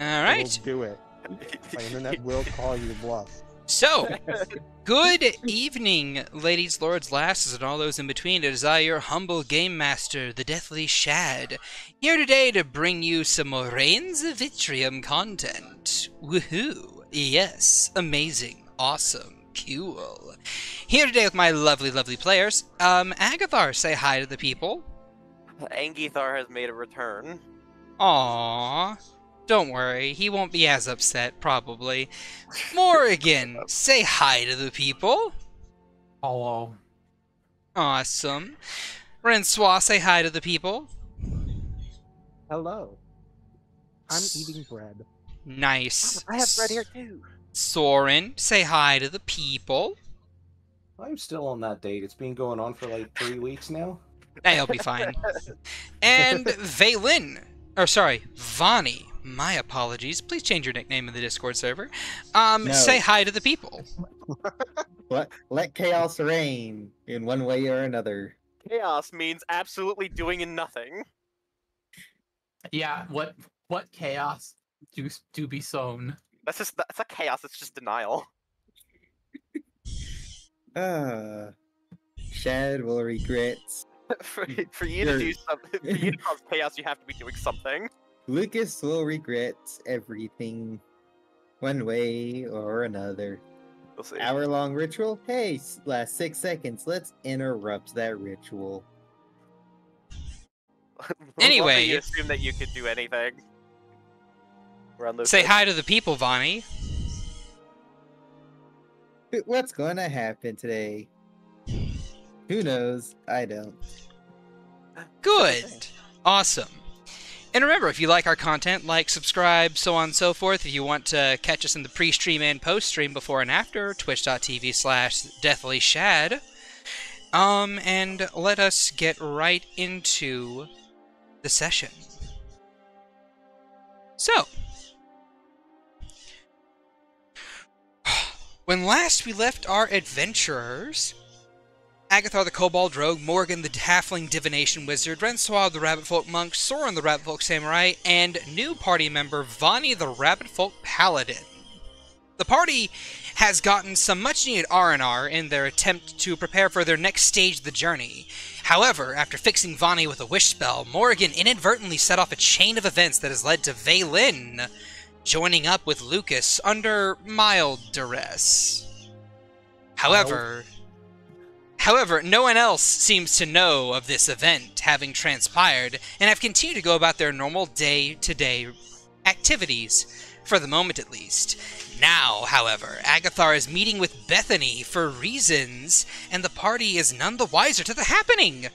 All right. It will do it. My internet will call you bluff. So, good evening, ladies, lords, lasses, and all those in between. It is I, your humble game master, the deathly Shad, here today to bring you some more Rains of Vitrium content. Woohoo! Yes, amazing, awesome, cool. Here today with my lovely, lovely players. Agathar, say hi to the people. Agathar has made a return. Aww. Don't worry, he won't be as upset, probably. Morrigan, say hi to the people. Hello. Awesome. Francois, say hi to the people. Hello. I'm eating bread. Nice. I have bread here too. Soren, say hi to the people. I'm still on that date. It's been going on for like 3 weeks now. He'll be fine. And Vaelyn, or sorry, Vani. My apologies. Please change your nickname in the Discord server. No. Say hi to the people. Let chaos reign in one way or another. Chaos means absolutely doing nothing. Yeah, what chaos do be sown? That's a chaos. It's just denial. Shad will regret. for you to do something, for you to cause chaos, you have to be doing something. Lucas will regret everything, one way or another. We'll see. Hour-long ritual? Hey, last 6 seconds. Let's interrupt that ritual. Anyway. You assume that you could do anything. Around those Say things. hi to the people, Vani. What's going to happen today? Who knows? I don't. Good. Awesome. And remember, if you like our content, like, subscribe, so on and so forth. If you want to catch us in the pre-stream and post-stream before and after, twitch.tv/deathlyshad. And let us get right into the session. So, when last we left our adventurers, Agathar the Kobold Rogue, Morrigan the Halfling Divination Wizard, Francois the Rabbit Folk Monk, Soren the Rabbit Folk Samurai, and new party member Vani the Rabbit Folk Paladin. The party has gotten some much-needed R&R in their attempt to prepare for their next stage of the journey. However, after fixing Vani with a wish spell, Morrigan inadvertently set off a chain of events that has led to Vaelyn joining up with Lucas under mild duress. However, no one else seems to know of this event having transpired, and have continued to go about their normal day-to-day activities, for the moment at least. Now, however, Agathar is meeting with Bethany for reasons, and the party is none the wiser to the happening.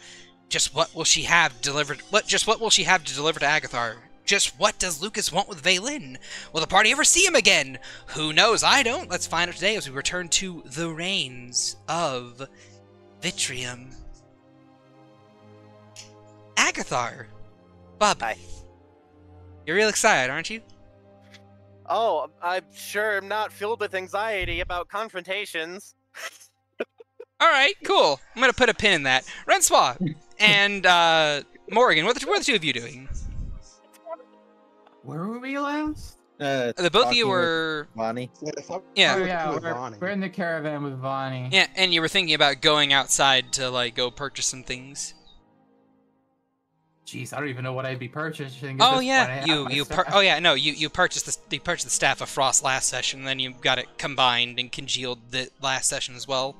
Just what will she have delivered? What will she have to deliver to Agathar? Just what does Lucas want with Vaelyn? Will the party ever see him again? Who knows? I don't. Let's find out today as we return to the Rains of Vitrium. Agathar! Bub. Hi. You're real excited, aren't you? Oh, I'm sure I'm not filled with anxiety about confrontations. Alright, cool. I'm gonna put a pin in that. Francois and Morrigan, what are the two of you doing? Where were we last? The both of you were... Vani. Yeah. Oh, yeah, we're in the caravan with Vani. Yeah, and you were thinking about going outside to, like, go purchase some things. Jeez, I don't even know what I'd be purchasing. Oh yeah, you purchased the Staff of Frost last session, and then you got it combined and congealed the last session as well.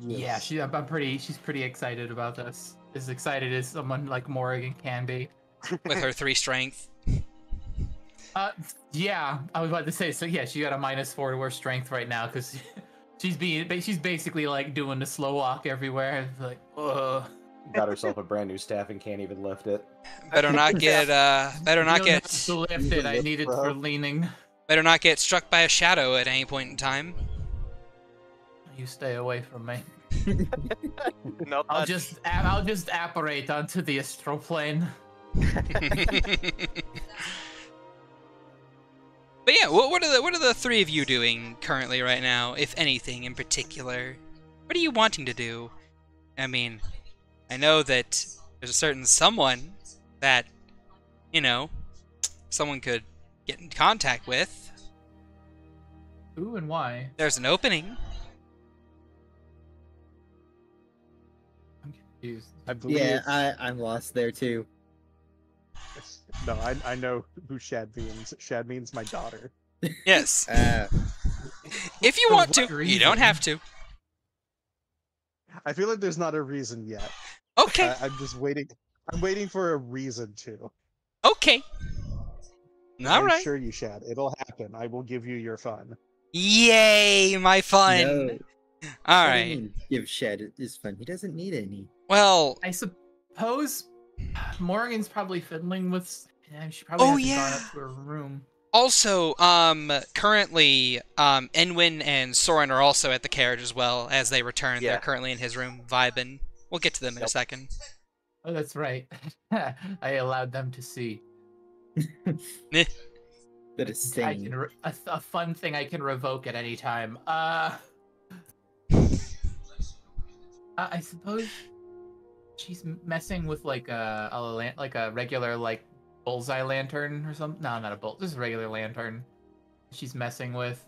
Yeah, she's pretty excited about this. As excited as someone like Morrigan can be. With her 3 strength. Yeah, I was about to say. So yeah, she got a -4 to her strength right now because she's basically like doing the slow walk everywhere. It's like, ugh. Got herself a brand new staff and can't even lift it. Better not get to lift it. I need it for leaning. Better not get struck by a shadow at any point in time. You stay away from me. Nope. I'll just apparate onto the astral plane. But yeah, what are the 3 of you doing currently right now, if anything in particular? What are you wanting to do? I mean, I know that there's a certain someone that, you know, someone could get in contact with. Who and why? There's an opening. I'm confused. I believe. Yeah, I'm lost there too. No, I know who Shad means. Shad means my daughter. Yes. If you For want to, what you don't reason? have to. I feel like there's not a reason yet. Okay. I'm just waiting. I'm waiting for a reason to. Okay. All I right. assure you, Shad, it'll happen. I will give you your fun. Yay, my fun. No. All What do you right. mean, give Shad his fun. He doesn't need any. Well, I suppose Morrigan's probably fiddling with. Yeah, she probably Oh, hasn't gone yeah. up to her room. also, currently, Enwin and Soren are also at the carriage as well as they return. Yeah. They're currently in his room, vibing. We'll get to them in a Yep. second. Oh, that's right. I allowed them to see. Eh. But it's I singing. can a fun thing I can revoke at any time. I suppose she's messing with like a regular like bullseye lantern or something. No, not a bolt. Just a regular lantern. She's messing with.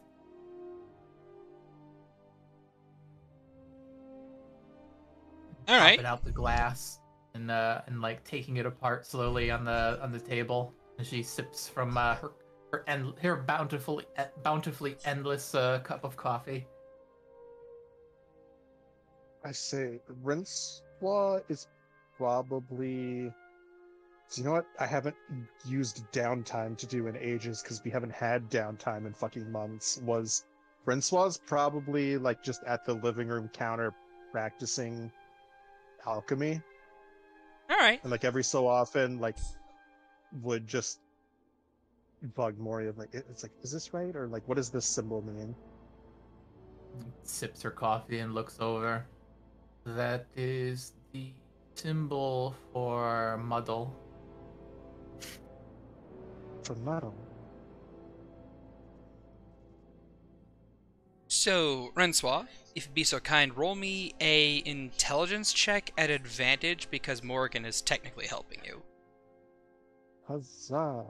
All right. Popping out the glass and like taking it apart slowly on the table. And she sips from her bountifully endless cup of coffee. I say Rincewa is probably. Do you know what? I haven't used downtime to do in ages because we haven't had downtime in fucking months. Was Rincewa's probably like just at the living room counter practicing alchemy, All right. and like every so often, like would just bug Moria. Like it's like, is this right, or like what does this symbol mean? Sips her coffee and looks over. That is the symbol for muddle. For metal. So, Renswa, if you'd be so kind, roll me a intelligence check at advantage because Morrigan is technically helping you. Huzzah!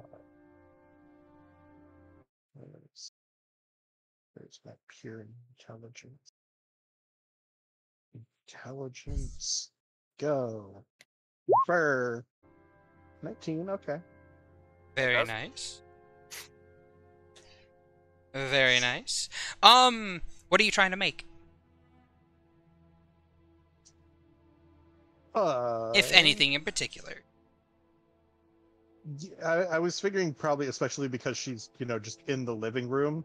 There's that pure intelligence. Intelligence. Go. Burr. 19, okay. Very Yes. nice. Very nice. What are you trying to make? If anything in particular. I was figuring probably, especially because she's, just in the living room.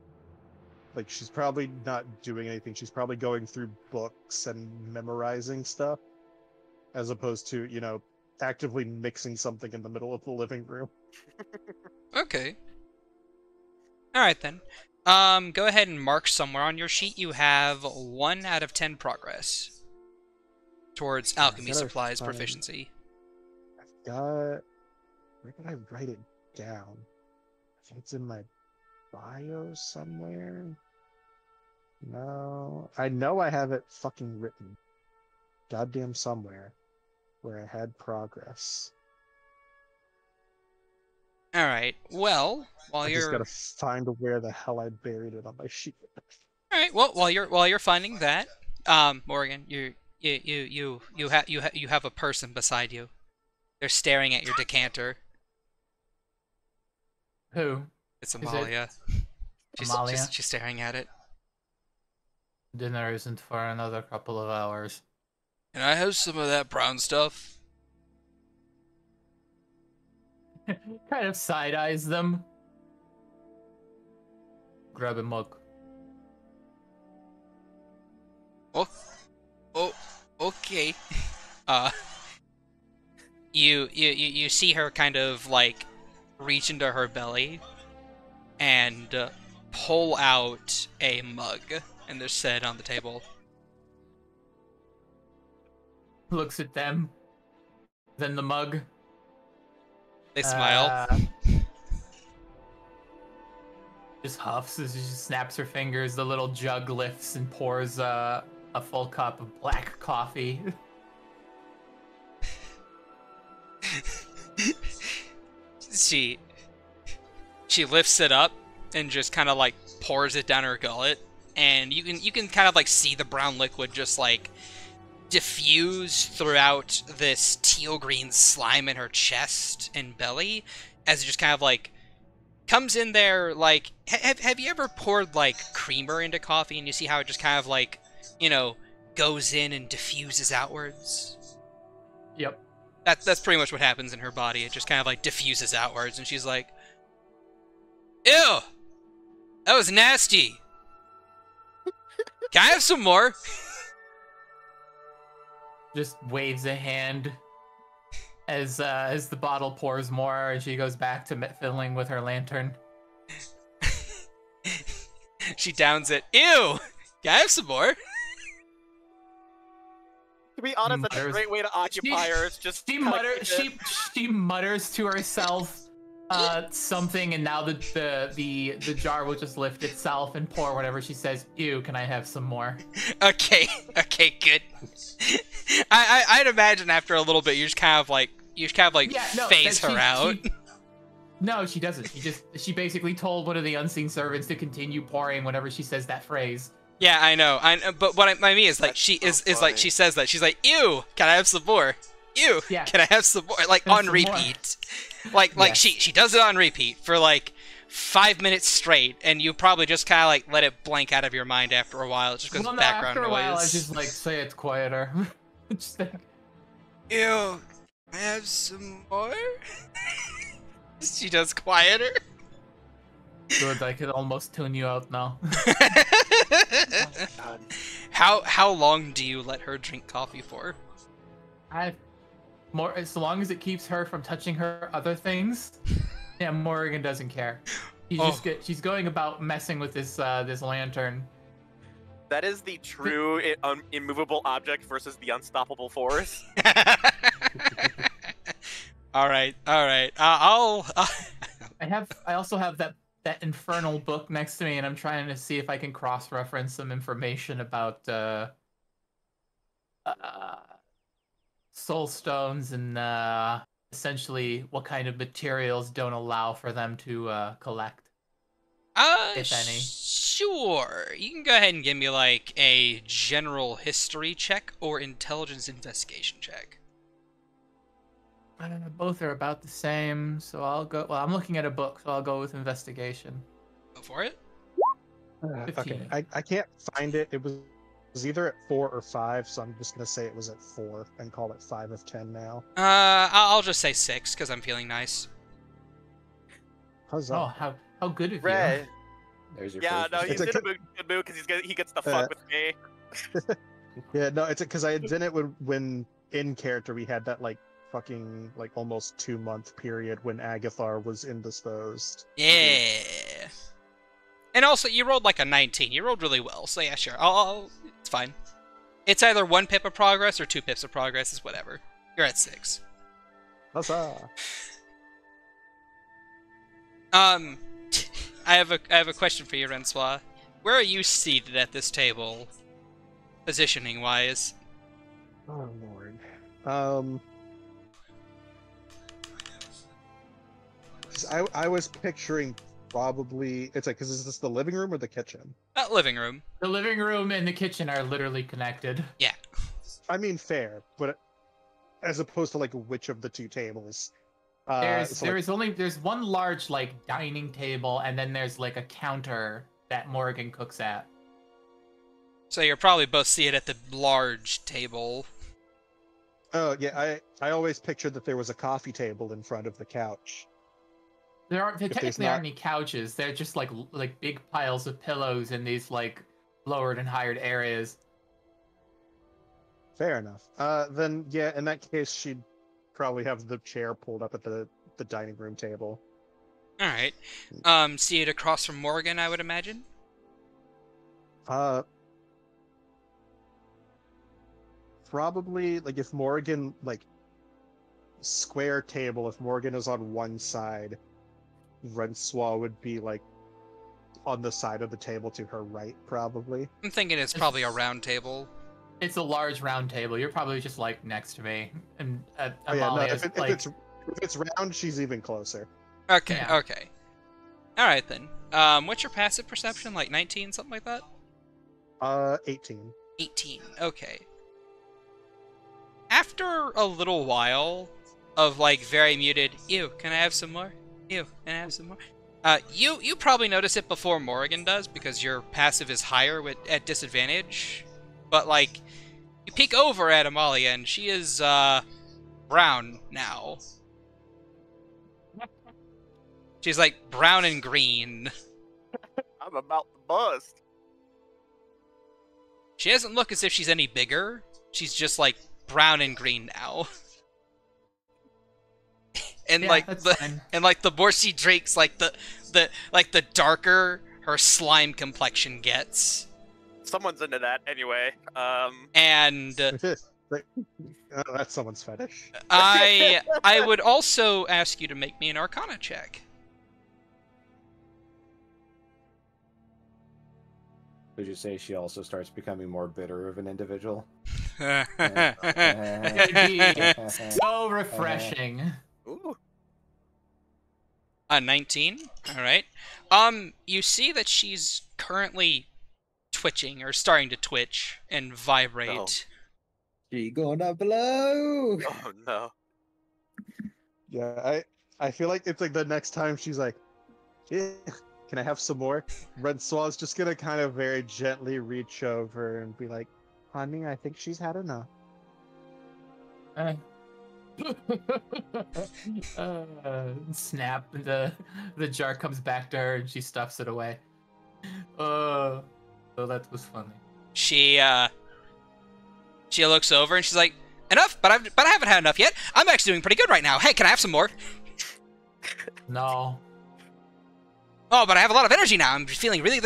Like, she's probably not doing anything. She's probably going through books and memorizing stuff. As opposed to, actively mixing something in the middle of the living room. Okay. Alright then. Go ahead and mark somewhere on your sheet you have 1 out of 10 progress towards alchemy gotta supplies find- proficiency. I've got... Where did I write it down? I think it's in my bio somewhere. No. I know I have it fucking written. Goddamn somewhere. Where I had progress. Alright, well, while I you're... just gotta find where the hell I buried it on my sheet. Alright, well, while you're finding that, Morgan, you have a person beside you. They're staring at your decanter. Who? It's it Amalia. Amalia? She's staring at it. Dinner isn't for another couple of hours. Can I have some of that brown stuff? Kind of side eyes them. Grab a mug. Oh, okay. You see her kind of like reach into her belly and pull out a mug, and they're set on the table. Looks at them. Then the mug. They smile. Just huffs as she snaps her fingers. The little jug lifts and pours a full cup of black coffee. She she lifts it up and just kind of like pours it down her gullet, and you can kind of like see the brown liquid just like diffuse throughout this teal green slime in her chest and belly as it just kind of like comes in there. Like, have you ever poured like creamer into coffee and you see how it just kind of like, you know, goes in and diffuses outwards? Yep. That's pretty much what happens in her body. It just kind of like diffuses outwards, and she's like, ew, that was nasty. Can I have some more? Just waves a hand as the bottle pours more, and she goes back to fiddling with her lantern. She downs it. Ew! Can I have some more? To be honest, that's a great way to occupy her. It's just she mutters to herself something, and now the jar will just lift itself and pour whatever she says. Ew, can I have some more? Okay, good. I'd imagine after a little bit you just kind of like phase her out. No, she doesn't. She basically told one of the unseen servants to continue pouring whenever she says that phrase. Yeah, I know. But what I mean is like she like she says that she's like, ew, can I have some more? Ew, yeah. Can I have some more? Like on repeat. Like yes. she does it on repeat for like 5 minutes straight, and you probably just kind of like let it blank out of your mind after a while. It's just because background after a noise. While, I just like say it's quieter. Just like, ew, I have some more. She does quieter. Good, I could almost tune you out now. Oh, how long do you let her drink coffee for? As long as it keeps her from touching her other things. Yeah, Morrigan doesn't care. She's going about messing with this lantern. That is the true immovable object versus the unstoppable force. All right. I also have that infernal book next to me, and I'm trying to see if I can cross-reference some information about soul stones and essentially what kind of materials don't allow for them to collect. If any. Sure. You can go ahead and give me like a general history check or intelligence investigation check. I don't know. Both are about the same, so I'll go. Well, I'm looking at a book, so I'll go with investigation. Go for it. Okay, I can't find it. It was either at 4 or 5, so I'm just gonna say it was at 4 and call it 5 of 10 now. I'll just say 6 because I'm feeling nice. Huzzah. Oh, how good of Red. you! There's your he's in a good mood because he gets to fuck with me. Yeah, no, it's because I had done it when in character we had that like fucking like almost 2-month period when Agathar was indisposed. Yeah. And also, you rolled like a 19. You rolled really well, so yeah, sure. It's fine. It's either 1 pip of progress or 2 pips of progress. It's whatever. You're at 6. Huzzah. I have a question for you, Rensois. Where are you seated at this table, positioning wise? Oh lord. I was picturing probably it's like because is this the living room or the kitchen? Living room. The living room and the kitchen are literally connected. Yeah. I mean fair, but as opposed to like which of the 2 tables? There's one large like dining table, and then there's like a counter that Morrigan cooks at. So you're probably both seated at the large table. Oh yeah, I always pictured that there was a coffee table in front of the couch. There technically aren't any couches. They're just like big piles of pillows in these like lowered and higher areas. Fair enough. Then yeah, in that case, she'd probably have the chair pulled up at the dining room table. All right. Seated across from Morrigan, I would imagine. Probably like if Morrigan like square table. If Morrigan is on one side, Rensois would be like on the side of the table to her right, probably. I'm thinking it's probably a round table. It's a large round table. You're probably just like next to me, and if it's round, she's even closer. Okay, Yeah. okay. Alright then. What's your passive perception? Like 19, something like that? 18. 18. Okay. After a little while of like very muted, ew, can I have some more? Ew, can I have some more? You probably notice it before Morrigan does because your passive is higher at disadvantage. But like, you peek over at Amalia and she is brown now. She's like brown and green. I'm about to bust. She doesn't look as if she's any bigger. She's just like brown and green now. And Yeah, like that's the fine. and like the more she drinks, like the darker her slime complexion gets. Someone's into that anyway. And Like, that's someone's fetish. I would also ask you to make me an Arcana check. Would you say she also starts becoming more bitter of an individual? It'd be so refreshing. Ooh. 19. All right. You see that she's currently twitching or starting to twitch and vibrate. No. She gonna blow. Oh no. Yeah, I feel like it's like the next time she's like, yeah, can I have some more? Red Swall's just gonna kind of very gently reach over and be like, honey, I think she's had enough. Snap. The jar comes back to her and she stuffs it away. Oh, that was funny. She looks over and she's like, enough, but I haven't had enough yet. I'm actually doing pretty good right now. Hey, can I have some more? No. Oh, but I have a lot of energy now. I'm feeling really,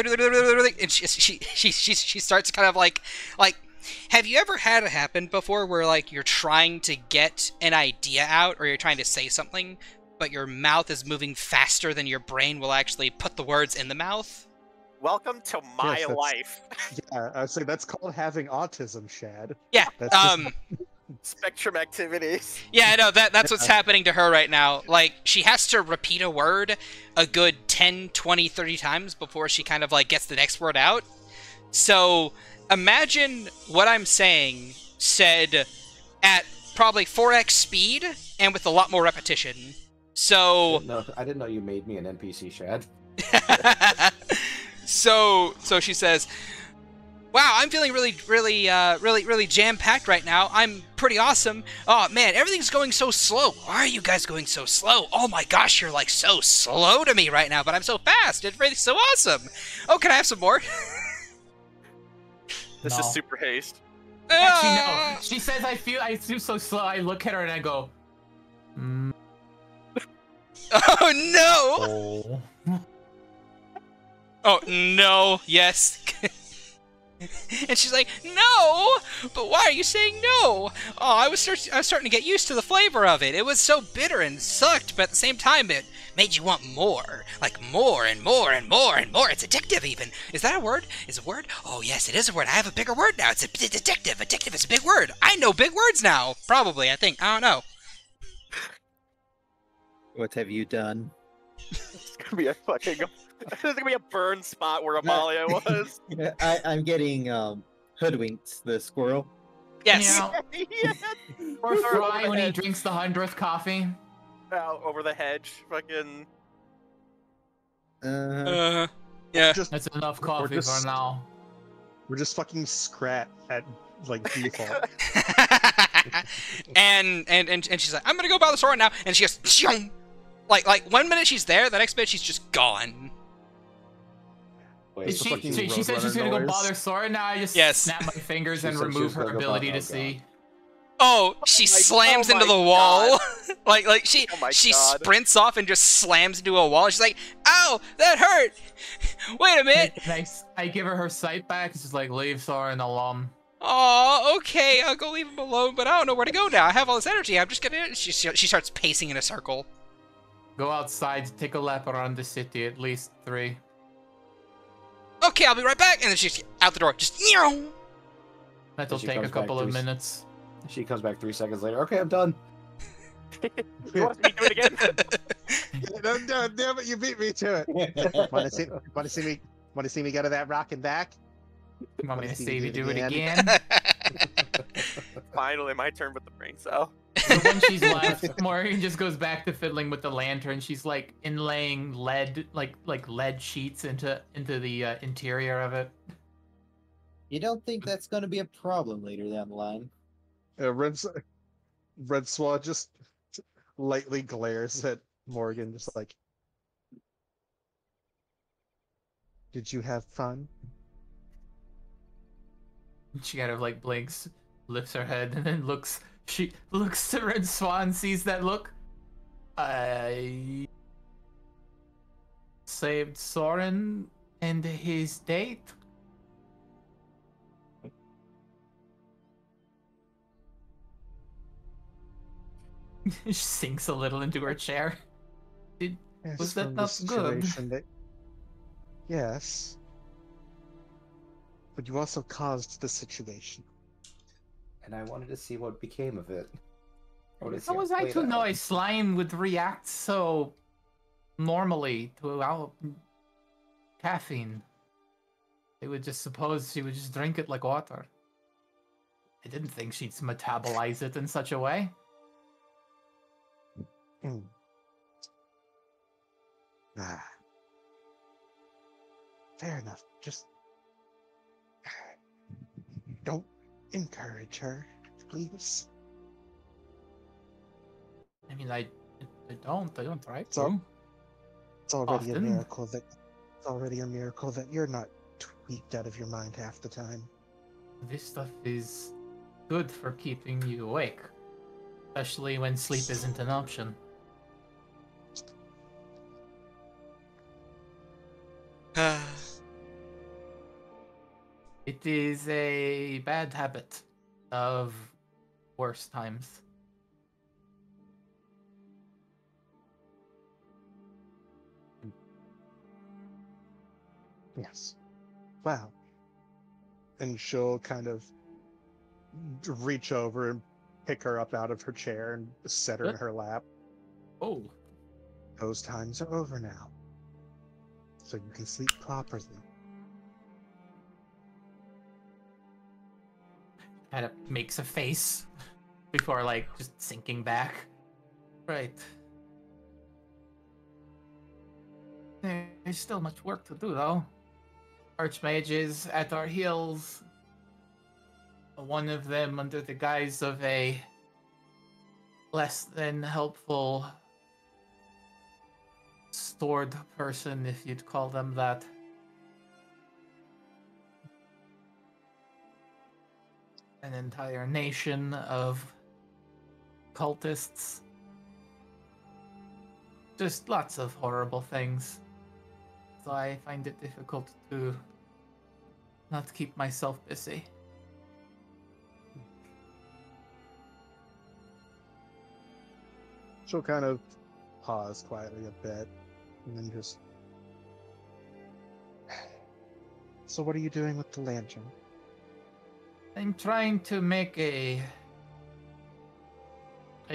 and she starts kind of like, have you ever had it happen before where like you're trying to get an idea out or you're trying to say something, but your mouth is moving faster than your brain will actually put the words in the mouth? Welcome to my Yes, that's- life. Yeah, I'd say that's called having autism, Shad. Yeah. That's just- Spectrum activities. Yeah, I know that's what's happening to her right now. Like, she has to repeat a word a good 10, 20, 30 times before she kind of, like, gets the next word out. So, imagine what I'm saying said at probably 4x speed and with a lot more repetition. So... I didn't know you made me an NPC, Shad. So she says, wow, I'm feeling really jam-packed right now. I'm pretty awesome. Oh, man, everything's going so slow. Why are you guys going so slow? Oh, my gosh, you're, like, so slow to me right now, but I'm so fast. Everything's so awesome. Oh, can I have some more? This No. is super haste. Actually, no. She says I feel so slow. I look at her and I go, Oh, no! oh. Oh, no, yes. And she's like, no, but why are you saying no? Oh, I was starting to get used to the flavor of it. It was so bitter and sucked, but at the same time, it made you want more. Like more and more and more and more. It's addictive even. Is that a word? Is it a word? Oh, yes, it is a word. I have a bigger word now. It's addictive. Addictive is a big word. I know big words now. Probably, I think. I don't know. What have you done? It's gonna be a fucking. There's gonna be a burn spot where Amalia was. I'm getting hoodwinked, the squirrel. Yes. Yeah. Or Over Fry the when he hedge. drinks the 100th coffee. Out over the hedge. Fucking. Yeah. just That's enough coffee just- for now. we're just fucking scrat at like default. and she's like, I'm gonna go by the sword now, and she goes, "Shung." like 1 minute she's there, the next minute she's just gone. Wait, She fucking said she's Roadrunner gonna go noise. bother Sora. Now I just Yes. snap my fingers She and said she remove was her gonna go ability bother- to oh, see. Oh, she my- slams oh into my the wall. God. like she Oh my she God. sprints off and just slams into a wall. She's like, "Ow, that hurt." Wait a minute. I give her sight back. It's just like leave Sora alone. Oh, okay, I'll go leave him alone, but I don't know where to go now. I have all this energy. I'm just gonna. She starts pacing in a circle. Go outside, take a lap around the city, at least 3. Okay, I'll be right back. And then she's out the door. Just That'll she take a comes back couple of 3 minutes. She comes back 3 seconds later. Okay, I'm done. You want me to do it again? No, damn it, you beat me to it. Want to see me go to that rocking back? You want me Wanna to see say me we do do it it again? again? Finally, my turn with the brain cell. So when she's left, Morrigan just goes back to fiddling with the lantern. She's like inlaying lead, like lead sheets into the interior of it. You don't think that's going to be a problem later down the line? Red Swan just lightly glares at Morgan, just like, "Did you have fun?" She kind of like blinks, lifts her head, and then looks. She looks to Red Swan, sees that look. I saved Soren and his date. She sinks a little into her chair. Yes, Was that from the not good? situation that- Yes. But you also caused the situation. And I wanted to see what became of it. I wanted to see How how was it I played to know out. a slime would react so normally to our caffeine? They would just suppose she would just drink it like water. I didn't think she'd metabolize it in such a way. Hmm. Ah. Fair enough. Just don't encourage her, please. I mean, I don't try So- to. It's already Often. a miracle that you're not tweaked out of your mind half the time. This stuff is good for keeping you awake, especially when sleep isn't an option. It is a bad habit of worse times. Yes. Wow. And she'll kind of reach over and pick her up out of her chair and set her in her lap. Oh, Those times are over now. So you can sleep properly. kind of makes a face before like just sinking back. Right. There's still much work to do though. Archmages at our heels. One of them under the guise of a less than helpful stored person, if you'd call them that. An entire nation of cultists. Just lots of horrible things. So I find it difficult to not keep myself busy. She'll kind of pause quietly a bit and then just. So, what are you doing with the lantern? I'm trying to make a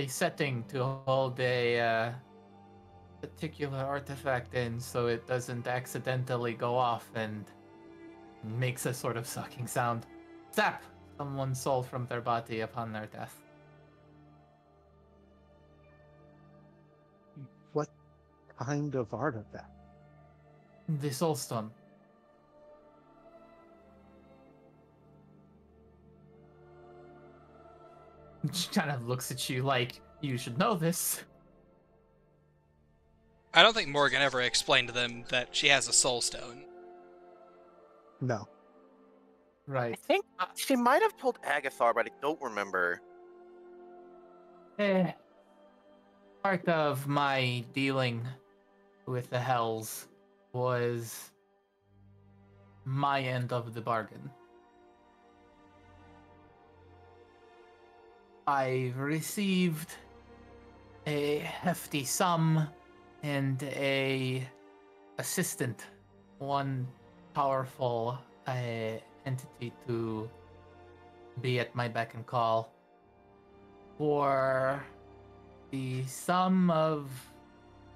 setting to hold a particular artifact in so it doesn't accidentally go off and makes a sort of sucking sound. Zap someone's soul from their body upon their death. What kind of artifact? The soulstone. She kind of looks at you like, you should know this. I don't think Morgan ever explained to them that she has a soul stone. No. I Right. think she might have told Agathar, but I don't remember. Part of my dealing with the Hells was my end of the bargain. I received a hefty sum and a assistant, one powerful entity to be at my beck and call for the sum of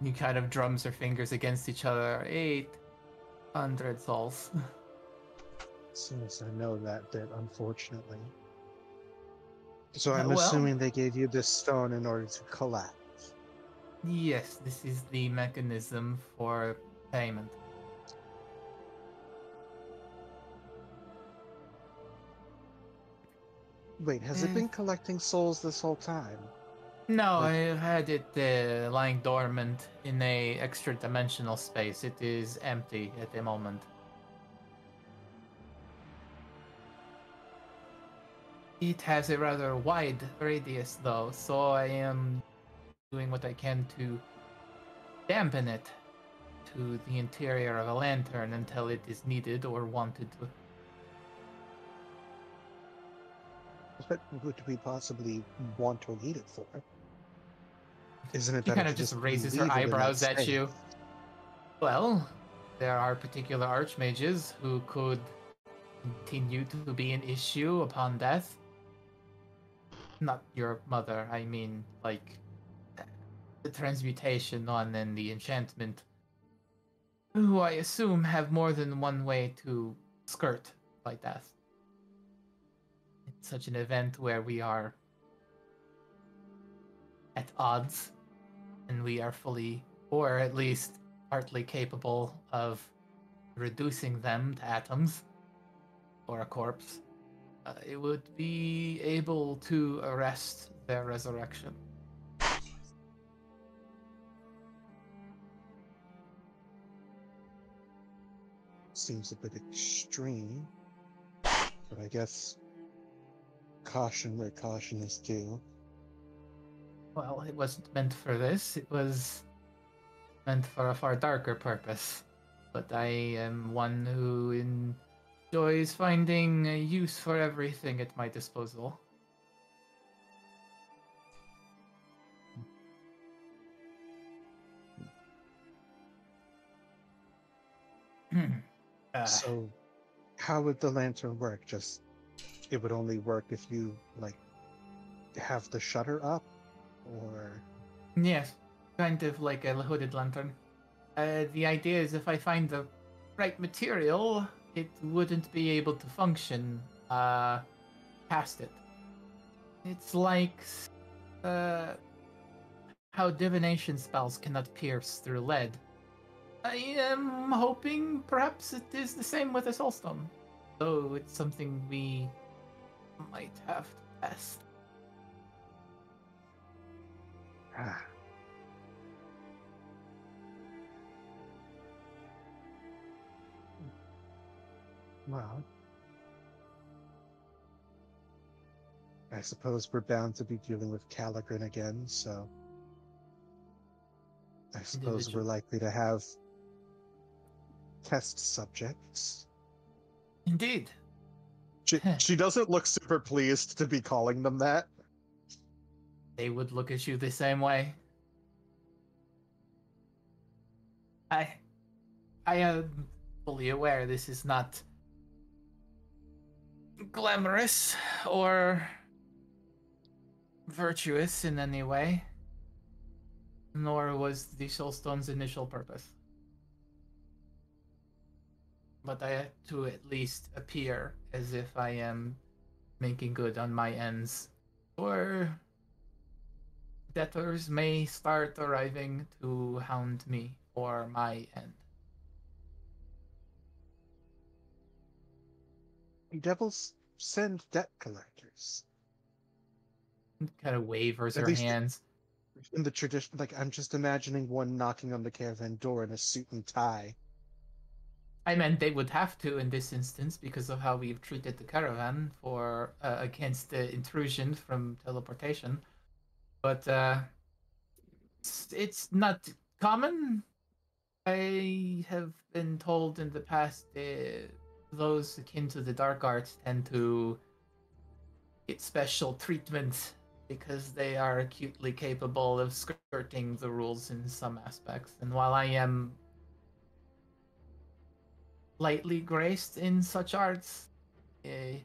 He kind of drums her fingers against each other. 800 souls. As soon as I know that bit, unfortunately. So I'm Well, assuming they gave you this stone in order to collapse. yes, this is the mechanism for payment. Wait, has it been collecting souls this whole time? No, Like- I've had it lying dormant in a extra dimensional space. It is empty at the moment. It has a rather wide radius though, so I am doing what I can to dampen it to the interior of a lantern until it is needed or wanted to. What would we possibly want or need it for? Isn't it She better kind to of just just raises her leave it in that eyebrows at state? you. Well, there are particular archmages who could continue to be an issue upon death. Not your mother, I mean, like, the transmutation on and the enchantment, who I assume have more than one way to skirt by death. It's such an event where we are at odds, and we are fully, or at least partly capable of reducing them to atoms, or a corpse. It would be able to arrest their resurrection. Seems a bit extreme, but I guess caution where caution is due. Well, it wasn't meant for this. It was meant for a far darker purpose. But I am one who enjoys finding a use for everything at my disposal. So, how would the lantern work? Just, it would only work if you, like, have the shutter up? Or... Yes, kind of like a hooded lantern. The idea is if I find the right material, it wouldn't be able to function past it. It's like how divination spells cannot pierce through lead. I am hoping perhaps it is the same with a soulstone, though it's something we might have to test. Ah. Well, I suppose we're bound to be dealing with ch-ldr-n again, so I suppose we're Individual. likely to have test subjects. Indeed. She doesn't look super pleased to be calling them that. They would look at you the same way. I am fully aware this is not glamorous or virtuous in any way, nor was the Soulstone's initial purpose. But I had to at least appear as if I am making good on my ends, or debtors may start arriving to hound me for my end. Devils send debt collectors. Kind of wavers At her least hands. in the tradition, like, I'm just imagining one knocking on the caravan door in a suit and tie. I meant they would have to in this instance because of how we've treated the caravan for against the intrusion from teleportation. But it's not common. I have been told in the past those akin to the dark arts tend to get special treatment because they are acutely capable of skirting the rules in some aspects. And while I am lightly graced in such arts, I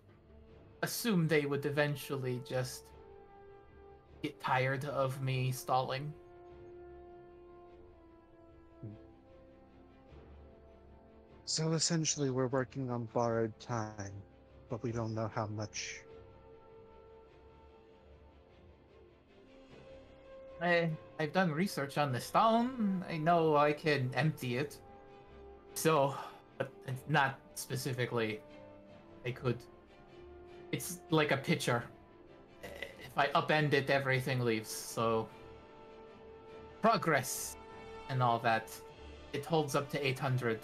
assume they would eventually just get tired of me stalling. So essentially, we're working on borrowed time, but we don't know how much. I've done research on the stone. I know I can empty it. So, but not specifically. I could. It's like a pitcher. If I upend it, everything leaves. So, progress and all that. It holds up to 800.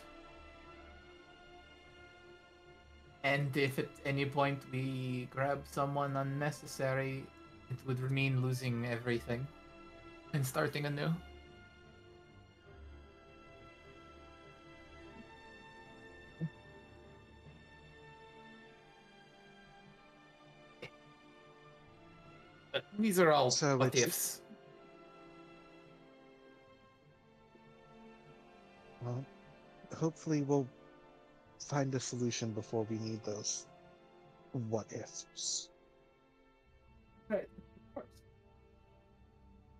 And if at any point we grab someone unnecessary, it would mean losing everything and starting anew. But these are all So what it's- ifs. Well, hopefully we'll find a solution before we need those what ifs. Right, of course.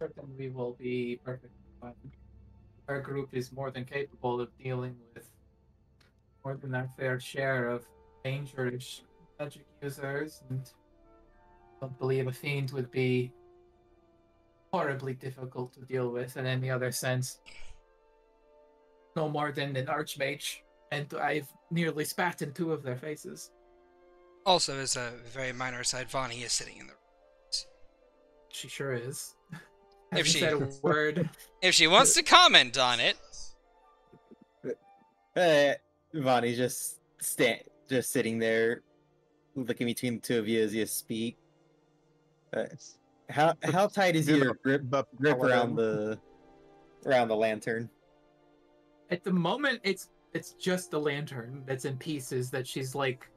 Certainly we will be perfect. Our group is more than capable of dealing with more than our fair share of dangerous magic users, and I don't believe a fiend would be horribly difficult to deal with in any other sense. No more than an archmage, and I've nearly spat in 2 of their faces. Also, as a very minor aside, Vani is sitting in the room. She sure is. If Hasn't she- said a word. If she wants to comment on it, Vani's just sitting there, looking between the two of you as you speak. How tight is You your know, grip the around paladin. the lantern? At the moment, it's just the lantern that's in pieces that she's like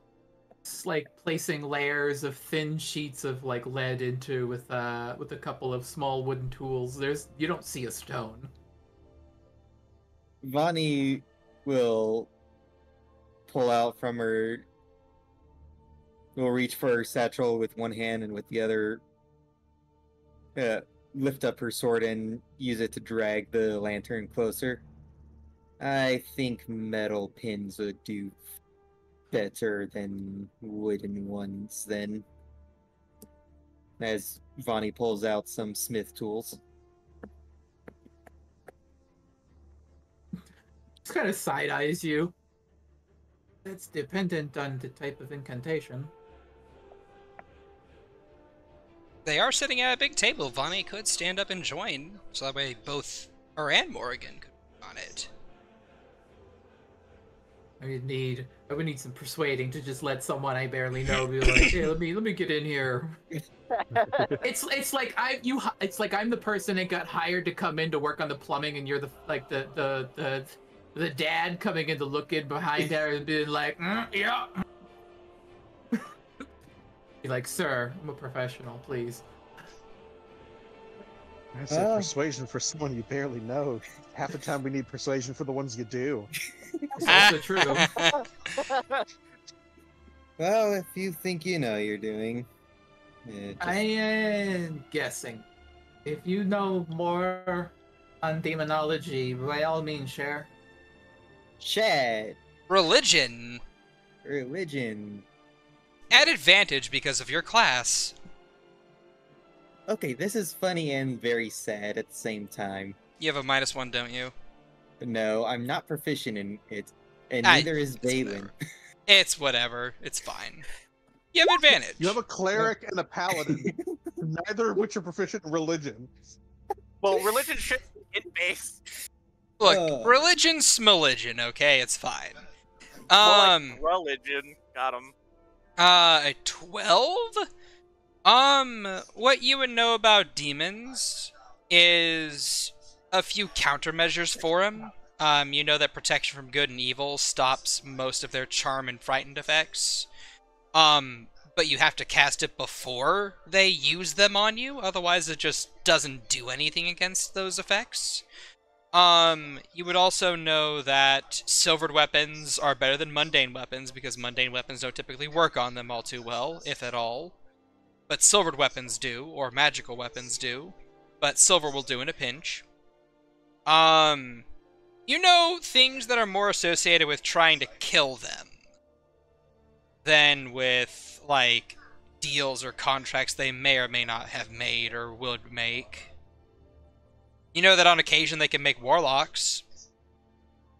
placing layers of thin sheets of like lead into with a couple of small wooden tools. You don't see a stone. Vani will pull out from her. Will reach for her satchel with one hand and with the other lift up her sword and use it to drag the lantern closer. I think metal pins would do better than wooden ones then. As Vani pulls out some smith tools. Just kind of side eyes you. That's dependent on the type of incantation. they are sitting at a big table. Vani could stand up and join, so that way both her and Morrigan could be on it. I would need some persuading to just let someone I barely know be like, hey, let me get in here. It's like I'm the person that got hired to come in to work on the plumbing, and you're the dad coming in to look in behind her and being like, yeah. Be like, sir, I'm a professional, please. I said persuasion for someone you barely know. Half the time we need persuasion for the ones you do. That's also true. Well, if you think you know what you're doing. I am guessing. If you know more on demonology, by all means, share. Shad. Religion! Religion. At advantage because of your class. Okay, this is funny and very sad at the same time. You have a -1, don't you? No, I'm not proficient in it, and I- neither is it's Vaelyn. whatever. It's whatever. It's fine. You have advantage. You have a cleric and a paladin, neither of which are proficient in religion. Well, religion should be in-based. Look, religion's smeligion, okay? It's fine. More like religion. Got him. A 12? What you would know about demons is a few countermeasures for them. You know that protection from good and evil stops most of their charm and frightened effects. But you have to cast it before they use them on you, otherwise it just doesn't do anything against those effects. You would also know that silvered weapons are better than mundane weapons, because mundane weapons don't typically work on them all too well, if at all. But silvered weapons do, or magical weapons do. But silver will do in a pinch. You know things that are more associated with trying to kill them than with, like, deals or contracts they may or may not have made or would make. You know that on occasion they can make warlocks.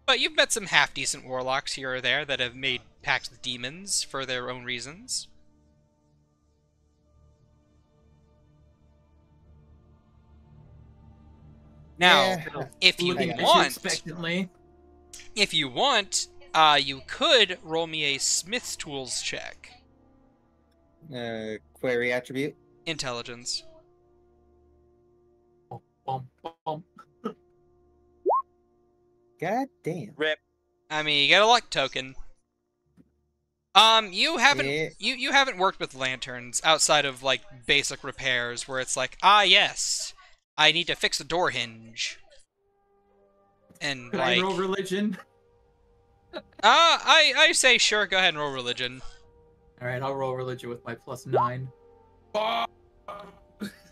But you've met some half-decent warlocks here or there that have made pacts with demons for their own reasons. Now, Yeah. if you Looking at you want, expectantly. you could roll me a Smith's Tools check. Query attribute. Intelligence. Bum, bum. God damn. Rip. I mean, you get a luck token. You haven't Yeah. you haven't worked with lanterns outside of like basic repairs where it's like, ah yes, I need to fix a door hinge. And Could like I roll religion? I say sure, go ahead and roll religion. Alright, I'll roll religion with my +9.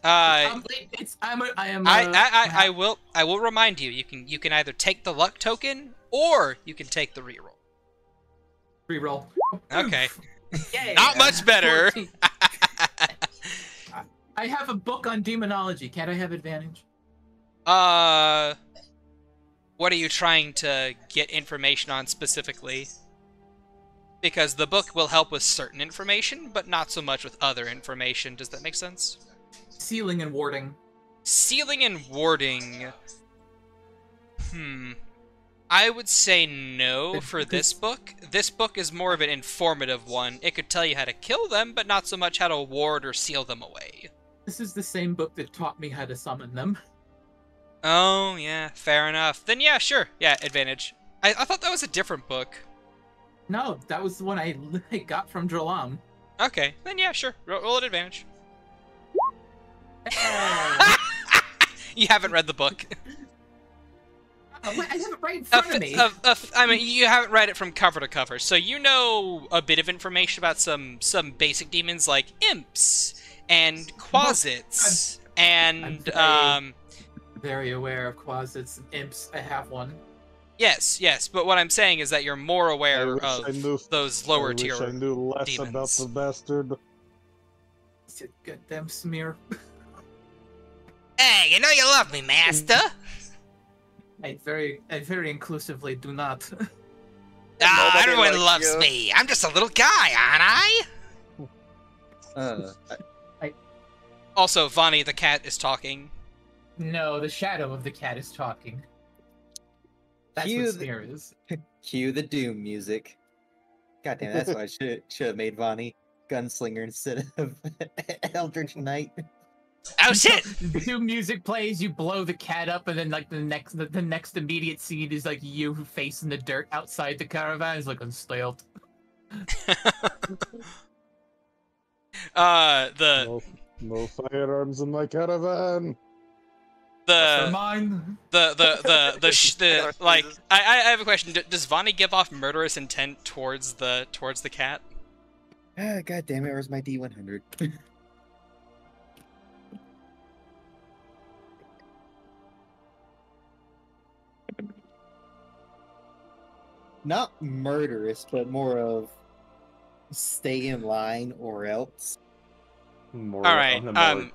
I will remind you, you can either take the luck token or you can take the reroll. Reroll. Okay. Yay. Not much better. 14. I have a book on demonology. Can't I have advantage? What are you trying to get information on specifically? Because the book will help with certain information, but not so much with other information. Does that make sense? Sealing and warding. Sealing and warding. I would say no for this book. This book is more of an informative one. It could tell you how to kill them, but not so much how to ward or seal them away. This is the same book that taught me how to summon them. Oh, yeah, fair enough. Then yeah, sure. Yeah, advantage. I thought that was a different book. No, that was the one I got from j-ldr-n. Okay, then yeah, sure. Roll at advantage. Hey. You haven't read the book. Wait, I have it right in front of me. I mean, you haven't read it from cover to cover, so you know a bit of information about some basic demons like imps and quasits and Very aware of quasits and imps. I have one. Yes, but what I'm saying is that you're more aware of those lower tier I knew less demons. about the bastard. It's a goddamn smear. Hey, you know you love me, master. I very inclusively do not. Ah, Nobody everyone likes loves you. me. I'm just a little guy, aren't I? Also, Vani the cat is talking. No, the shadow of the cat is talking. That's Cue what the- smear is. Cue the doom music. God damn, that's why I should have made Vani gunslinger instead of Eldritch Knight. Oh shit! The music plays, you blow the cat up, and then like the next immediate scene is like you facing the dirt outside the caravan. Is like unstealed. No firearms in my caravan. Mine. Like I have a question. Does Vani give off murderous intent towards the cat? Ah, God damn it, where's my D100? Not murderous, but more of stay in line or else. More All right. on the more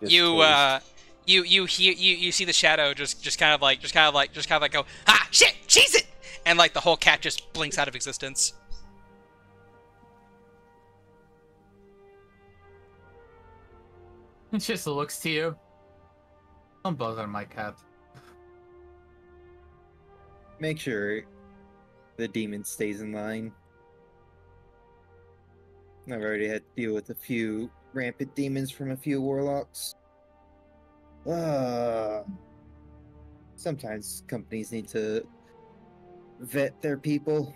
You see the shadow just kind of like go, ah shit, cheese it, and like the whole cat just blinks out of existence. It just looks to you. Don't bother my cat. Make sure the demon stays in line. I've already had to deal with a few rampant demons from a few warlocks. Sometimes companies need to vet their people.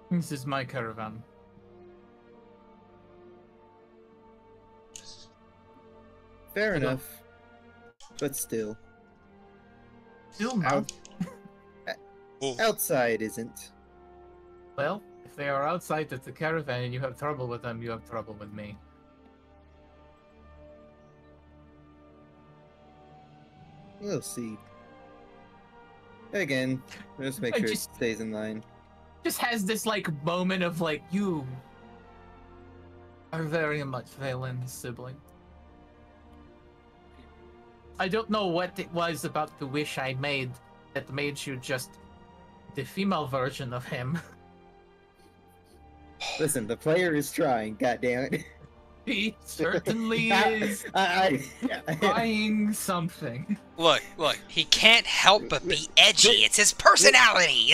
This is my caravan. Fair enough. But still. Still not. Outside isn't. Well, if they are outside of the caravan and you have trouble with them, you have trouble with me. We'll see. Again, just make I sure just- it stays in line. Just has this like moment of like, you are very much Vaelyn's sibling. I don't know what it was about the wish I made that made you just the female version of him. Listen, the player is trying. God damn it. He certainly is trying something. Look, he can't help but be edgy. It's his personality.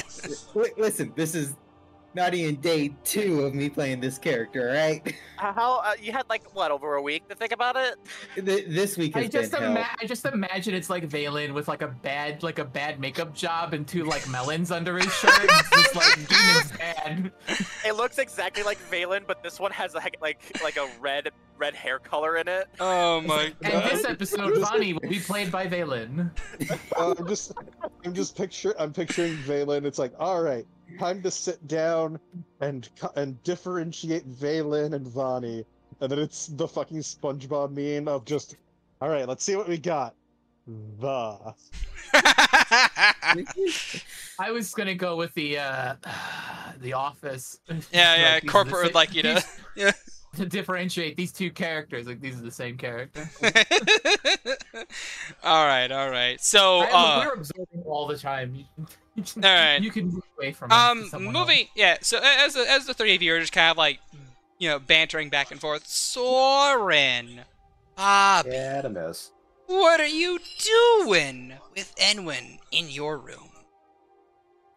Listen, this is not even day 2 of me playing this character, right? How you had like what, over a week to think about it? This week has been hell. I just imagine it's like Vaelyn with like a bad makeup job and 2 like melons under his shirt. It's just like demon's bad. It looks exactly like Vaelyn, but this one has like a red hair color in it. Oh my god. And this episode, Vani will be played by Vaelyn. I'm picturing Vaelyn. It's like, all right, time to sit down and differentiate Vaelyn and Vani, and then it's the fucking SpongeBob meme of just, all right, let's see what we got. I was gonna go with the Office. Yeah, Like, these are the corporate same- would like you to. Yeah. to differentiate these 2 characters, like these are the same character. all right. So, we're absorbing all the time. All right. You can move away from us to someone moving. else. Yeah. So as the 3 of you are just kind of like, bantering back and forth. Soren, Bobby, Yeah, to miss. what are you doing with Enwyn in your room?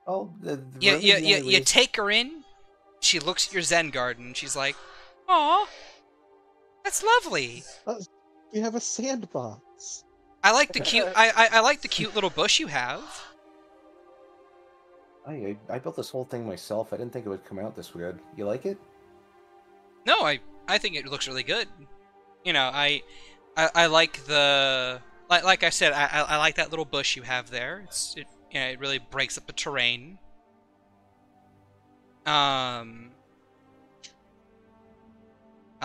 Oh, the You room is the only you reason- take her in. She looks at your Zen garden. She's like, "Aw, that's lovely. We have a sandbox. I like the cute. I like the cute little bush you have." I built this whole thing myself. I didn't think it would come out this weird. You like it? No, I think it looks really good. I like the like I said, I like that little bush you have there. It really breaks up the terrain. I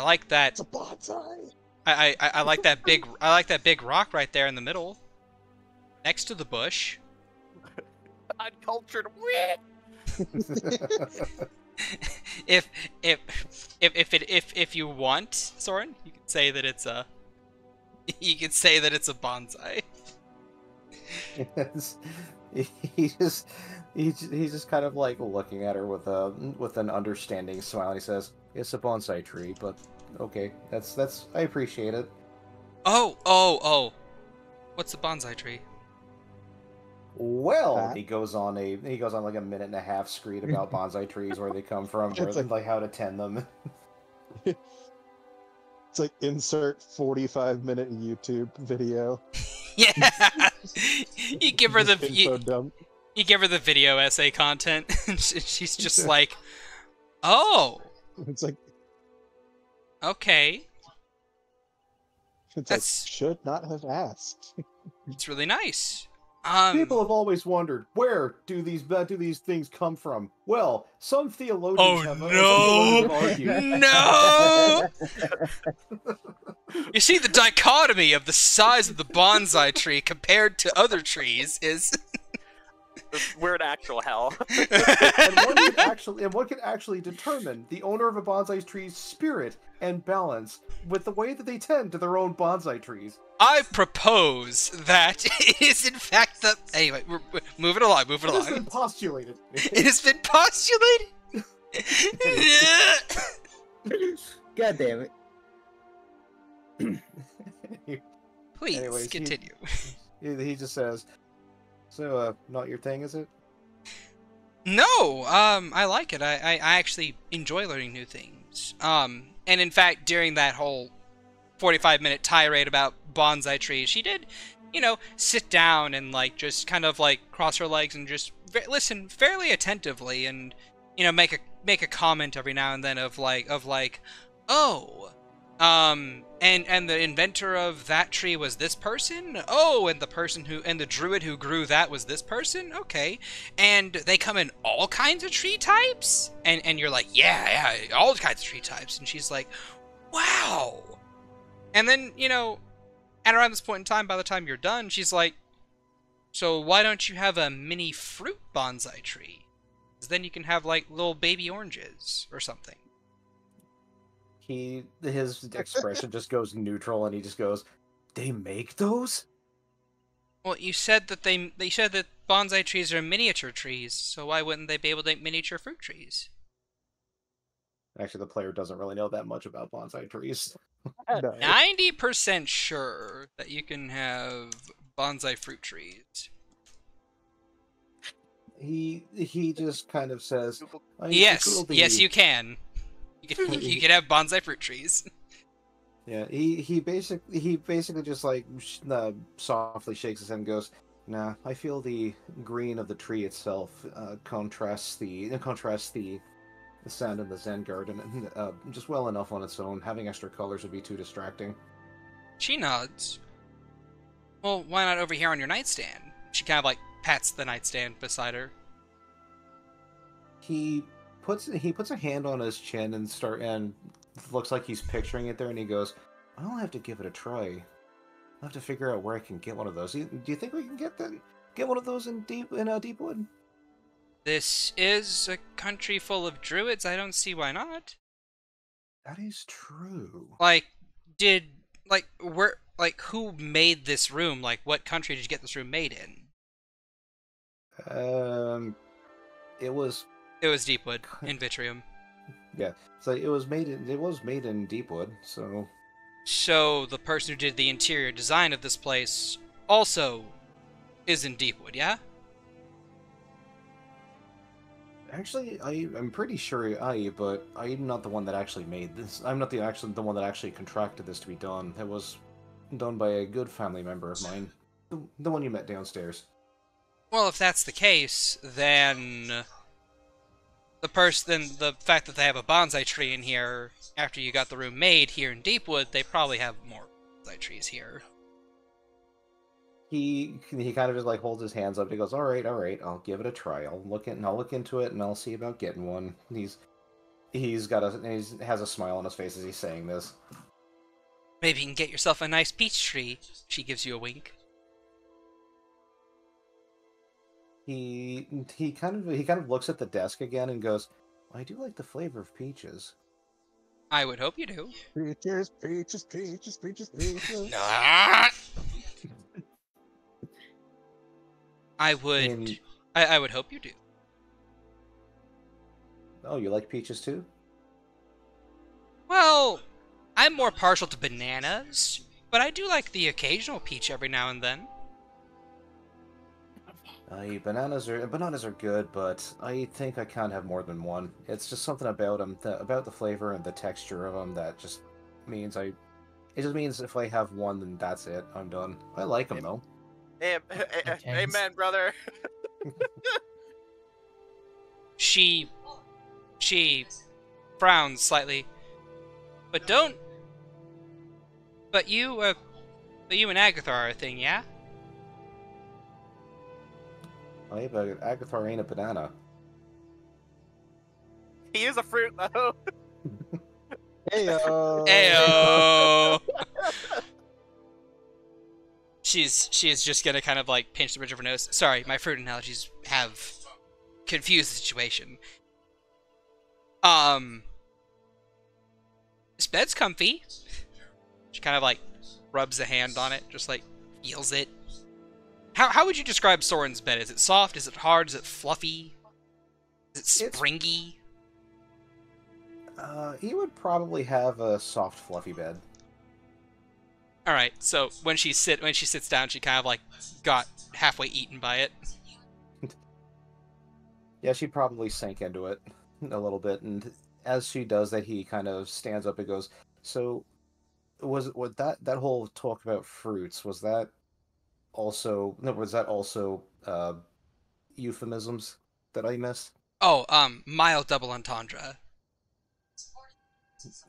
like that. It's a bonsai. I like that big rock right there in the middle, next to the bush. Uncultured. If you want, Soren, you can say that it's a bonsai. Yes. He's just kind of like looking at her with an understanding smile. And he says, "It's a bonsai tree, but okay, that's I appreciate it." Oh. What's a bonsai tree? Well, Huh? he goes on like a 1.5-minute screed about bonsai trees, where they come from, It's like how to tend them. It's like insert 45-minute YouTube video. Yeah. You give her Just info the dump. you give her the video essay content, and she's just like, "Oh, It's like okay, it's like, should not have asked. it's really nice." People have always wondered, where do these things come from? Well, some theologians have argued. No! You see, the dichotomy of the size of the bonsai tree compared to other trees is... We're in actual hell. and one can actually determine the owner of a bonsai tree's spirit and balance with the way that they tend to their own bonsai trees. I propose that it is in fact the... Anyway, we're moving along. It has been postulated. It has been postulated? God damn it. Please, Anyways, continue. He just says, "So, not your thing, is it?" No, I like it. I actually enjoy learning new things. And in fact, during that whole 45-minute tirade about bonsai trees, she did, sit down and just kind of cross her legs and just listen fairly attentively, and make a comment every now and then of oh, and the inventor of that tree was this person? Oh, and the druid who grew that was this person? Okay. And they come in all kinds of tree types? And you're like, yeah, all kinds of tree types. And she's like, wow. And then, at around this point in time, by the time you're done, she's like, So why don't you have a mini fruit bonsai tree? 'Cause then you can have, like, little baby oranges or something. His expression just goes neutral, and he just goes, "They make those?" Well, you said that they said that bonsai trees are miniature trees, so why wouldn't they be able to make miniature fruit trees? Actually, the player doesn't really know that much about bonsai trees. No. 90% sure that you can have bonsai fruit trees. He just kind of says, I Yes, feel the... yes, you can. You can have bonsai fruit trees. Yeah, he basically just like softly shakes his head and goes, "Nah, I feel the green of the tree itself contrasts the sound of the Zen garden just well enough on its own. Having extra colors would be too distracting." She nods. Well, why not over here on your nightstand? She kind of like pats the nightstand beside her. He puts a hand on his chin and looks like he's picturing it there, and he goes, "I'll have to give it a try. I'll have to figure out where I can get one of those. Do you think we can get one of those in Deepwood?" This is a country full of druids. I don't see why not. That is true. Like, who made this room? Like, what country did you get this room made in? It was Deepwood in Vitrium. Yeah, so it was made in Deepwood. So the person who did the interior design of this place also is in Deepwood, yeah? Actually, I'm pretty sure but I'm not the one that actually made this. I'm not the one that actually contracted this to be done. It was done by a good family member of mine, the one you met downstairs. Well, if that's the case, then the fact that they have a bonsai tree in here after you got the room made here in Deepwood, they probably have more bonsai trees here. He kind of just like holds his hands up. And he goes, all right, I'll give it a try. I'll look into it, and I'll see about getting one." He has a smile on his face as he's saying this. Maybe you can get yourself a nice peach tree. She gives you a wink. He kind of looks at the desk again and goes, "I do like the flavor of peaches." I would hope you do. Peaches, peaches, peaches, peaches, peaches. I would hope you do. Oh, you like peaches too? Well, I'm more partial to bananas, but I do like the occasional peach every now and then. Bananas are good, but I think I can't have more than one. It's just something about them, about the flavor and the texture of them, that just means It just means if I have one, then that's it. I'm done. I like them though. Amen, brother. She frowns slightly. But you and Agathar are a thing, yeah? But Agathar ain't a banana. He is a fruit, though. Heyo. Ayo. She is just gonna kind of like pinch the bridge of her nose. Sorry, my fruit analogies have confused the situation. This bed's comfy. She kind of like rubs a hand on it, just like feels it. How would you describe Soren's bed? Is it soft? Is it hard? Is it fluffy? Is it springy? He would probably have a soft, fluffy bed. All right. So when she sits down, she kind of like got halfway eaten by it. Yeah, she'd probably sink into it a little bit, and as she does that, he kind of stands up and goes, "So, was that whole talk about fruits? Was that also euphemisms that I missed?" Oh, mild double entendre.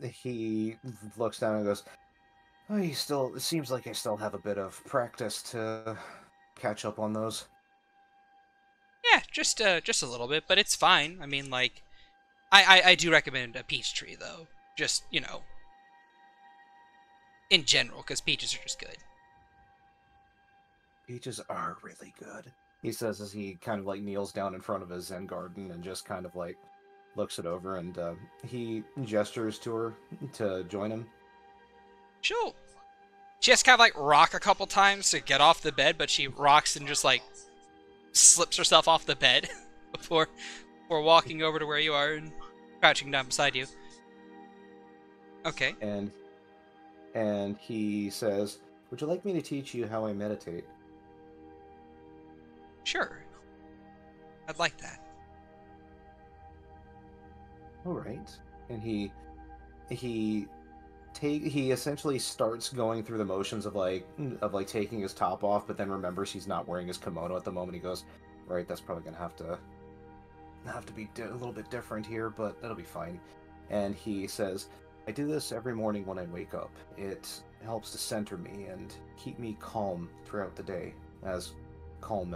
He looks down and goes, "Oh, it seems like I still have a bit of practice to catch up on those." Yeah, just a little bit, but it's fine. I mean, like, I do recommend a peach tree, though. Just, in general, because peaches are just good. Peaches are really good, he says as he kind of like kneels down in front of his Zen garden and just kind of like looks it over, and he gestures to her to join him. She has to kind of like rock a couple times to get off the bed, but she rocks and just like slips herself off the bed before walking over to where you are and crouching down beside you. Okay. And he says, "Would you like me to teach you how I meditate?" Sure. I'd like that. All right. And he essentially starts going through the motions of like taking his top off, but then remembers he's not wearing his kimono at the moment. He goes, "Right, that's probably gonna have to be a little bit different here, but that'll be fine." And he says, "I do this every morning when I wake up. It helps to center me and keep me calm throughout the day, as calm,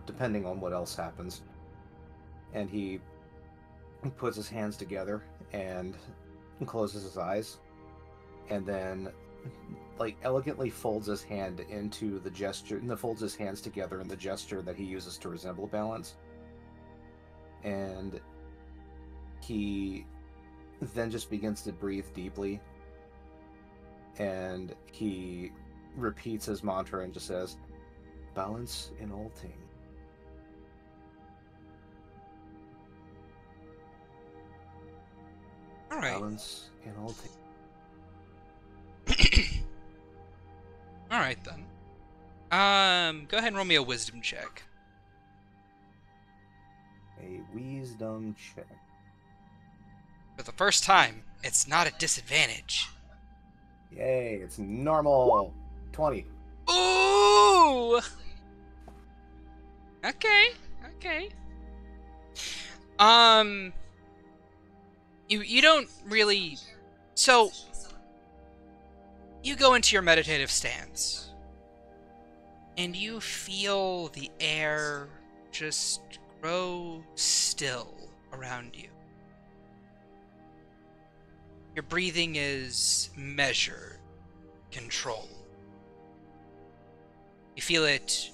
depending on what else happens." And he puts his hands together and closes his eyes, and then like elegantly folds his hand into the gesture, and folds his hands together in the gesture that he uses to resemble balance. And he then just begins to breathe deeply, and he repeats his mantra and just says, "Balance in all things." All right. Balance in all things. All right then. Go ahead and roll me a wisdom check. A wisdom check. For the first time, it's not a disadvantage. Yay, it's normal. 20. Ooh! Okay. You don't really... So, you go into your meditative stance, and you feel the air just grow still around you. Your breathing is measured, controlled. You feel it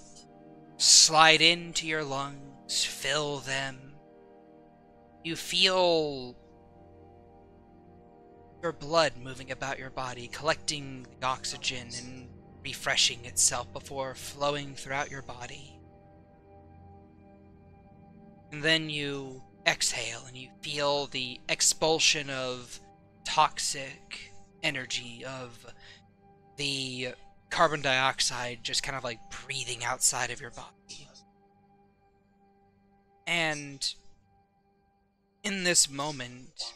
slide into your lungs, fill them. You feel your blood moving about your body, collecting the oxygen and refreshing itself before flowing throughout your body. And then you exhale and you feel the expulsion of toxic energy, of the carbon dioxide just kind of like breathing outside of your body. And in this moment,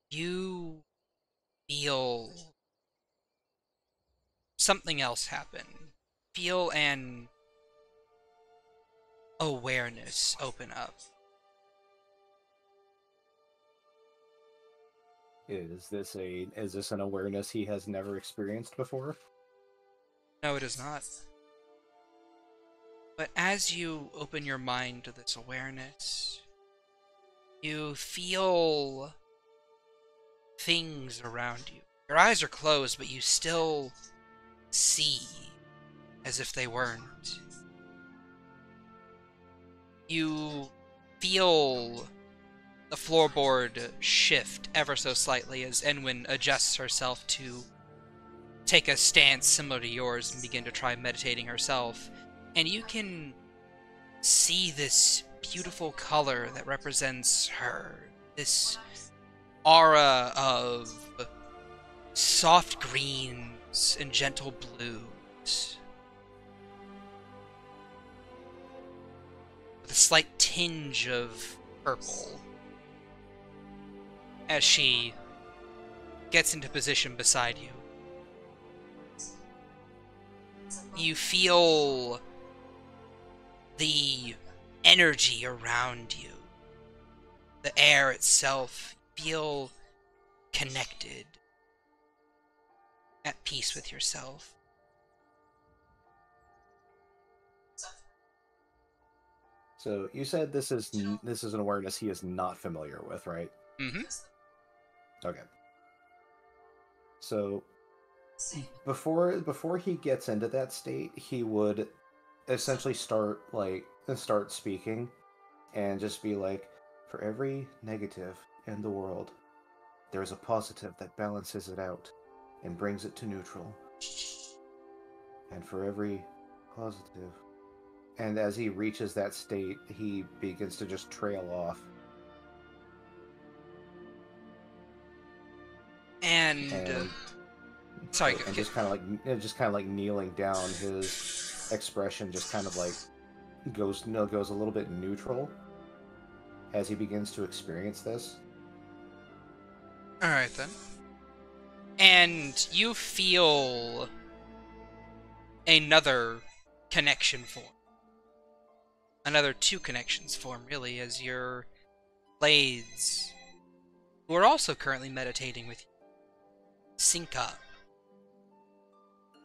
you feel something else happen. Feel an awareness open up. Is this an awareness he has never experienced before? No, it is not. But as you open your mind to this awareness, you feel things around you. Your eyes are closed, but you still see as if they weren't. You feel the floorboard shift ever so slightly as Enwyn adjusts herself to take a stance similar to yours and begin to try meditating herself. And you can see this beautiful color that represents her. This aura of soft greens and gentle blues, with a slight tinge of purple, as she gets into position beside you. You feel the energy around you, the air itself. Feel connected, at peace with yourself. So you said this is an awareness he is not familiar with, right? Mm-hmm. Okay. So before he gets into that state, he would essentially start speaking and just be like, for every negative in the world, there's a positive that balances it out and brings it to neutral. And for every positive. And as he reaches that state, he begins to just trail off. Sorry, and just kind of like kneeling down, his expression just kind of like goes a little bit neutral as he begins to experience this. All right then. And you feel another connection form. Another two connections form, really, as your blades, who are also currently meditating with you, sync up.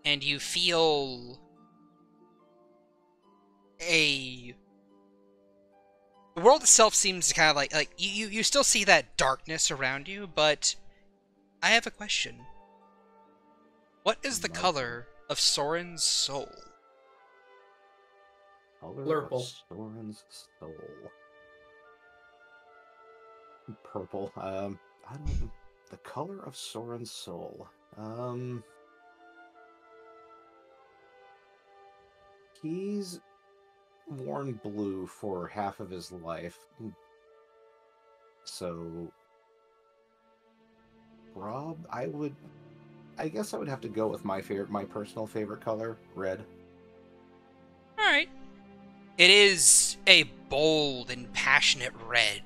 And you feel the world itself seems to kind of like you still see that darkness around you, but I have a question. What is the color of Soren's soul? Purple. Soren's soul. Purple. I don't. The color of Soren's soul. He's worn blue for half of his life. So, Rob, I guess I would have to go with my personal favorite color, red. Alright. It is a bold and passionate red,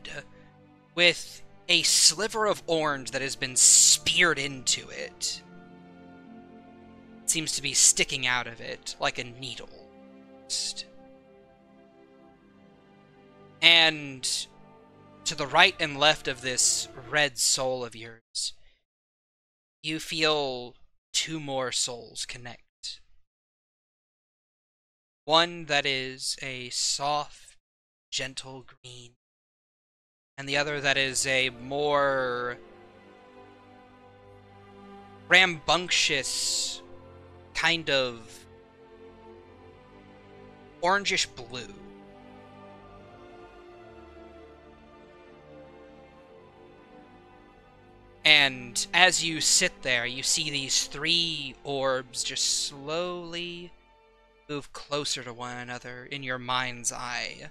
with a sliver of orange that has been speared into it. It seems to be sticking out of it like a needle. And to the right and left of this red soul of yours, you feel two more souls connect. One that is a soft, gentle green, and the other that is a more rambunctious, kind of orangish blue. And as you sit there, you see these three orbs just slowly move closer to one another in your mind's eye.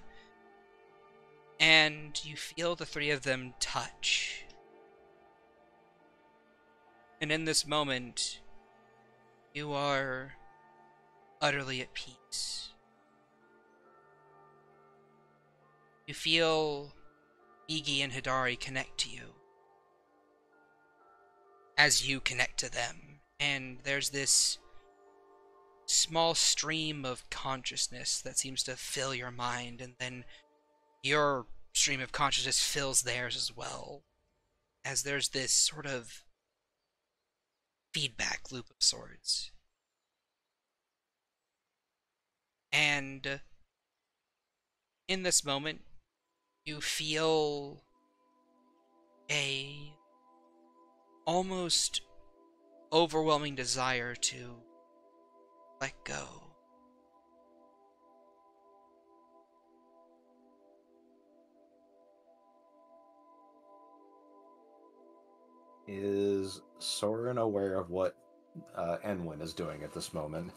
And you feel the three of them touch. And in this moment, you are utterly at peace. You feel Igi and Hidari connect to you as you connect to them. And there's this small stream of consciousness that seems to fill your mind, and then your stream of consciousness fills theirs as well, as there's this sort of feedback loop of sorts. And in this moment, you feel a almost overwhelming desire to let go. Is Soren aware of what Enwin is doing at this moment?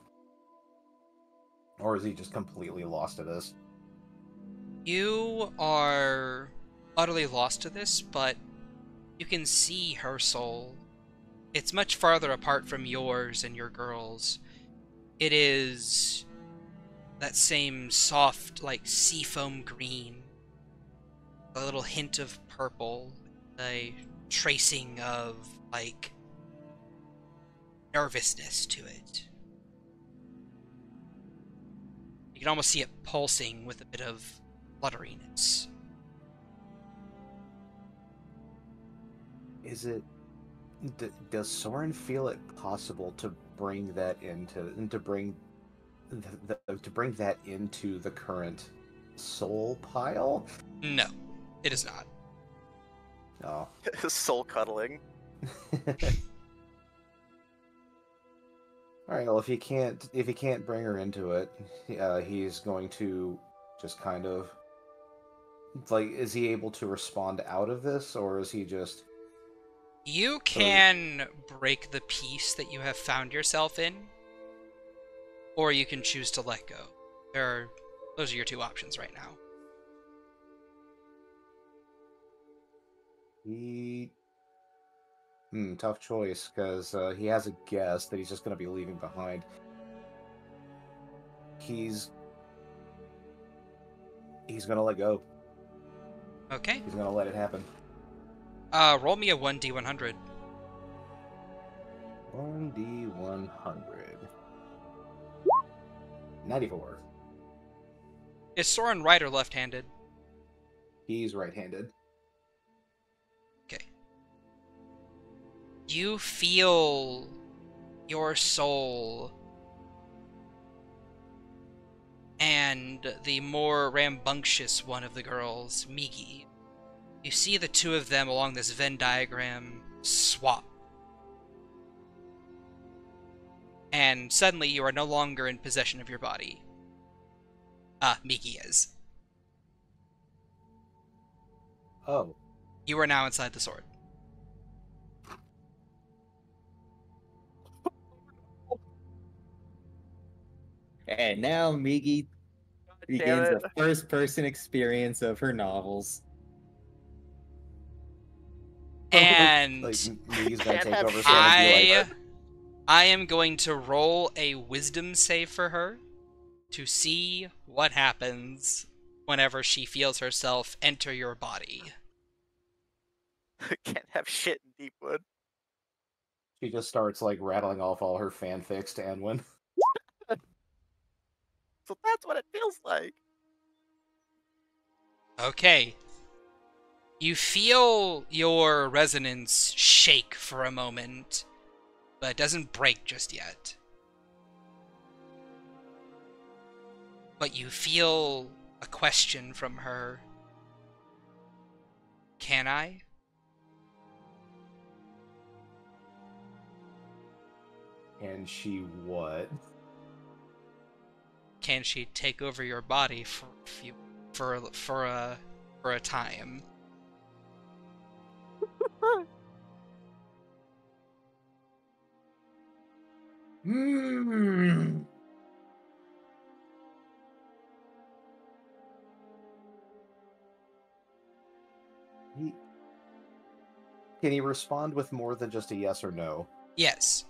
Or is he just completely lost to this? You are utterly lost to this, but you can see her soul. It's much farther apart from yours and your girl's. It is that same soft, like, seafoam green. A little hint of purple. A tracing of, like, nervousness to it. You can almost see it pulsing with a bit of flutteriness. Is it... does Soren feel it possible to bring that to bring that into the current soul pile? No, it is not. Oh. Soul cuddling. All right. Well, if he can't bring her into it, he's going to just kind of like. Is he able to respond out of this, or is he just? You can break the peace that you have found yourself in, or you can choose to let go. Those are your two options right now. Tough choice, because he has a guess that he's just going to be leaving behind. He's going to let go. Okay. He's going to let it happen. Roll me a 1d100. 1d100. 94. Is Soren right or left-handed? He's right-handed. Okay. You feel your soul and the more rambunctious one of the girls, Migi. You see the two of them along this Venn diagram swap. And suddenly you are no longer in possession of your body. Migi is. Oh. You are now inside the sword. And now Migi begins the first-person experience of her novels. And Like, Migi's gonna take Can't over. have So it'll be like, I am going to roll a wisdom save for her to see what happens whenever she feels herself enter your body. Can't have shit in Deepwood. she just starts like rattling off all her fanfics to Anwin. So that's what it feels like. Okay. You feel your resonance shake for a moment, but it doesn't break just yet. But you feel a question from her. Can I? And she what? Can she take over your body for a time? Can he respond with more than just a yes or no? Yes.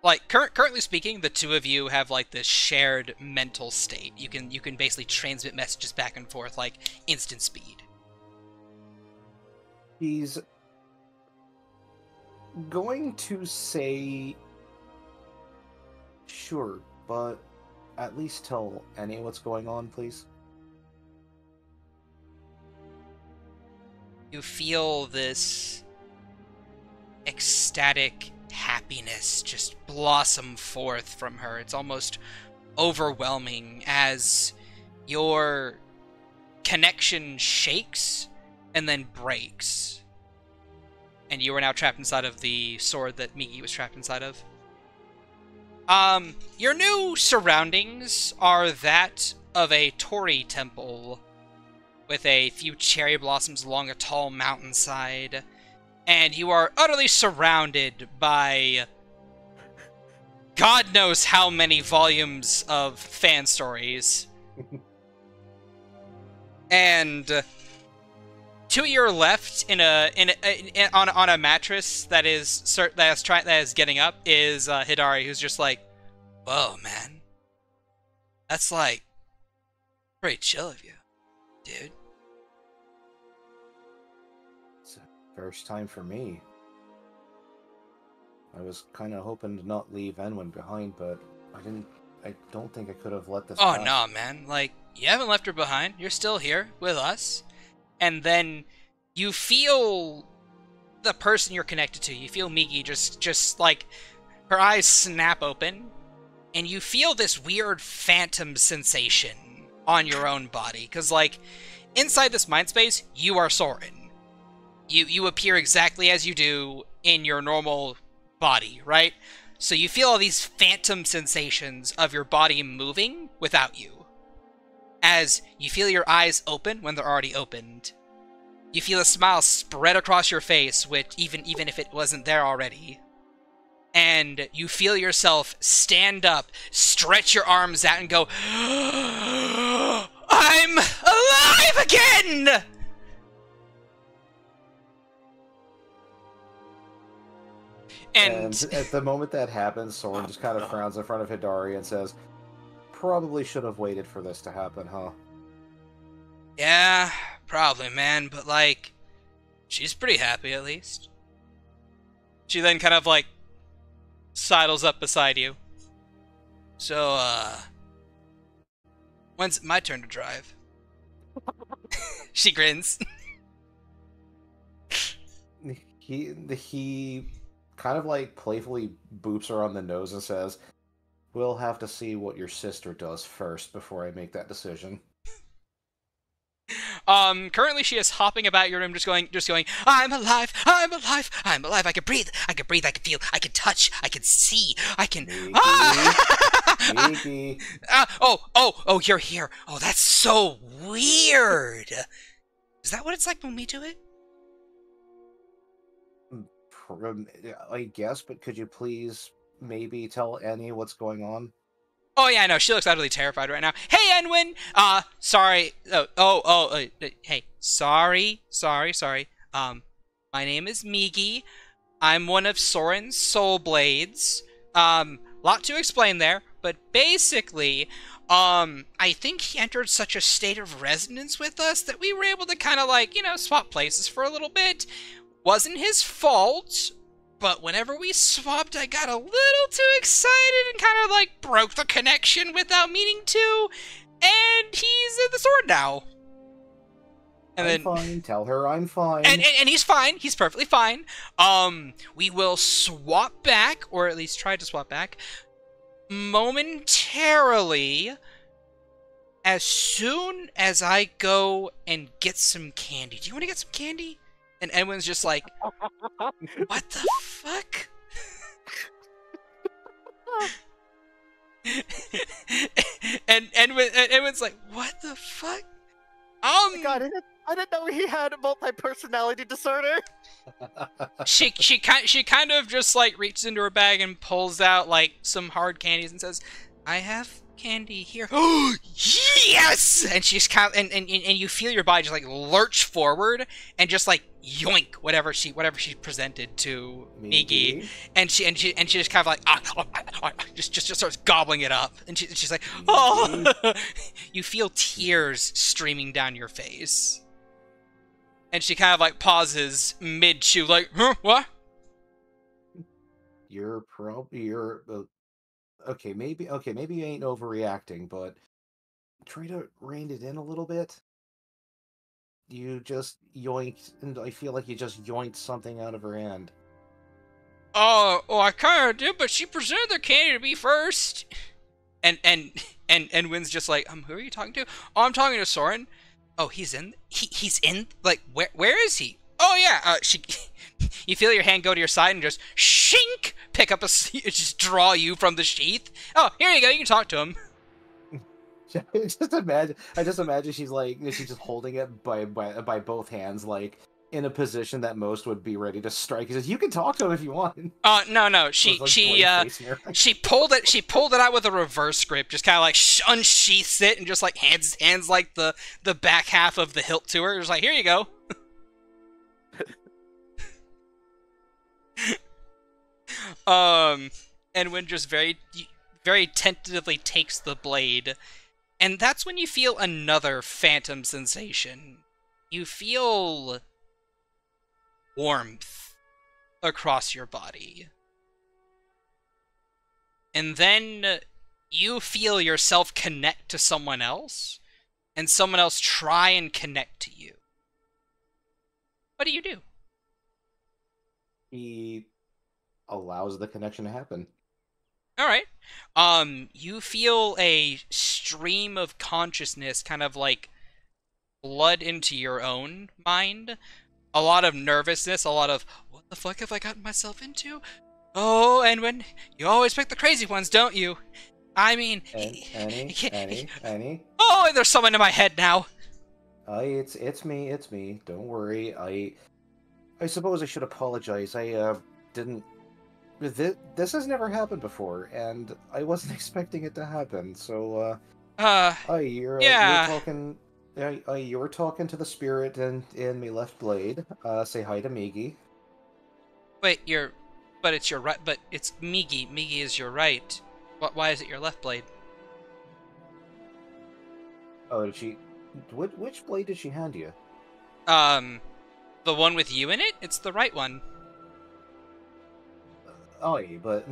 Like currently speaking, the two of you have like this shared mental state. You can basically transmit messages back and forth like instant speed. He's going to say sure, but at least tell Annie what's going on, please. You feel this ecstatic happiness just blossom forth from her. It's almost overwhelming as your connection shakes and then breaks. And you are now trapped inside of the sword that Migi was trapped inside of. Your new surroundings are that of a Torii temple with a few cherry blossoms along a tall mountainside. And you are utterly surrounded by God knows how many volumes of fan stories. And to your left, on a mattress that is getting up, is Hidari, who's just like, "Whoa, man, that's like pretty chill of you, dude." First time for me. I was kind of hoping to not leave Enwin behind, but I don't think I could have let this pass. No, man. Like, you haven't left her behind. You're still here with us. And then you feel the person you're connected to. You feel Migi just like her eyes snap open, and you feel this weird phantom sensation on your own body. Because, like, inside this mind space, you are Soren. You appear exactly as you do in your normal body, right? So you feel all these phantom sensations of your body moving without you. As you feel your eyes open when they're already opened. You feel a smile spread across your face, which even if it wasn't there already. And you feel yourself stand up, stretch your arms out, and go, I'm alive again! And at the moment that happens, Soren just kind of frowns in front of Hidari and says, probably should have waited for this to happen, huh? Yeah, probably, man, but, like, she's pretty happy, at least. She then kind of, like, sidles up beside you. So, when's it my turn to drive? She grins. He kind of, like, playfully boops her on the nose and says, we'll have to see what your sister does first before I make that decision. Currently she is hopping about your room, just going, I'm alive, I'm alive, I'm alive, I can breathe, I can feel, I can touch, I can see, I can... Mickey. Oh, you're here. Oh, that's so weird. Is that what it's like when we do it? I guess, but could you please maybe tell Annie what's going on? Oh yeah, I know. She looks utterly terrified right now. Hey, Enwin. Sorry. Hey, sorry. My name is Migi. I'm one of Soren's soul blades. Lot to explain there, but basically, I think he entered such a state of resonance with us that we were able to kind of like, swap places for a little bit. Wasn't his fault. But whenever we swapped, I got a little too excited and kind of, like, broke the connection without meaning to. And he's in the sword now. And I'm fine. Tell her I'm fine. And he's fine. He's perfectly fine. We will swap back, or at least try to swap back, momentarily as soon as I go and get some candy. Do you want to get some candy? And Edwin's just like, what the fuck? and Edwin's like, what the fuck? Oh my God, I didn't know he had a multi-personality disorder. She kind of just like reaches into her bag and pulls out like some hard candies and says, I have candy here. Oh yes! And she's kind of, and you feel your body just like lurch forward and just like yoink whatever she presented to Migi, and she just kind of like just starts gobbling it up, and she's like, oh. You feel tears streaming down your face, and she kind of like pauses mid chew, like, huh, what? Okay, maybe you ain't overreacting, but try to rein it in a little bit. You just yoinked, and I feel like you just yoinked something out of her hand. Oh, I kind of did, but she presented the candy to me first. And Wynn's just like, who are you talking to? Oh, I'm talking to Soren. Oh, he's in, like, where is he? Oh yeah, you feel your hand go to your side and just shink, pick up just draw you from the sheath. Oh, here you go, you can talk to him. I just imagine she's just holding it by both hands, like in a position that most would be ready to strike. He says, "You can talk to him if you want." No. She pulled it out with a reverse grip, just kind of like unsheaths it and just like hands like the back half of the hilt to her. Just like, here you go. And when just very tentatively takes the blade. And that's when you feel another phantom sensation. You feel warmth across your body. And then you feel yourself connect to someone else, and someone else try and connect to you. What do you do? He allows the connection to happen. Alright. You feel a stream of consciousness kind of like flood into your own mind. A lot of nervousness, a lot of, what the fuck have I gotten myself into? Oh, Enwin, you always pick the crazy ones, don't you? I mean, Annie. Oh, and there's someone in my head now. It's me. Don't worry. I suppose I should apologize. I didn't. This has never happened before, and I wasn't expecting it to happen. So, you're talking. You were talking to the spirit in me left blade. Say hi to Migi. Wait, but it's your right. But it's Migi. Migi is your right. Why is it your left blade? Oh, did she? Which blade did she hand you? The one with you in it. It's the right one. But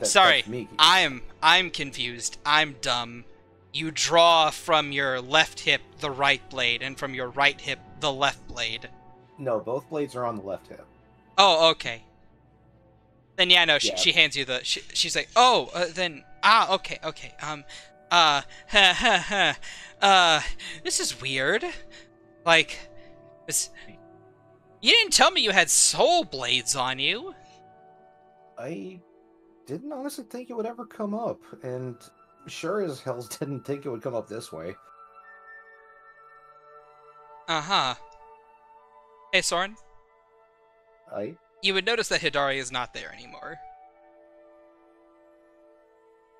sorry. That's Migi. I'm confused. I'm dumb. You draw from your left hip the right blade, and from your right hip the left blade. No, both blades are on the left hip. Oh, okay. Then yeah, no, she hands you the. She's like, okay. This is weird. Like, you didn't tell me you had soul blades on you. I didn't honestly think it would ever come up, and sure as hell didn't think it would come up this way. Uh-huh. Hey, Soren. You would notice that Hidari is not there anymore.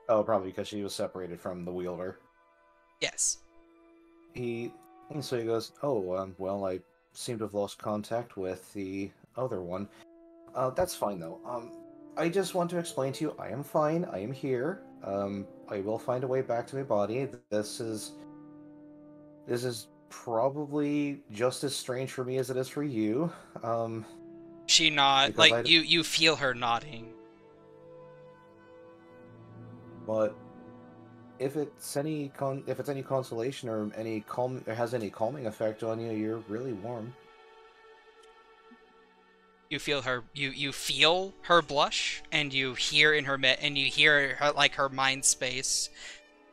Oh, probably because she was separated from the wielder. Yes. So he goes, well, I seem to have lost contact with the other one. That's fine, though. I just want to explain to you, I am fine, I am here. I will find a way back to my body. This is probably just as strange for me as it is for you. She nod, like, you feel her nodding. But if it's any consolation or has any calming effect on you, you're really warm. You feel her. You feel her blush, and you hear in her her, like, her mind space,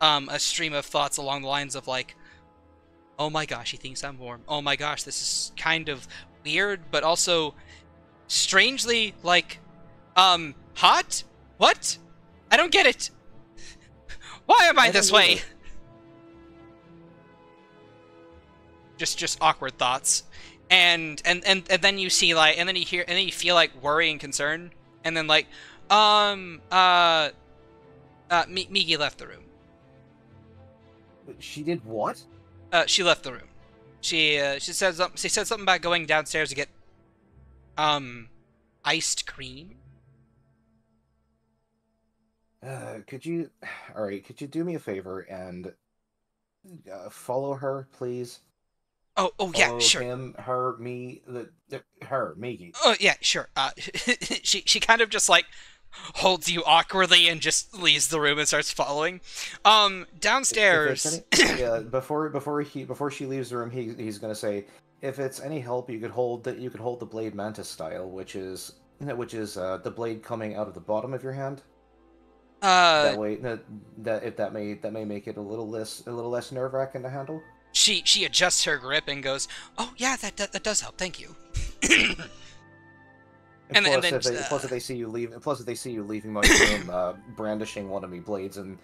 a stream of thoughts along the lines of like, "Oh my gosh, he thinks I'm warm. Oh my gosh, this is kind of weird, but also strangely like, hot. What? I don't get it. Why am I this way?" Just awkward thoughts. And then you see like, and then you feel like worry and concern, and then like, Migi left the room. She did what? She left the room. She said something about going downstairs to get, iced cream. Could you do me a favor and follow her, please? Oh yeah, sure. Him, her, me, her, Migi. Oh yeah, sure. She kind of just like holds you awkwardly and just leaves the room and starts following. Downstairs. Before she leaves the room, he's gonna say, if it's any help, you could hold the blade mantis style, which is the blade coming out of the bottom of your hand. That way, that may make it a little less nerve-wracking to handle. She adjusts her grip and goes, "Oh yeah, that does help. Thank you." Plus, if they see you leaving my room, brandishing one of me blades and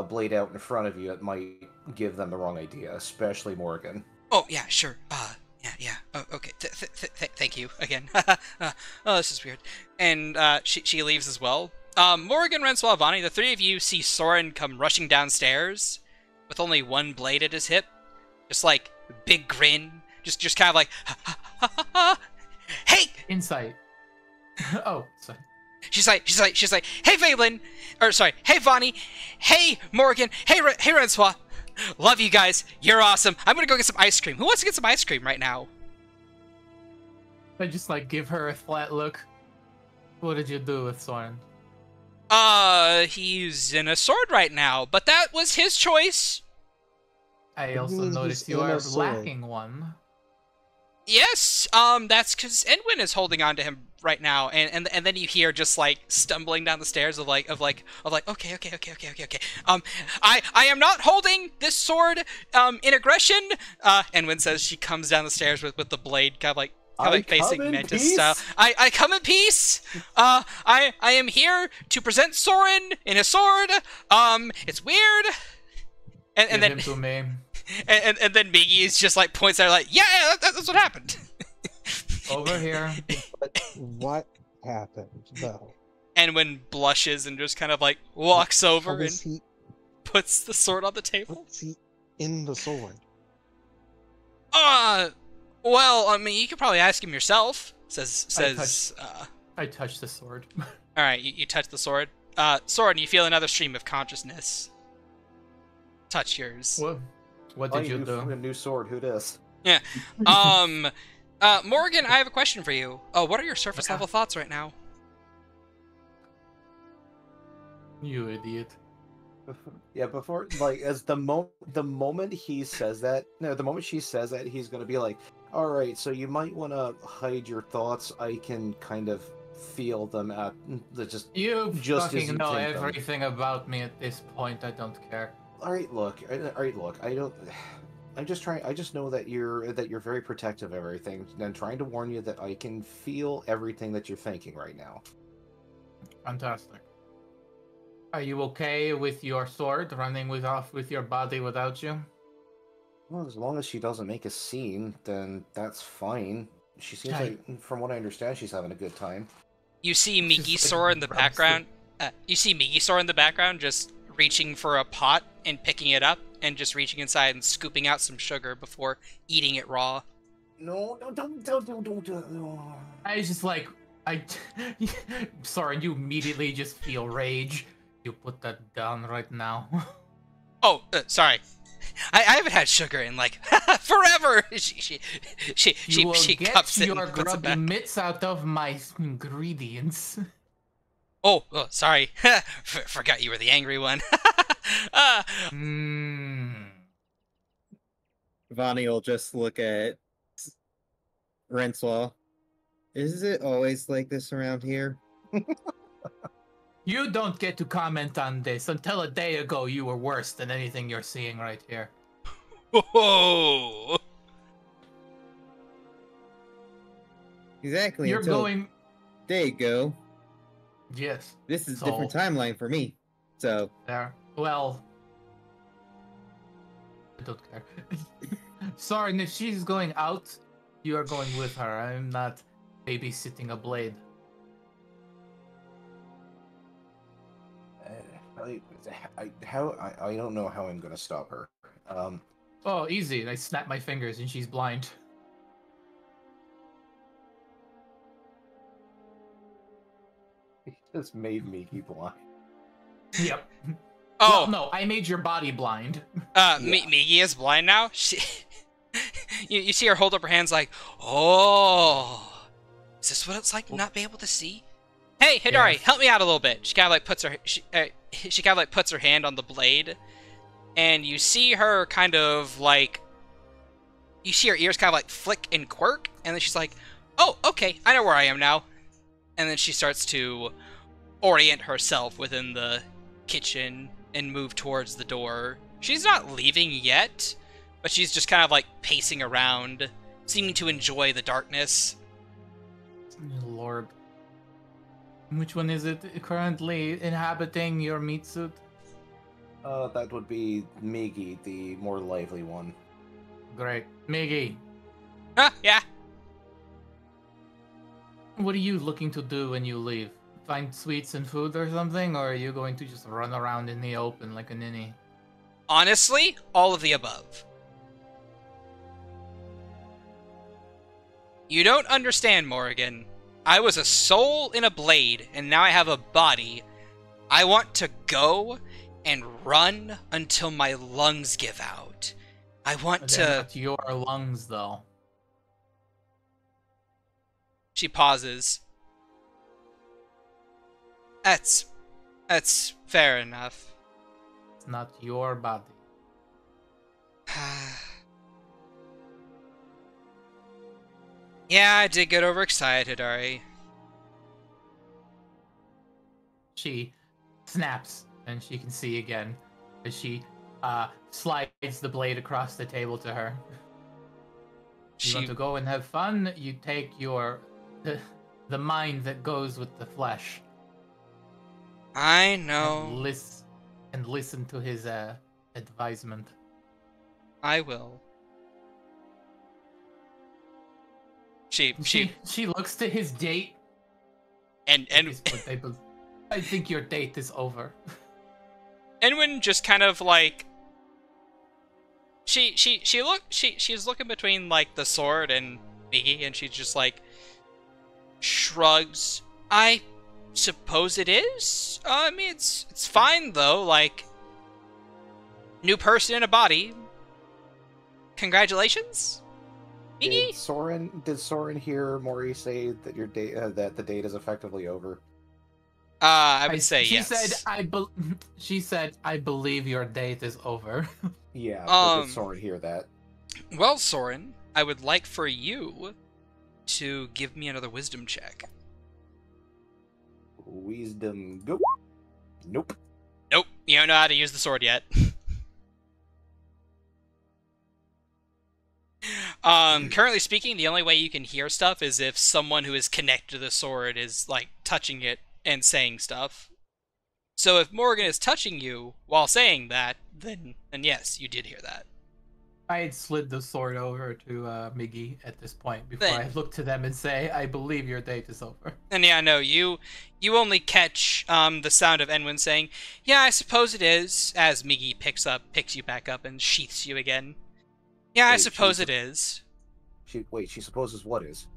blade out in front of you, it might give them the wrong idea, especially Morrigan. Oh yeah, sure. Yeah. Oh, okay. Thank you again. Oh, this is weird. And she leaves as well. Morrigan, Renswell, Vani, the three of you see Soren come rushing downstairs with only one blade at his hip. Just like, big grin. Just kind of like, hey! Insight. Oh, sorry. She's like, hey Vaelyn! Or sorry, hey Vani! Hey Morrigan! Hey Renswell! Love you guys. You're awesome. I'm gonna go get some ice cream. Who wants to get some ice cream right now? I just like give her a flat look. What did you do with Soren? He's in a sword right now, but that was his choice. I also noticed you are lacking one. Yes, that's because Edwin is holding on to him right now, and then you hear just like stumbling down the stairs of like okay. I am not holding this sword in aggression. Edwin says she comes down the stairs with the blade kind of like Kind of like basic mantis style. I come in peace. I am here to present Soren in a sword. It's weird. And then him to me. And then Miggy is just like points out like, yeah, that's what happened. Over here. But what happened though? And when blushes and just kind of like walks over How and was he? puts the sword on the table. What's he in the sword? Well, I mean, you could probably ask him yourself. I touched the sword. All right, you touch the sword. Soren, you feel another stream of consciousness. Touch yours. What did you do? A new sword. Who dis? Yeah. Morrigan, I have a question for you. What are your surface level thoughts right now? You idiot. Yeah, before as the moment he says that, no, the moment she says that, he's gonna be like, all right, so you might want to hide your thoughts. I can kind of feel them at You just fucking as you know think them. everything about me at this point. I don't care. All right, look. I don't. I'm just trying. I just know that you're very protective of everything, and I'm trying to warn you that I can feel everything that you're thinking right now. Fantastic. Are you okay with your sword running off with your body without you? Well, as long as she doesn't make a scene, then that's fine. She seems like, from what I understand, she's having a good time. You see Migi Sora in the background. You see Migi Sora in the background, just reaching for a pot and picking it up, and just reaching inside and scooping out some sugar before eating it raw. No, don't. I was just like, sorry, you immediately just feel rage. You put that down right now. Oh, sorry. I haven't had sugar in like forever. She cups it and puts it back. Mitts out of my ingredients. Oh, sorry. Forgot you were the angry one. Vani will just look at Renslaw. Is it always like this around here? You don't get to comment on this. Until a day ago, you were worse than anything you're seeing right here. Whoa! Exactly. You're going... There you go. Yes. This is a different timeline for me. So... There. Well... I don't care. Sorry, and if she's going out, you are going with her. I'm not babysitting a blade. I don't know how I'm gonna stop her. Oh, easy. I snap my fingers and she's blind. He just made me blind. Yep. Oh well, no, I made your body blind. Migi is blind now. She, you see her hold up her hands like, oh, is this what it's like to not be able to see? Hey, Hidari, help me out a little bit. She kind of like puts her she kind of like puts her hand on the blade, and you see her kind of like, you see her ears kind of like flick and quirk, and then she's like, oh, okay, I know where I am now. And then she starts to orient herself within the kitchen and move towards the door. She's not leaving yet, but she's just kind of like pacing around, seeming to enjoy the darkness. Lord. Which one is it currently inhabiting your meat suit? That would be Migi, the more lively one. Great. Miggy, Yeah. what are you looking to do when you leave? Find sweets and food or something? Or are you going to just run around in the open like a ninny? Honestly, all of the above. You don't understand, Morrigan. I was a soul in a blade, and now I have a body. I want to go and run until my lungs give out. I want to... They're not your lungs, though. She pauses. That's fair enough. It's not your body. Yeah, I did get overexcited, Ari. She snaps, and she can see again as she slides the blade across the table to her. You want to go and have fun? You take the mind that goes with the flesh. I know. And listen to his advisement. I will. She looks to his date. And I think your date is over. Enwin just kind of like she's looking between like the sword and Miggy, and she just like shrugs. I suppose it is. I mean, it's fine though. Like, new person in a body. Congratulations, Miggy. Did Soren hear Mori say that your date that the date is effectively over? I would say she yes. She said, "I believe your date is over." Yeah, but did Soren hear that? Well, Soren, I would like for you to give me another wisdom check. Wisdom, go. Nope. Nope, you don't know how to use the sword yet. Currently speaking, the only way you can hear stuff is if someone who is connected to the sword is, like, touching it and saying stuff. So if Morrigan is touching you while saying that, then yes, you did hear that. I had slid the sword over to Miggy at this point before I look to them and say, "I believe your date is over." And yeah, no, you only catch the sound of Enwin saying, "Yeah, I suppose it is," as Miggy picks you back up and sheaths you again. Yeah, I suppose it is. She supposes what is?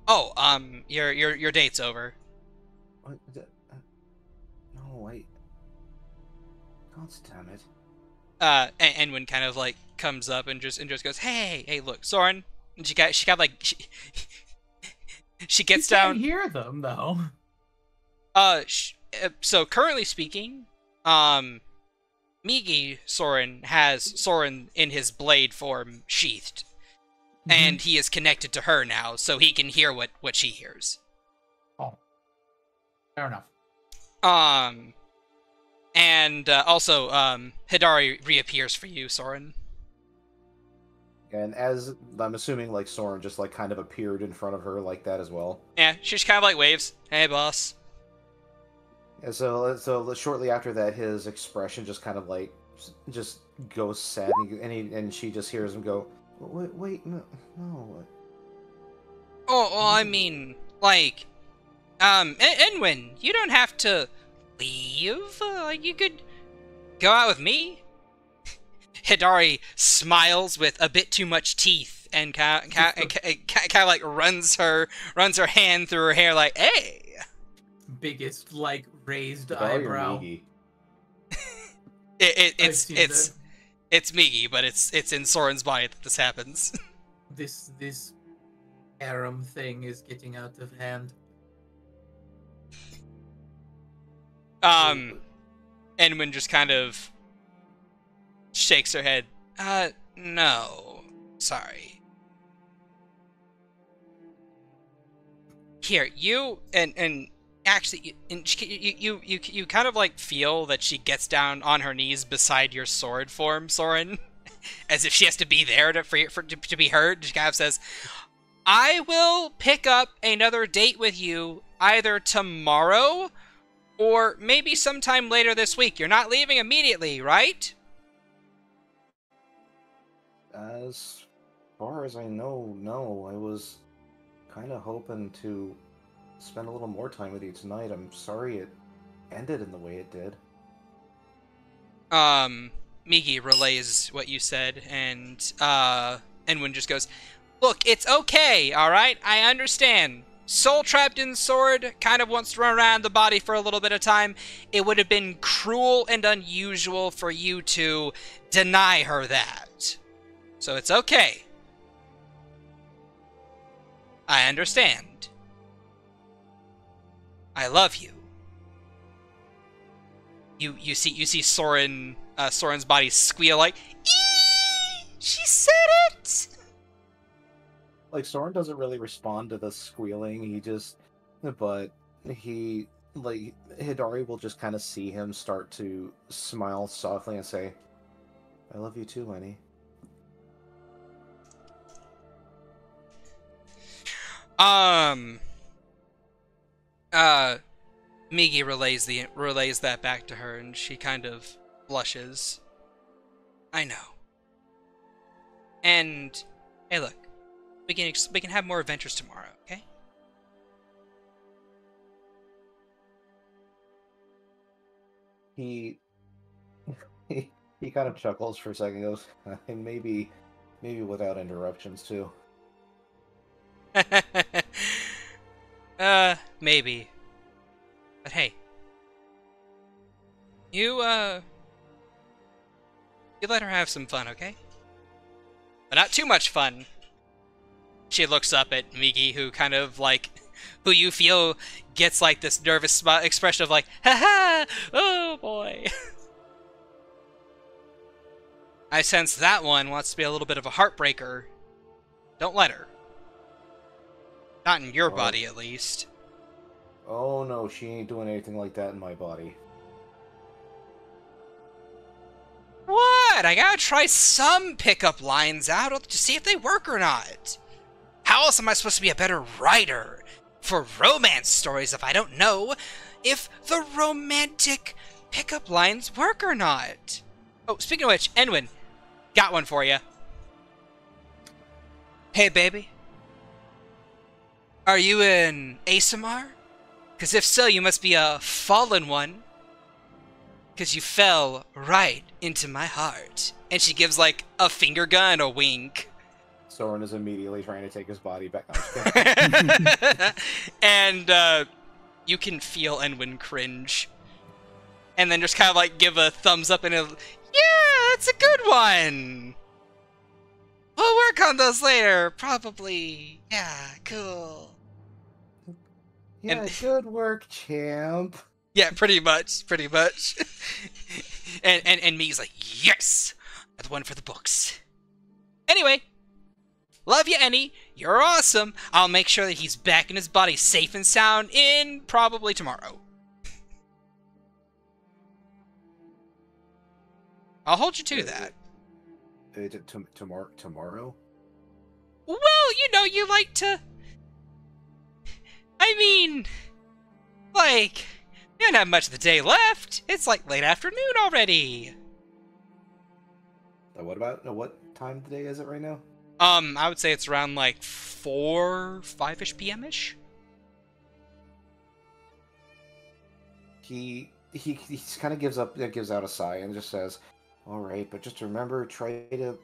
Oh, your date's over. What? No, wait. God damn it. Enwin kind of like comes up and just goes, hey, look, Soren. And she got like she gets down. You can't hear them though. So currently speaking, Migi Soren has Soren in his blade form sheathed, and he is connected to her now, so he can hear what she hears. Oh, fair enough. And also, Hidari reappears for you, Soren. And as I'm assuming, like, Soren just like kind of appeared in front of her like that as well. Yeah, she just kind of like waves. Hey, boss. And so shortly after that, his expression just kind of like just goes sad, and she just hears him go, "Wait, no." Oh, well, I mean, like, Enwin, you don't have to leave. Like, you could go out with me. Hidari smiles with a bit too much teeth and kind of like runs her hand through her hair, like, hey. Biggest like raised Hidari eyebrow. or Migi? It's Migi, but it's in Soren's body that this happens. This harem thing is getting out of hand. Enwin just kind of shakes her head. No. Sorry. Here, you and actually, you kind of like feel that she gets down on her knees beside your sword form, Soren, as if she has to be there to be heard. She kind of says, "I will pick up another date with you either tomorrow or maybe sometime later this week. You're not leaving immediately, right?" As far as I know, no. I was kind of hoping to spend a little more time with you tonight. I'm sorry it ended in the way it did. Migi relays what you said, and Enwin just goes, "Look, it's okay, alright? I understand. Soul trapped in sword, kind of wants to run around the body for a little bit of time. It would have been cruel and unusual for you to deny her that. So it's okay. I understand. I love you." You see Soren's body squeal like, "Eee! She said it!" Like, Soren doesn't really respond to the squealing, but Hidari will just kind of see him start to smile softly and say, "I love you too, Lenny." Migi relays that back to her, and she kind of blushes. I know. And hey, look, we can have more adventures tomorrow, okay? He he kind of chuckles for a second, goes, and maybe without interruptions too. Maybe. But hey, you let her have some fun, okay? But not too much fun. She looks up at Migi, who kind of like, who you feel gets like this nervous expression of like, haha, oh boy. I sense that one wants to be a little bit of a heartbreaker. Don't let her. Not in your body, at least. Oh no, she ain't doing anything like that in my body. What? I gotta try some pickup lines out to see if they work or not. How else am I supposed to be a better writer for romance stories if I don't know if the romantic pickup lines work or not? Oh, speaking of which, Enwin, got one for you. Hey, baby. Are you an ASMR? Because if so, you must be a fallen one. Because you fell right into my heart. And she gives, like, a finger gun, a wink. Soren is immediately trying to take his body back. And, you can feel Enwin cringe. And then just kind of, like, give a thumbs up and a, yeah, that's a good one! We'll work on those later, probably. Yeah, cool. Yeah, good work, champ. Yeah, pretty much. and Mi's like, yes! That's one for the books. Anyway, love you, Annie. You're awesome. I'll make sure that he's back in his body safe and sound in probably tomorrow. I'll hold you to that. Tomorrow? Well, you know, you like to... I mean, like, you don't have much of the day left. It's like late afternoon already. What time of the day is it right now? I would say it's around like 5-ish p.m.-ish. He kind of gives out a sigh and just says, "All right, but just remember, the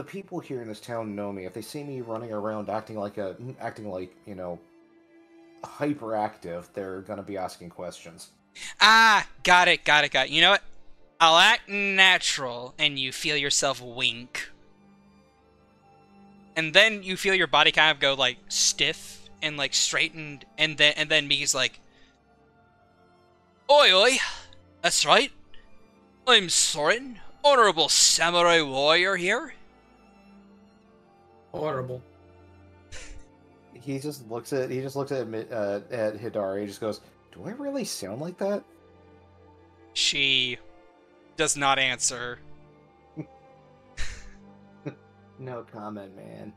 people here in this town know me. If they see me running around acting like you know, hyperactive, they're gonna be asking questions." Ah, got it. You know what? I'll act natural, and you feel yourself wink. And then you feel your body kind of go, like, stiff and, like, straightened, and then Migi's like, oi, oi, that's right. I'm Soren, honorable samurai warrior here. Horrible. He just looks at Hidari and just goes, "Do I really sound like that?" She does not answer. No comment, man.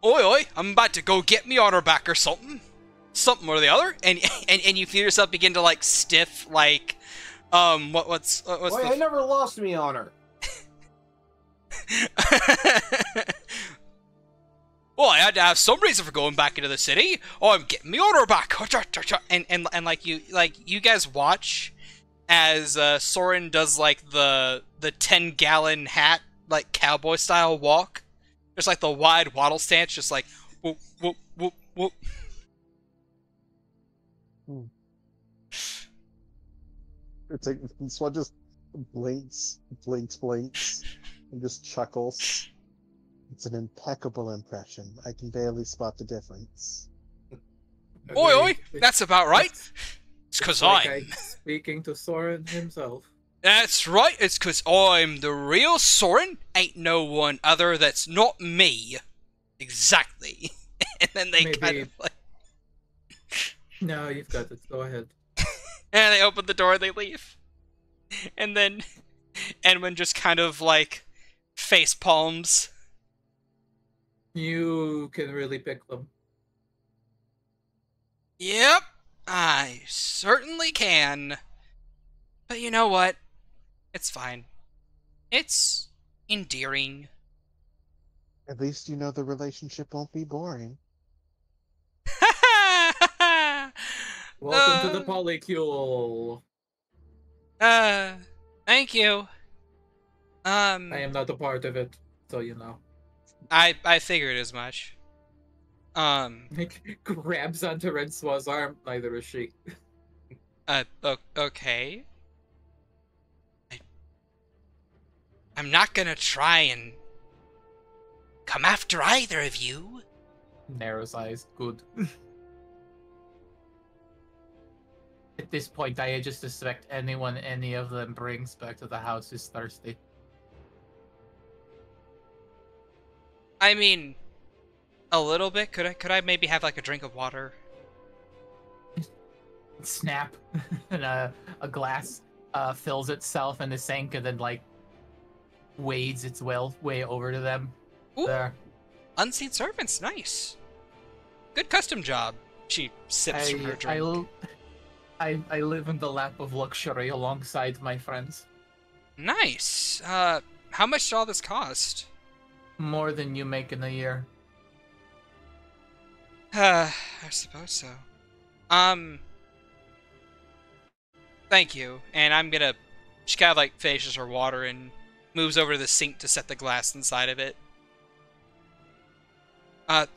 Oi, oi, I'm about to go get me honor back or something. Something or the other. And you feel yourself begin to, like, stiff, like, what's Wait, I never lost me honor. Well, I had to have some reason for going back into the city. Oh, I'm getting me honor back. And like you guys watch as Soren does like the 10-gallon hat, like cowboy style walk. Just like the wide waddle stance, just like whoop whoop whoop whoop. It's like this one just blinks, and just chuckles. It's an impeccable impression. I can barely spot the difference. Oi, oi, that's about right. It's because I'm speaking to Soren himself. That's right, it's because I'm the real Soren. Ain't no one other that's not me. Exactly. And then they kind of like... No, you've got it. Go ahead. And they open the door and they leave. And then Edwin just kind of like face palms. You can really pick them. Yep, I certainly can. But you know what? It's fine. It's endearing. At least you know the relationship won't be boring. Welcome to the polycule. Thank you. I am not a part of it, so you know. I figured as much. Like, grabs onto Rensoir's arm. Neither is she. Okay. I'm not gonna try and come after either of you. Narrows eyes. Good. At this point, I just suspect anyone any of them brings back to the house is thirsty. I mean, a little bit. Could I maybe have like a drink of water? Snap, and a glass fills itself in the sink and then like wades its way over to them. Ooh, There. unseen servants, nice. Good custom job. She sips from her drink. I live in the lap of luxury alongside my friends. Nice. How much did all this cost? More than you make in a year. I suppose so. Thank you. And I'm gonna... She kind of like finishes her water and moves over to the sink to set the glass inside of it.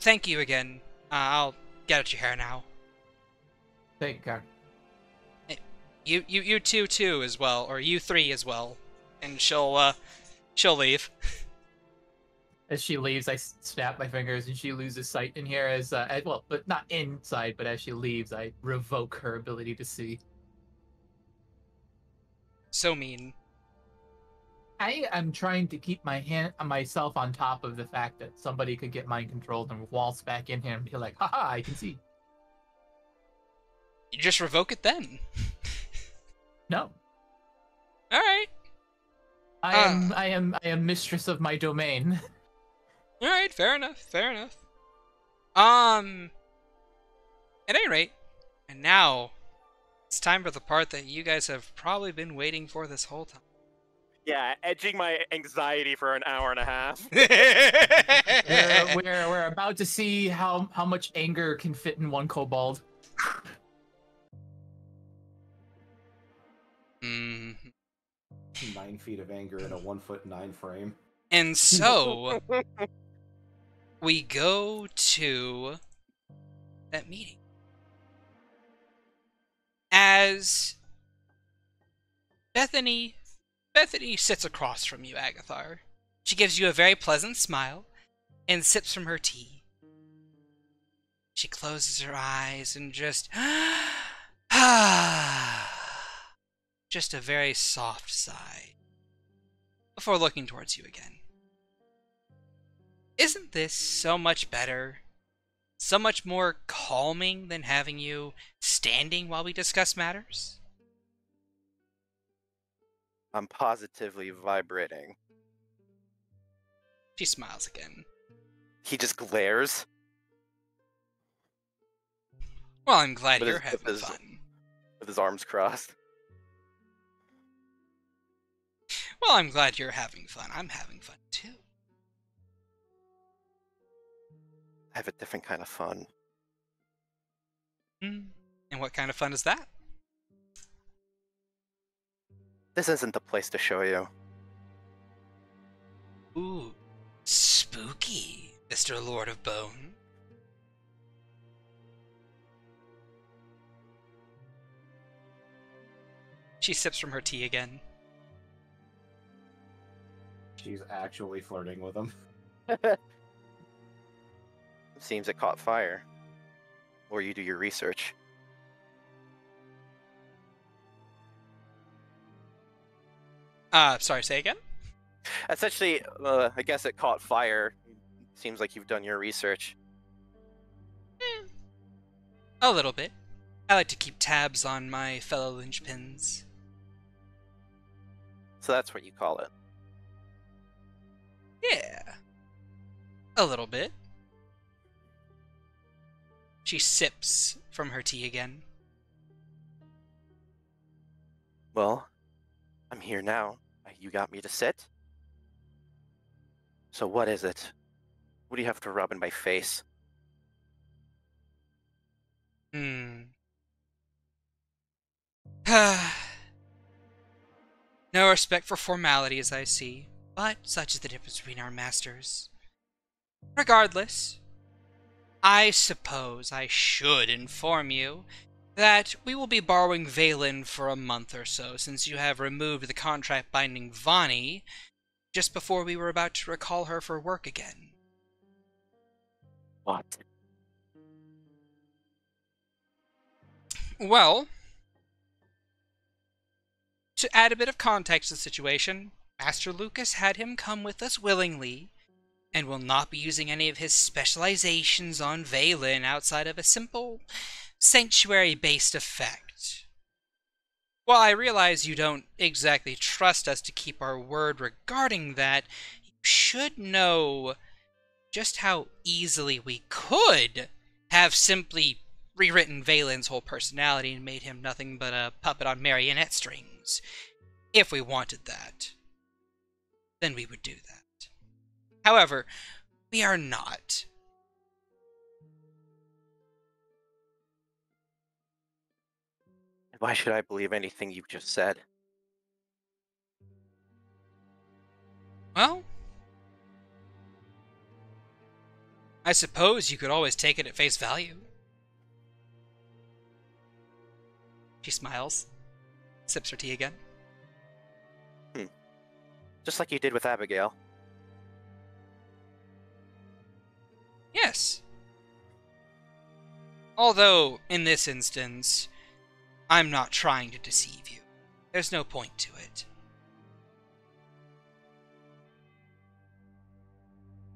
Thank you again. I'll get at your hair now. Take care. You two as well, or you three as well. And she'll leave. As she leaves, I snap my fingers and she loses sight in here as well, but not inside, but as she leaves, I revoke her ability to see. So mean. I am trying to keep myself on top of the fact that somebody could get mind controlled and waltz back in here and be like, haha, I can see. You just revoke it then. No. Alright. I am mistress of my domain. Alright, fair enough. At any rate, and now it's time for the part that you guys have probably been waiting for this whole time. Yeah, edging my anxiety for an hour and a half. We're about to see how much anger can fit in one kobold. 9 feet of anger in a 1'9" frame. And so, we go to that meeting. As Bethany sits across from you, Agathar. She gives you a very pleasant smile and sips from her tea. She closes her eyes and just just a very soft sigh before looking towards you again. Isn't this so much better? So much more calming than having you standing while we discuss matters? I'm positively vibrating. She smiles again. He just glares. Well, I'm glad With you're his- having with his- fun. With his arms crossed. Well, I'm glad you're having fun. I'm having fun too. I have a different kind of fun. And what kind of fun is that? This isn't the place to show you. Ooh, spooky, Mr. Lord of Bone. She sips from her tea again. She's actually flirting with him. Seems it caught fire. Or you do your research. Sorry, say again? Essentially, I guess it caught fire. Seems like you've done your research. A little bit. I like to keep tabs on my fellow linchpins. So that's what you call it. Yeah. A little bit. She sips from her tea again. Well, I'm here now. You got me to sit? So what is it? What do you have to rub in my face? No respect for formalities, I see. But such is the difference between our masters. Regardless, I suppose I should inform you that we will be borrowing Vaelyn for a month or so, since you have removed the contract binding Vani just before we were about to recall her for work again. What? Well, to add a bit of context to the situation, Master Lucas had him come with us willingly, and will not be using any of his specializations on Vaelyn outside of a simple sanctuary-based effect. While I realize you don't exactly trust us to keep our word regarding that, you should know just how easily we could have simply rewritten Vaelyn's whole personality and made him nothing but a puppet on marionette strings. If we wanted that, then we would do that. However, we are not. Why should I believe anything you just said? Well, I suppose you could always take it at face value. She smiles, sips her tea again. Just like you did with Abigail. Yes. Although, in this instance, I'm not trying to deceive you. There's no point to it.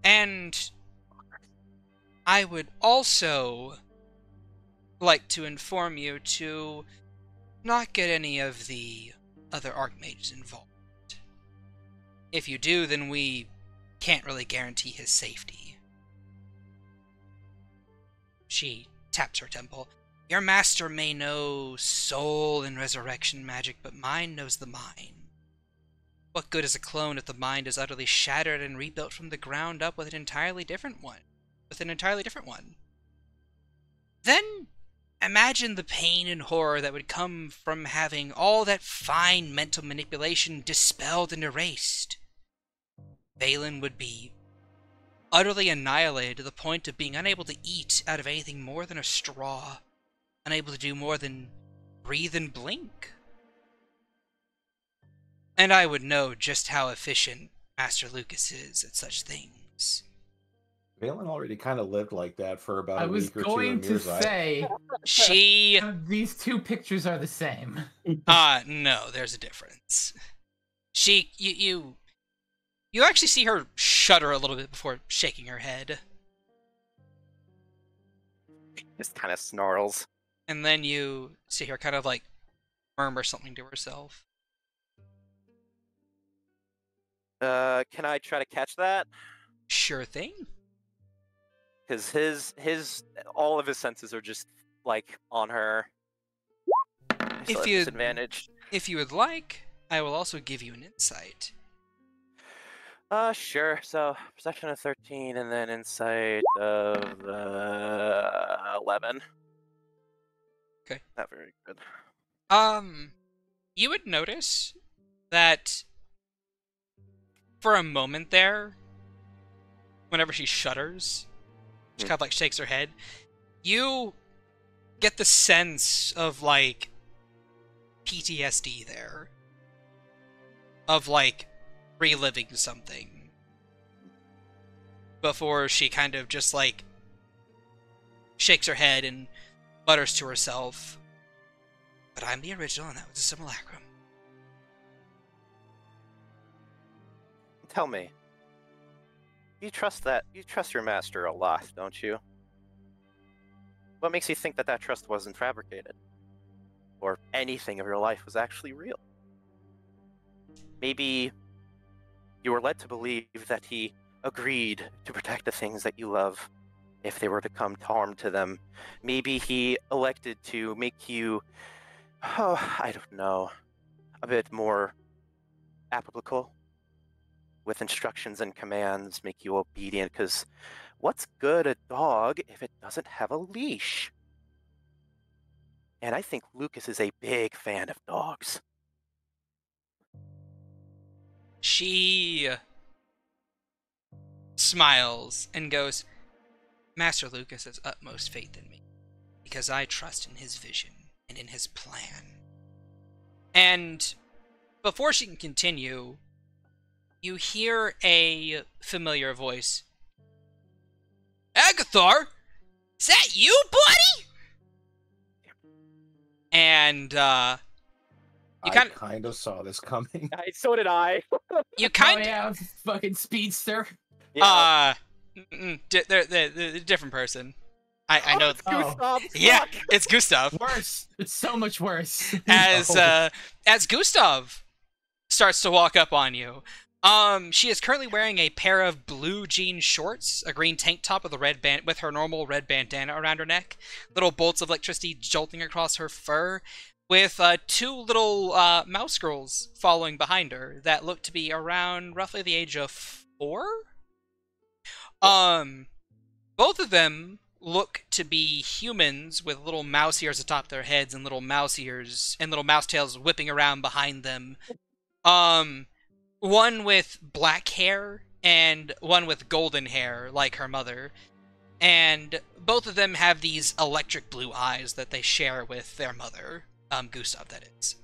And I would also like to inform you to not get any of the other Archmages involved. If you do, then we can't really guarantee his safety. She taps her temple. Your master may know soul and resurrection magic, but mine knows the mind. What good is a clone if the mind is utterly shattered and rebuilt from the ground up with an entirely different one? Then imagine the pain and horror that would come from having all that fine mental manipulation dispelled and erased. Vaelyn would be utterly annihilated to the point of being unable to eat out of anything more than a straw, unable to do more than breathe and blink. And I would know just how efficient Master Lucas is at such things. Vaelyn already kind of lived like that for about I a was week or two going in to Mir's eye. say, She... these two pictures are the same. No, there's a difference. You actually see her shudder a little bit before shaking her head. Just kind of snarls. And then you see her kind of like murmur something to herself. Can I try to catch that? Sure thing. Because all of his senses are just like on her. If you would like, I will also give you an insight. Sure. So perception of 13, and then insight of 11. Okay. Not very good. You would notice that for a moment there, whenever she shudders, she kind of like shakes her head, you get the sense of like PTSD there. Of like reliving something. Before she kind of just like shakes her head and mutters to herself, "But I'm the original and that was a simulacrum." Tell me, you trust your master a lot, don't you? What makes you think that that trust wasn't fabricated? Or anything of your life was actually real? Maybe you were led to believe that he agreed to protect the things that you love if they were to come harm to them. Maybe he elected to make you, oh, I don't know, a bit more applicable with instructions and commands, make you obedient, because what's good a dog if it doesn't have a leash? And I think Lucas is a big fan of dogs. She smiles and goes, Master Lucas has utmost faith in me, because I trust in his vision and in his plan. And before she can continue, you hear a familiar voice. Agathar? Is that you, buddy? And, you kind of saw this coming. So did I. You kind of... Oh, yeah, fucking speedster. Yeah. They're a different person. I know. It's Gustav. Yeah, Fuck. it's Gustav. Worse. It's so much worse. As Gustav starts to walk up on you, she is currently wearing a pair of blue jean shorts, a green tank top with a red band with her normal red bandana around her neck, little bolts of electricity jolting across her fur, with two little mouse girls following behind her that look to be around roughly the age of 4. Both of them look to be humans with little mouse ears atop their heads and little mouse ears and little mouse tails whipping around behind them. One with black hair and one with golden hair, like her mother. And both of them have these electric blue eyes that they share with their mother, Gustav, that is.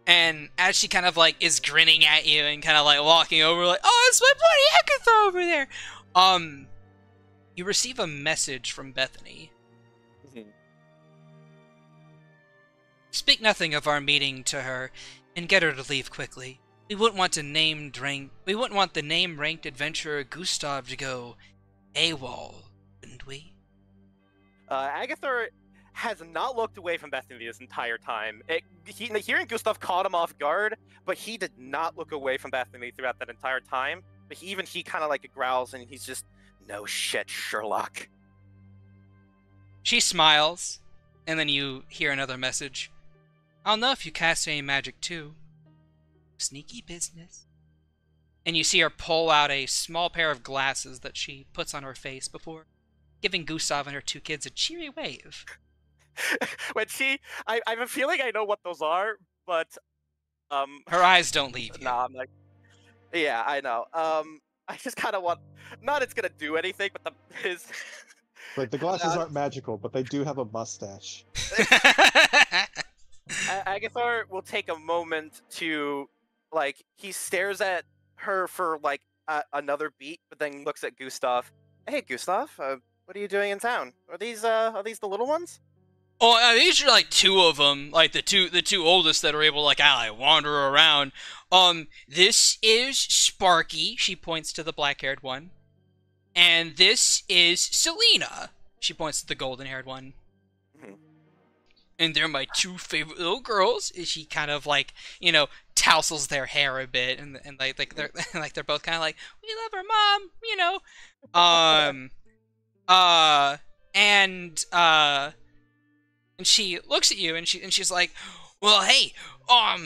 And as she kind of, like, is grinning at you and kind of, like, walking over, like, oh, it's my buddy Agathar over there! You receive a message from Bethany. Speak nothing of our meeting to her, and get her to leave quickly. We wouldn't want the name-ranked adventurer Gustav to go AWOL, wouldn't we? Agathar has not looked away from Bethany this entire time. Hearing Gustav caught him off guard, but he did not look away from Bethany throughout that entire time. But he kind of like growls, and he's just, no shit, Sherlock. She smiles, and then you hear another message. I'll know if you cast any magic too. Sneaky business. And you see her pull out a small pair of glasses that she puts on her face before giving Gustav and her 2 kids a cheery wave. When I have a feeling I know what those are, but her eyes don't leave you. Nah, I'm like, yeah, I know. I just kind of want, not it's gonna do anything, but Like, the glasses aren't magical, but they do have a mustache. Agathar will take a moment to, like, he stares at her for, like, another beat, but then looks at Gustav. Hey, Gustav, what are you doing in town? Are these the little ones? Oh, these are, like, 2 of them, like, the two oldest that are able to, like, wander around. This is Sparky, she points to the black-haired one. And this is Selena, she points to the golden-haired one. And they're my 2 favorite little girls. She kind of, like, you know, tousles their hair a bit, and like they're like they're both kind of like, we love our mom, you know. And she looks at you, and she's like, well, hey, how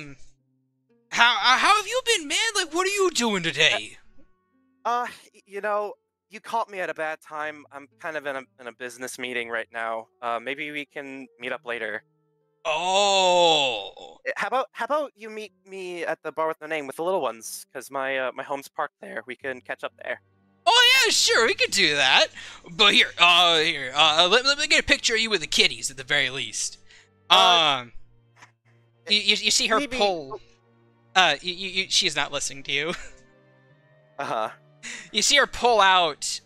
have you been, man? Like, what are you doing today? You know, you caught me at a bad time. I'm kind of in a business meeting right now. Maybe we can meet up later. Oh. How about you meet me at the bar with no name with the little ones? Because my home's parked there. We can catch up there. Oh yeah, sure, we could do that. But here, let me get a picture of you with the kitties at the very least. You see her maybe... pull. She's not listening to you. You see her pull out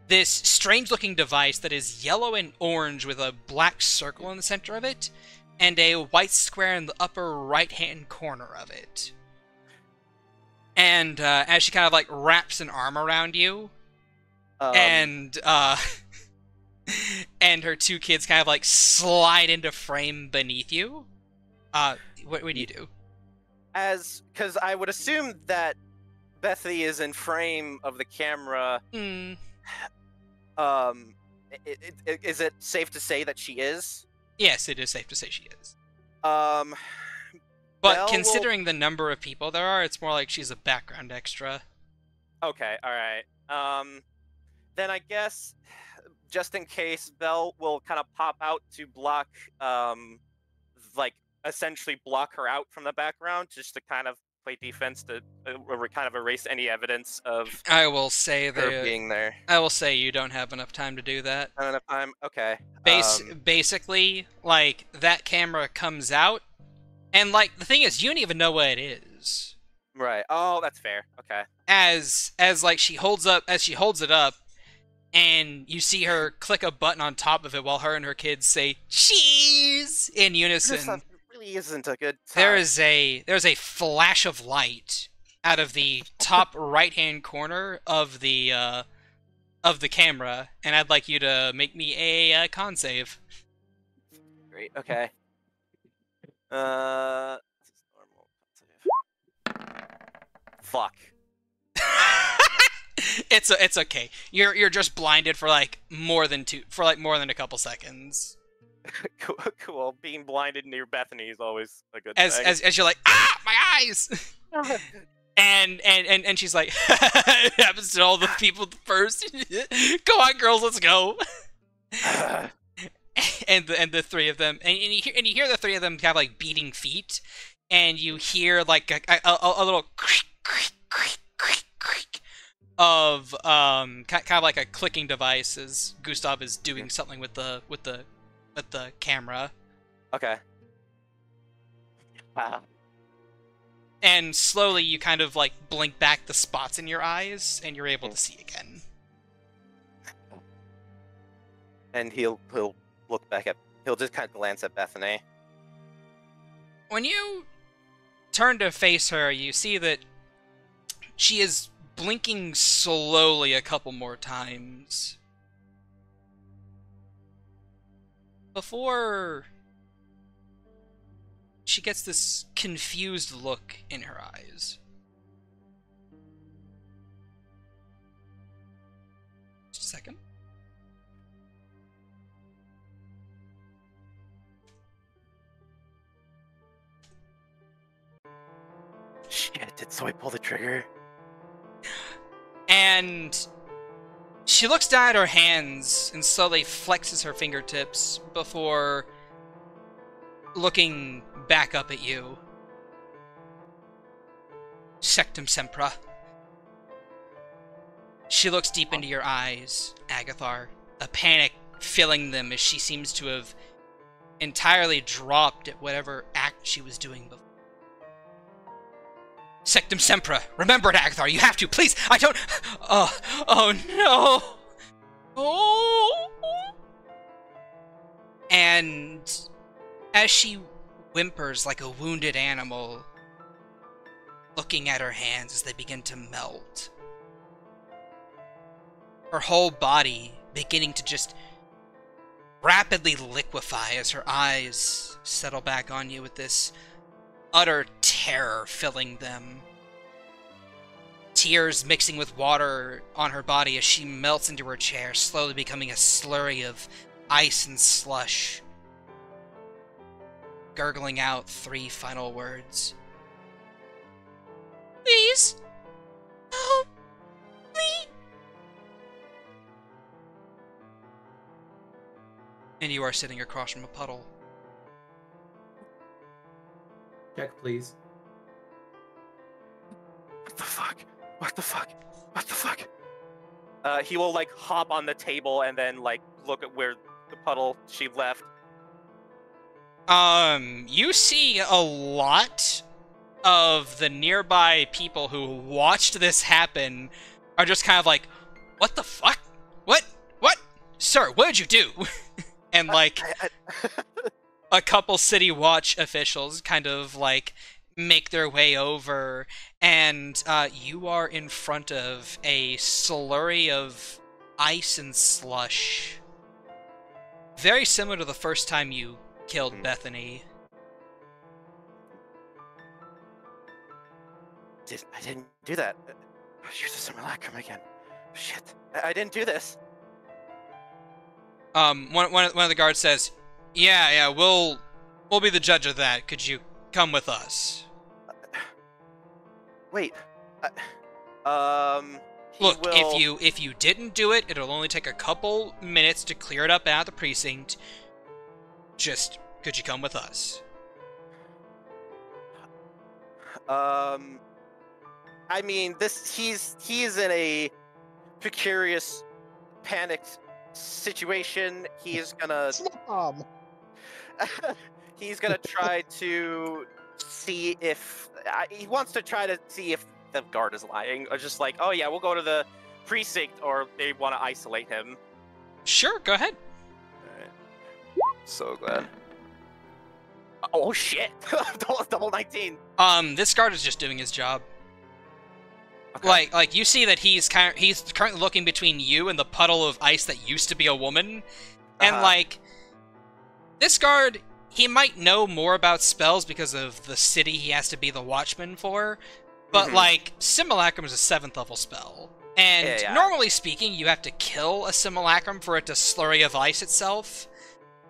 this strange-looking device that is yellow and orange with a black circle in the center of it, and a white square in the upper right-hand corner of it. And as she kind of like wraps an arm around you, and her 2 kids kind of like slide into frame beneath you, what do you do? Because I would assume that Bethany is in frame of the camera, Hmm. Is it safe to say that she is? Yes, it is safe to say she is. But But considering the number of people there are, it's more like she's a background extra. Okay, alright. Then I guess, just in case, Belle will kind of pop out to block, like, essentially block her out from the background, just to kind of play defense to kind of erase any evidence of I will say her being there. I will say you don't have enough time to do that. Not enough time? Okay. Basically, like, that camera comes out, and, like, the thing is, you don't even know what it is. Right. Oh, that's fair. Okay. As like, she holds it up, and you see her click a button on top of it while her and her kids say, cheese! In unison. This really isn't a good time. There's a flash of light out of the top right-hand corner of the camera, and I'd like you to make me a con save. Great. Okay. This is normal. Fuck. It's okay. You're just blinded for like more than a couple seconds. Cool. Being blinded near Bethany is always a good thing. As you're like, my eyes. and she's like, it happens to all the people first. Go on, girls, let's go. and the three of them, and you hear the three of them have like beating feet, and you hear like a little creak of kind of like a clicking device as Gustav is doing something with the camera. Okay. And slowly you kind of like blink back the spots in your eyes, and you're able to see again. And he'll look back at. He'll just kind of glance at Bethany. When you turn to face her, you see that she is blinking slowly a couple more times before she gets this confused look in her eyes. Just a second. Shit, did Soy pull the trigger? And she looks down at her hands and slowly flexes her fingertips before looking back up at you. Sectum Sempra. She looks deep into your eyes, Agathar, a panic filling them as she seems to have entirely dropped at whatever act she was doing before. Sectum Sempra. Remember it, Agathar. You have to. Please. I don't. Oh no. Oh. And as she whimpers like a wounded animal, looking at her hands as they begin to melt, her whole body beginning to just rapidly liquefy as her eyes settle back on you with this utter terror filling them. Tears mixing with water on her body as she melts into her chair, slowly becoming a slurry of ice and slush, gurgling out 3 final words. Please, help me. And you are sitting across from a puddle. Check, please. What the fuck? What the fuck? What the fuck? He will, like, hop on the table and then, like, look at where the puddle she left. You see a lot of the nearby people who watched this happen are just kind of like, what the fuck? What? Sir, what did you do? And, like, a couple city watch officials kind of, like, make their way over, and you are in front of a slurry of ice and slush. Very similar to the first time you killed Bethany. I didn't do that. Use the simulacrum again. Shit. I didn't do this. One of the guards says, yeah, we'll be the judge of that. Could you come with us? Wait. Look, if you didn't do it, it'll only take a couple minutes to clear it up out of the precinct. Just, could you come with us? I mean, he's in a precarious, panicked situation. He's gonna he's gonna try to see if he wants to try to see if the guard is lying, or just like, oh yeah, we'll go to the precinct, or they want to isolate him. Sure, go ahead. Alright. So glad. Oh shit! Double 19. This guard is just doing his job. Okay. Like you see that he's currently looking between you and the puddle of ice that used to be a woman, and like this guard, he might know more about spells because of the city he has to be the watchman for, but like simulacrum is a 7th level spell, and normally speaking, you have to kill a simulacrum for it to slurry of ice itself.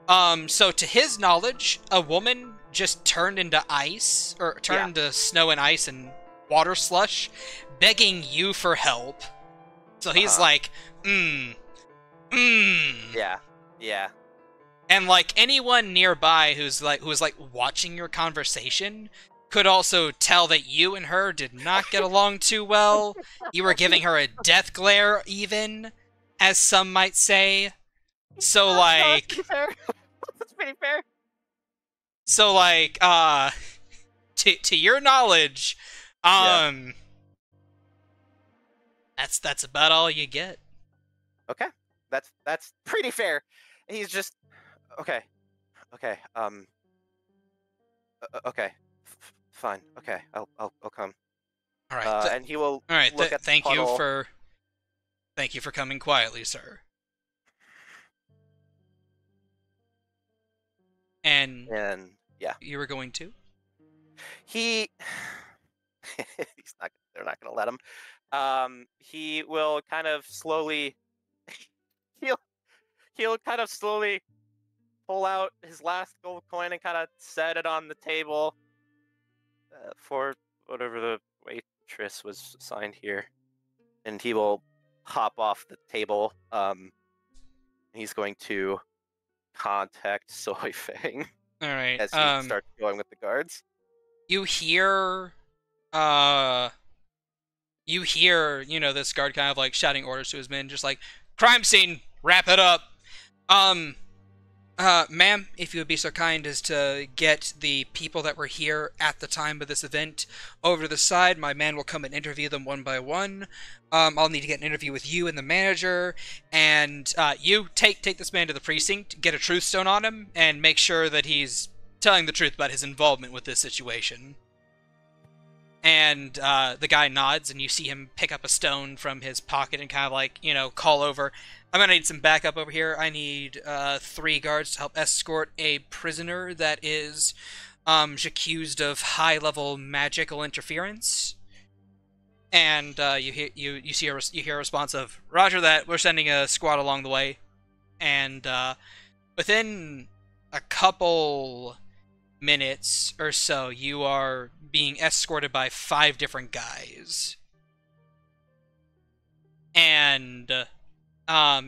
So to his knowledge, a woman just turned into ice, or turned into snow and ice and water slush, begging you for help. So he's like, Yeah. And like anyone nearby who's like watching your conversation could also tell that you and her did not get along too well. You were giving her a death glare, even, as some might say. So like, That's pretty fair. So like, to your knowledge, that's about all you get. Okay, that's pretty fair. He's just okay. Okay. Okay. Fine. Okay. I'll come. All right. And he will. All right. Look at the thank puddle. you for coming quietly, sir. And yeah, you were going to. He's not. They're not going to let him. He will kind of slowly. He'll kind of slowly pull out his last gold coin and kind of set it on the table for whatever the waitress was assigned here, and he will hop off the table. He's going to contact Soy Fang. All right. As he starts going with the guards. You hear, this guard kind of like shouting orders to his men, just like, crime scene, wrap it up. Ma'am, if you would be so kind as to get the people that were here at the time of this event over to the side, my man will come and interview them one by one. I'll need to get an interview with you and the manager, and you take this man to the precinct, get a truth stone on him, and make sure that he's telling the truth about his involvement with this situation. And the guy nods, and you see him pick up a stone from his pocket and kind of like, call over, I'm going to need some backup over here. I need 3 guards to help escort a prisoner that is accused of high-level magical interference. And you hear a response of, Roger that, we're sending a squad along the way. And within a couple minutes or so, you are being escorted by 5 different guys. And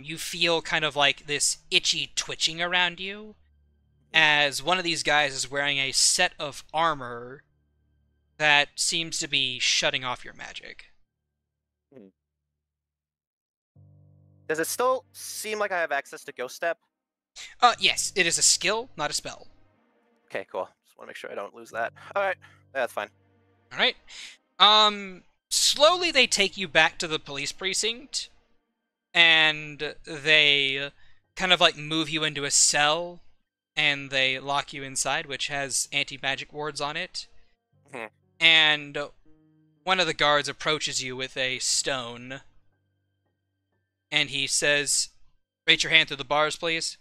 you feel kind of like this itchy twitching around you, as one of these guys is wearing a set of armor that seems to be shutting off your magic. Does it still seem like I have access to Ghost Step? Yes, it is a skill, not a spell. Okay, cool. Just want to make sure I don't lose that. Alright, that's fine. Alright. Slowly they take you back to the police precinct, and they kind of like move you into a cell, and they lock you inside, which has anti-magic wards on it. And one of the guards approaches you with a stone, and he says, raise your hand through the bars, please.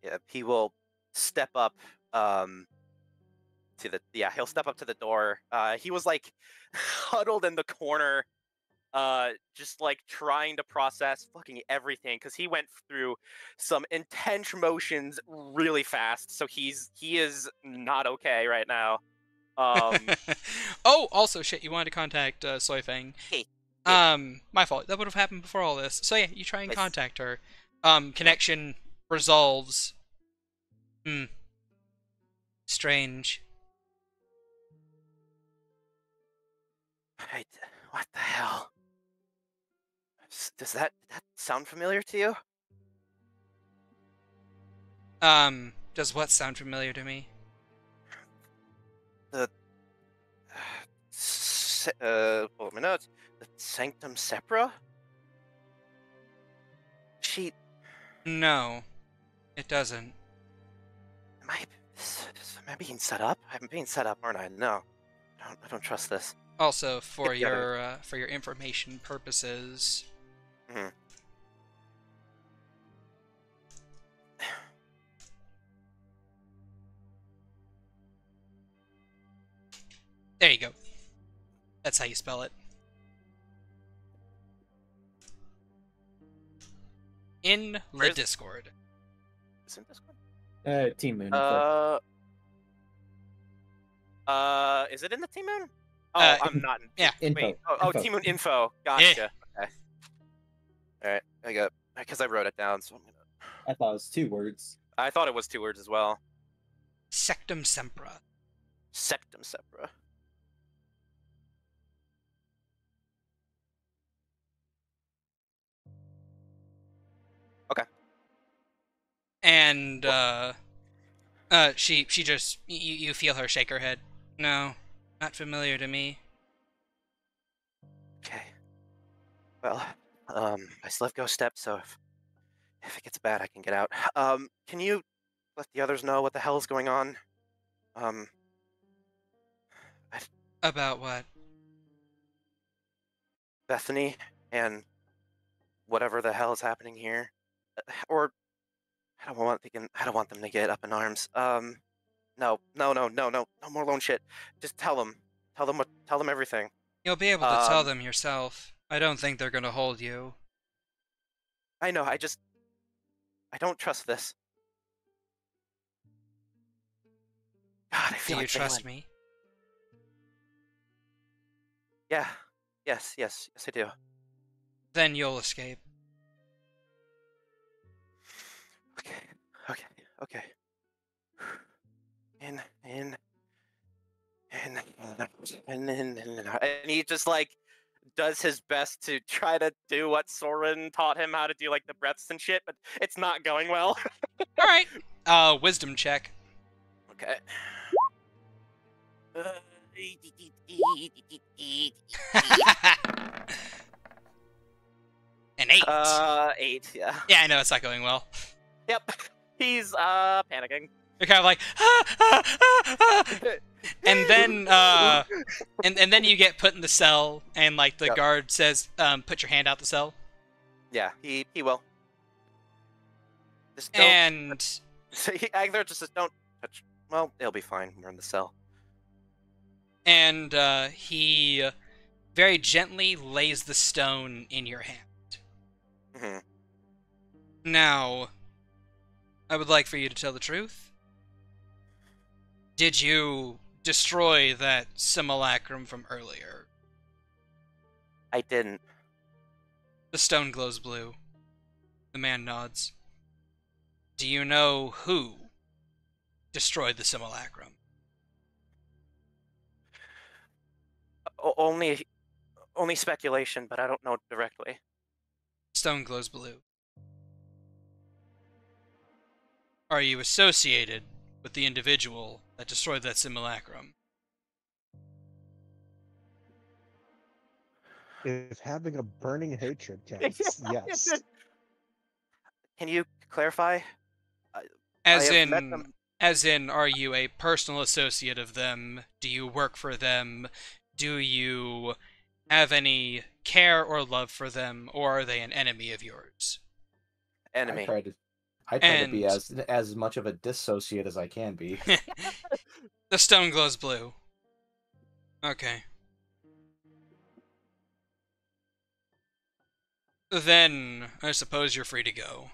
Yeah, he will step up to the he'll step up to the door. He was like huddled in the corner, just like trying to process fucking everything because he went through some intense emotions really fast. So he is not okay right now. Oh, also shit, you wanted to contact Soy Fang. Hey. My fault. That would have happened before all this. So yeah, you try and Nice. contact her. Connection resolves. Strange. Wait, what the hell? Does that sound familiar to you? Does what sound familiar to me? Pull up my notes. The Sanctum Sepra? No, it doesn't. Am I being set up? I'm being set up, aren't I? No. I don't trust this. Also, for your information purposes. Mm-hmm. There you go. That's how you spell it. In the Discord. Is it Discord? Team Moon. Is it in the Team Moon? Oh, I'm not. Yeah. Info. Wait. Oh, Info. Team Moon info. Gotcha. Yeah. Okay. All right. I got because I wrote it down, so I'm gonna. I thought it was 2 words. I thought it was 2 words as well. Sectum Sempra. Sectum Sepra. Okay. And she just you feel her shake her head. No, not familiar to me. Okay. Well, I still have ghost step, so if it gets bad, I can get out. Can you let the others know what the hell is going on? About what? Bethany and whatever the hell is happening here, or I don't want them to get up in arms. No more lone shit. Just tell them everything. You'll be able to tell them yourself. I don't think they're gonna hold you. I know. I don't trust this. God, I feel Do you like trust Vaelyn. me? Yeah. Yes, I do. Then you'll escape. Okay. And he just like does his best to try to do what Soren taught him how to do, like the breaths and shit, but it's not going well. All right. Wisdom check. Okay. An 8. 8, yeah. Yeah, I know it's not going well. Yep. He's panicking. You're kind of like, and then and then you get put in the cell, and like the guard says, put your hand out the cell. Yeah, he will. Just don't. And Agathar just says, don't touch. Well, it'll be fine. We're in the cell. And he very gently lays the stone in your hand. Mm-hmm. Now, I would like for you to tell the truth. Did you destroy that simulacrum from earlier? I didn't. The stone glows blue. The man nods. Do you know who destroyed the simulacrum? Only speculation, but I don't know directly. Stone glows blue. Are you associated with the individual that destroyed that simulacrum? If having a burning hatred counts, yes. Can you clarify? As in, are you a personal associate of them? Do you work for them? Do you have any care or love for them, or are they an enemy of yours? Enemy. I try to be as much of a dissociate as I can be. The stone glows blue. Okay. Then, I suppose you're free to go.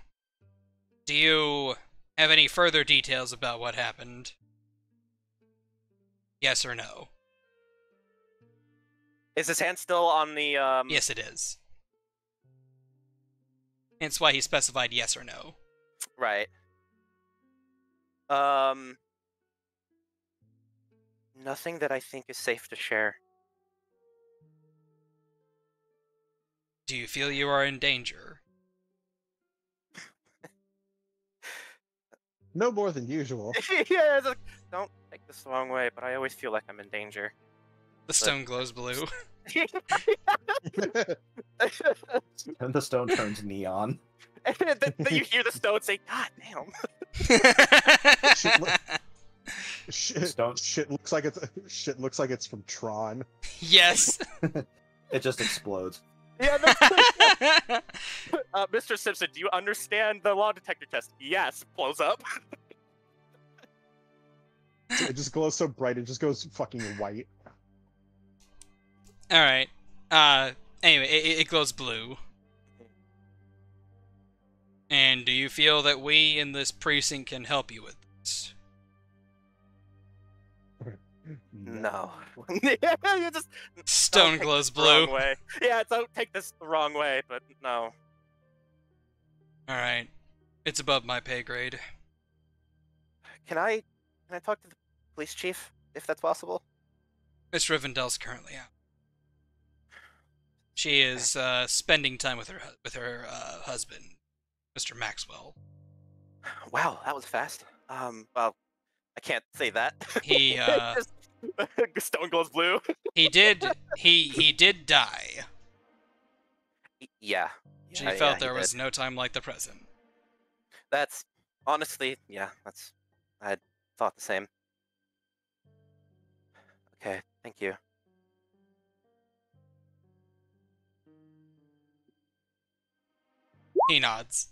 Do you have any further details about what happened? Yes or no? Is his hand still on the, Yes, it is. Hence why he specified yes or no. Right. Nothing that I think is safe to share. Do you feel you are in danger? No more than usual. Yeah, it's like, don't take this the wrong way, but I always feel like I'm in danger. The stone glows blue. And the stone turns neon. And then you hear the stone say, "God damn!" Shit looks like it's from Tron. Yes. It just explodes. Yeah. Mr. Simpson, do you understand the law detector test? Yes. Blows up. It just glows so bright, it just goes fucking white. Alright. Anyway, it glows blue. And do you feel that we in this precinct can help you with this? No. Yeah, you just Stone glows blue. wrong way. Yeah, don't take this the wrong way, but no. Alright. It's above my pay grade. Can I talk to the police chief, if that's possible? Miss Rivendell's currently out. She is spending time with her husband, Mr. Maxwell. Wow, that was fast. Well, I can't say that. He Stone glows blue. he did die. Yeah. She Yeah, felt he there was did. no time like the present. That's honestly, yeah, I thought the same. Okay, thank you. He nods.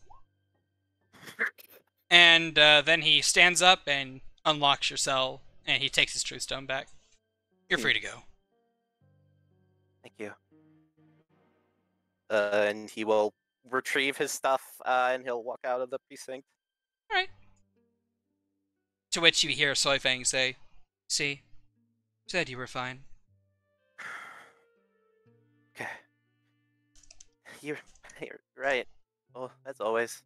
And then he stands up and unlocks your cell, and he takes his truth stone back. You're free to go. Thank you. And he will retrieve his stuff, and he'll walk out of the precinct. Alright. To which you hear Soy Fang say, "See? Said you were fine." Okay. You're right. Well, as always.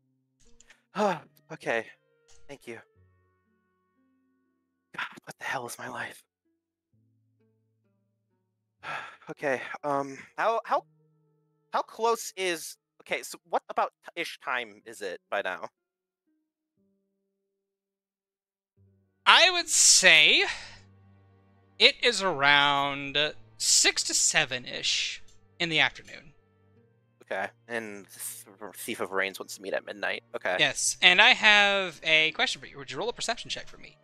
Okay. Thank you. God, what the hell is my life? Okay. How close is? Okay. So what about ish time is it by now? I would say it is around 6 to 7-ish in the afternoon. Okay. And Thief of Rains wants to meet at midnight. Okay. Yes, and I have a question for you. Would you roll a perception check for me?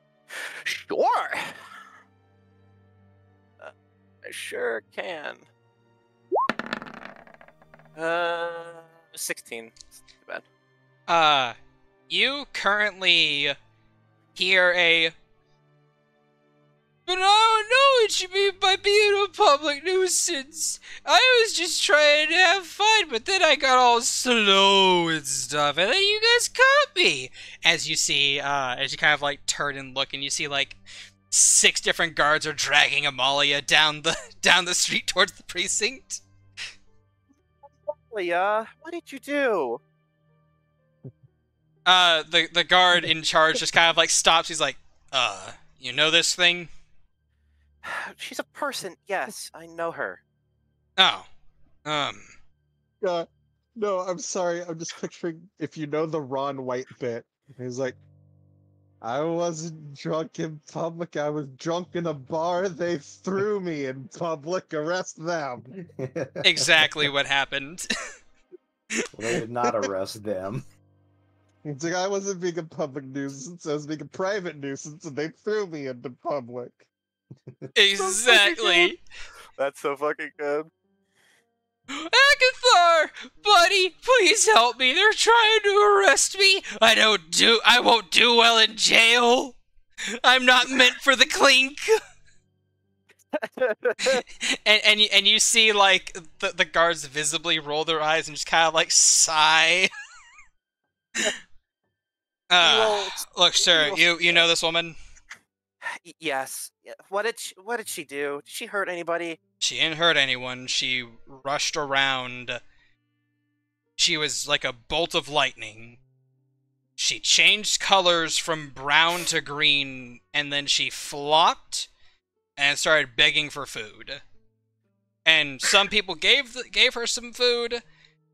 Sure. I sure can. 16. It's not too bad. You currently hear a... But I don't know what you mean by being a public nuisance. I was just trying to have fun, but then I got all slow and stuff, and then you guys caught me. As you see, as you kind of like turn and look, and you see like 6 different guards are dragging Amalia down the street towards the precinct. Leah, what did you do? The guard in charge just kind of like stops. He's like, you know this thing? She's a person. Yes, I know her. Oh. No, I'm sorry. I'm just picturing, if you know the Ron White bit. He's like, I wasn't drunk in public. I was drunk in a bar. They threw me in public. Arrest them. Exactly what happened. Well, they did not arrest them. It's like, I wasn't being a public nuisance. I was being a private nuisance, and they threw me into public. Exactly. That's so fucking good. Agathar! Buddy, please help me. They're trying to arrest me. I won't do well in jail. I'm not meant for the clink. and you see like the guards visibly roll their eyes and just kind of like sigh. Look, sir, you know this woman? Yes. What did she do? Did she hurt anybody? She didn't hurt anyone. She rushed around. She was like a bolt of lightning. She changed colors from brown to green, and then she flopped and started begging for food. And some people gave her some food,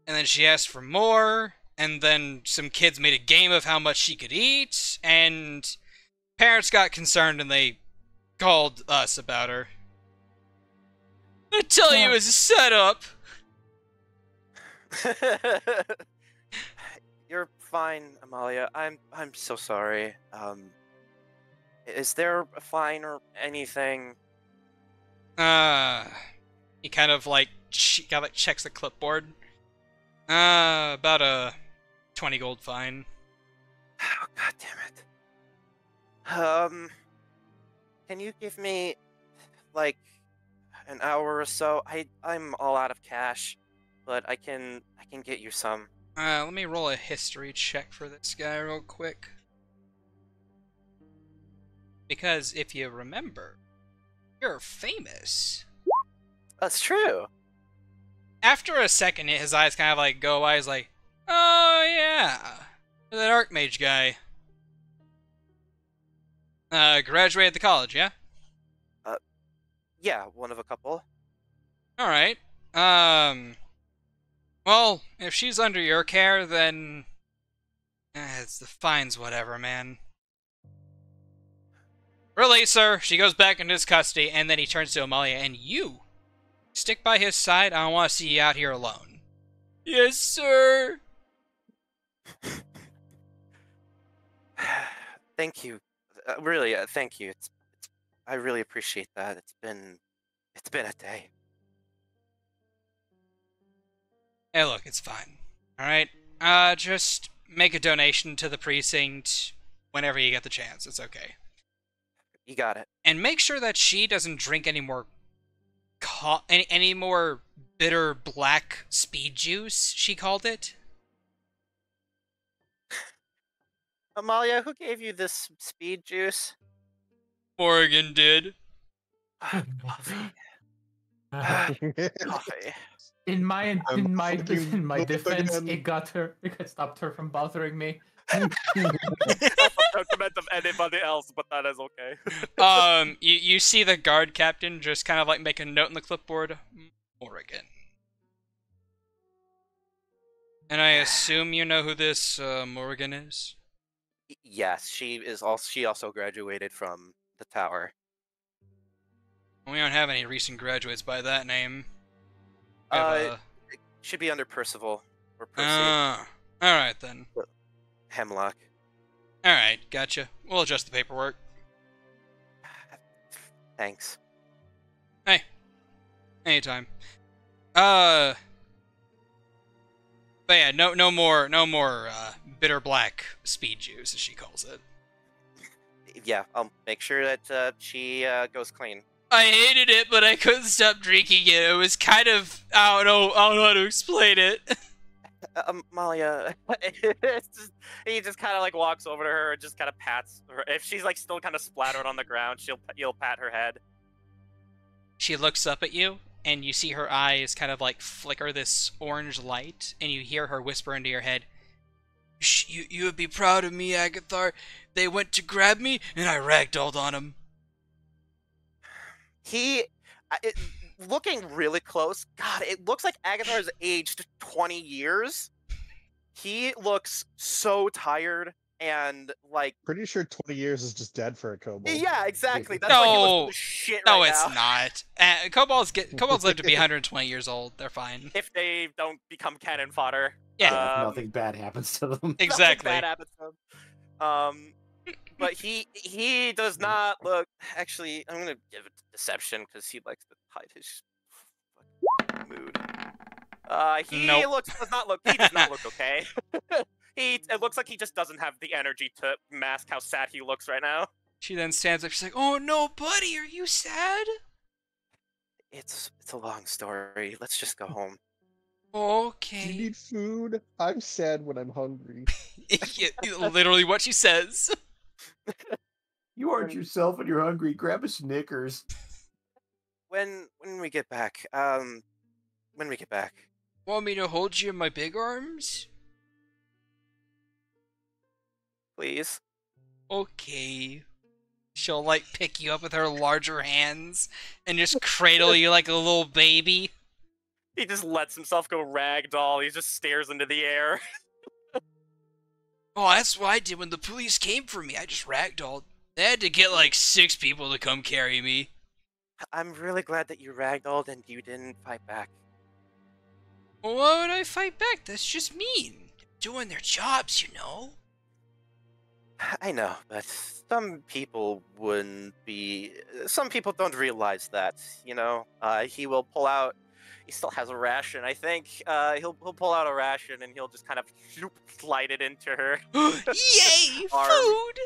and then she asked for more, and then some kids made a game of how much she could eat, and parents got concerned and they called us about her. I tell you, it was a setup. You're fine, Amalia. I'm so sorry. Is there a fine or anything? He kind of like checks the clipboard. About a 20 gold fine. Oh, God damn it. Can you give me like an hour or so? I'm all out of cash, but I can get you some. Let me roll a history check for this guy real quick. Because if you remember, you're famous. That's true. After a second, his eyes kind of like go wide. He's like, oh yeah, that Archmage guy. Graduated the college, yeah? Yeah, one of a couple. Alright. Well, if she's under your care, then it's the fines, whatever, man. Release her. She goes back into his custody, and then he turns to Amalia, and you stick by his side. I don't want to see you out here alone. Yes, sir. Thank you. Really, thank you. I really appreciate that. It's been a day. Hey, look, it's fine. Alright? Just make a donation to the precinct whenever you get the chance. It's okay. You got it. And make sure that she doesn't drink any more any more bitter black speed juice, she called it. Amalia, who gave you this speed juice? Morrigan did. Coffee. Coffee. In my defense, it stopped her from bothering me. That's a sentiment of anybody else, but that is okay. You see the guard captain just kind of like make a note in the clipboard, Morrigan. And I assume you know who this Morrigan is? Yes, she also graduated from the tower. We don't have any recent graduates by that name. It should be under Percival or Percy. Alright then. Hemlock. Alright, gotcha. We'll adjust the paperwork. Thanks. Hey. Anytime. But yeah, no more bitter black speed juice, as she calls it. Yeah, I'll make sure that she goes clean. I hated it, but I couldn't stop drinking it. It was kind of, I don't know how to explain it. Malia, He just kind of like walks over to her and just kind of pats her. If she's like still kind of splattered on the ground, he'll pat her head. She looks up at you, and you see her eyes kind of like flicker this orange light, and you hear her whisper into your head, You would be proud of me, Agathar. They went to grab me, and I ragdolled on him. Looking really close, God, it looks like Agathar's aged 20 years. He looks so tired and like... Pretty sure 20 years is just dead for a kobold. Yeah, exactly. That's why he looks like shit right now. No, it's not. Kobolds live to be 120 years old. They're fine. If they don't become cannon fodder. Yeah. Nothing bad happens to them. Exactly. Nothing bad happens to them. But he does not look... Actually, I'm going to give it deception because he likes to hide his mood. He does not look okay. It looks like he just doesn't have the energy to mask how sad he looks right now. She then stands up. She's like, "Oh no, buddy, are you sad?" It's a long story. Let's just go home. Okay. Do you need food? I'm sad when I'm hungry. Literally what she says. You aren't yourself when you're hungry. Grab a Snickers. When we get back, when we get back. Want me to hold you in my big arms? Please. Okay. She'll, like, pick you up with her larger hands and just cradle you like a little baby. He just lets himself go ragdoll. He just stares into the air. Oh, that's what I did when the police came for me. I just ragdolled. They had to get, like, 6 people to come carry me. I'm really glad that you ragdolled and you didn't fight back. Well, why would I fight back? That's just mean. Doing their jobs, you know? I know, but some people wouldn't be... Some people don't realize that, you know? He will pull out... He still has a ration, I think. He'll pull out a ration and he'll just kind of slide it into her. Yay! arm. Food!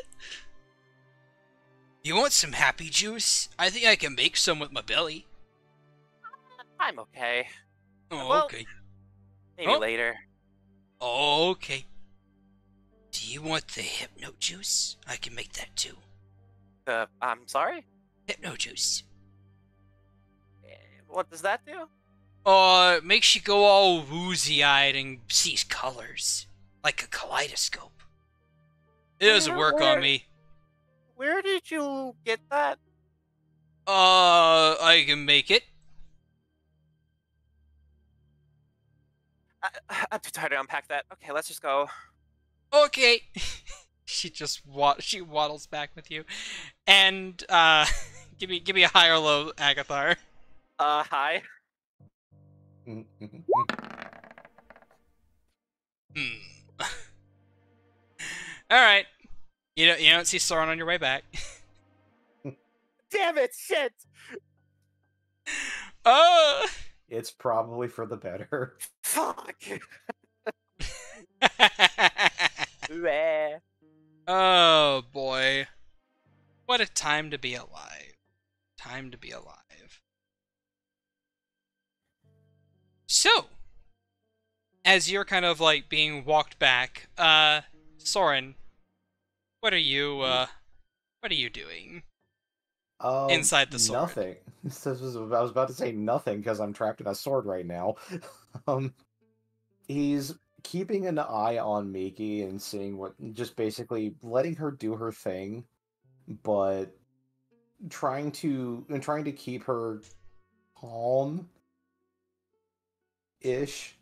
You want some happy juice? I think I can make some with my belly. I'm okay. Oh, Well- okay. Maybe Oh. later. Okay. Do you want the hypno juice? I can make that too. I'm sorry? Hypno juice. What does that do? It makes you go all woozy-eyed and sees colors. Like a kaleidoscope. It doesn't work on me. Where did you get that? I can make it. I'm too tired to unpack that. Okay, let's just go. Okay. She just she waddles back with you. And, give me a high or low, Agathar. Hi. Hmm. Alright. You don't see Soren on your way back. Damn it, shit! It's probably for the better. Fuck! Bleh. Oh, boy. What a time to be alive. Time to be alive. So, as you're kind of, like, being walked back, Soren, what are you doing? Inside the sword. Nothing. I was about to say nothing because I'm trapped in a sword right now. He's keeping an eye on Miki and seeing just basically letting her do her thing, but trying to keep her calm ish.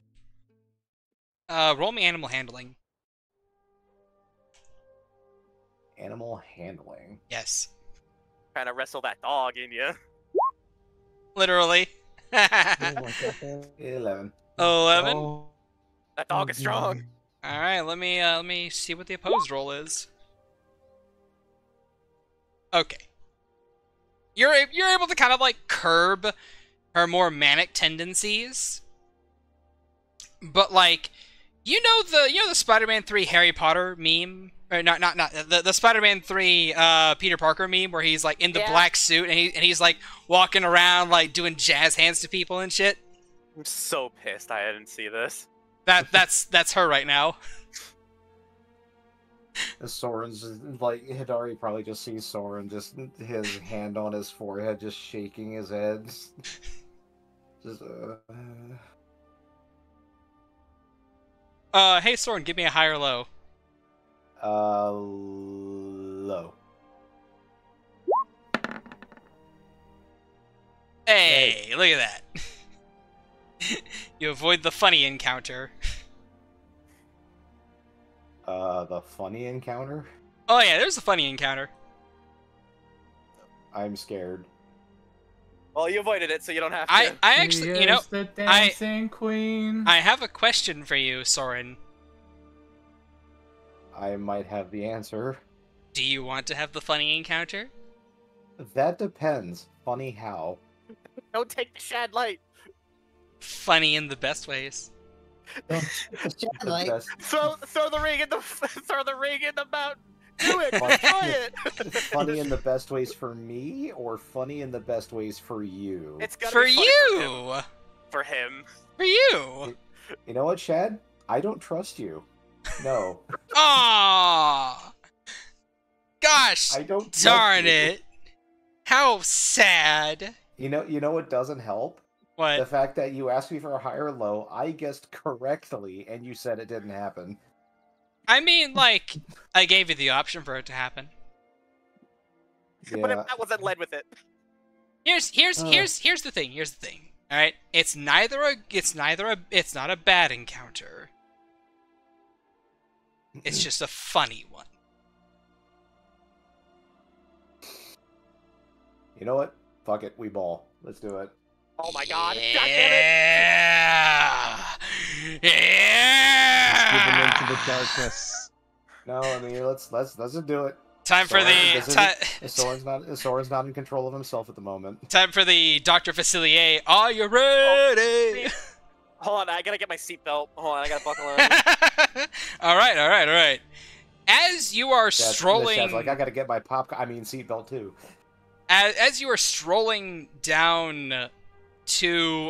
Roll me animal handling. Animal handling. Yes. Trying to wrestle that dog in you. Literally. Oh my God. 11. 11. Oh, That dog is strong. All right, let me see what the opposed roll is. Okay. You're able to kind of like curb her more manic tendencies. But like, you know the Spider-Man 3 Harry Potter meme? Or not the Spider-Man 3 Peter Parker meme where he's like in the black suit and he's like walking around like doing jazz hands to people and shit. I'm so pissed I didn't see this. That's her right now. Soren's like Hidari probably just sees Soren, just his hand on his forehead, just shaking his head. Just Hey Soren, give me a high or low. Low. Hey, look at that. You avoid the funny encounter. The funny encounter? Oh yeah, there's a funny encounter. I'm scared. Well, you avoided it, so you don't have to. I actually, you know, the dancing queen. I have a question for you, Soren. I might have the answer. Do you want to have the funny encounter? That depends. Funny how? Don't take the Shad light. Funny in the best ways. The best- Throw the ring in the throw the ring in the mountain. Do it! Try it! Funny in the best ways for me, or funny in the best ways for you? It's gotta For be funny you! For him. For you! You know what, Shad? I don't trust you. No. Aww! Gosh I don't trust darn you. it! How sad. You know what doesn't help? The What? fact that you asked me for a high or low, I guessed correctly, and you said it didn't happen. I mean, like, I gave you the option for it to happen. Yeah. But if that wasn't led with it. Here's the thing. Here's the thing. All right, it's not a bad encounter. It's just a funny one. You know what? Fuck it, we ball. Let's do it. Oh my god. Yeah. God damn it! Given Yeah. into the darkness. No, I mean let's just do it. Time for Soren's not in control of himself at the moment. time for the Dr. Facilier. Are you ready? Hold on, I gotta get my seatbelt. Hold on, I gotta buckle in. all right. As you are strolling, Shad's like, I gotta get my seatbelt too. as you are strolling down to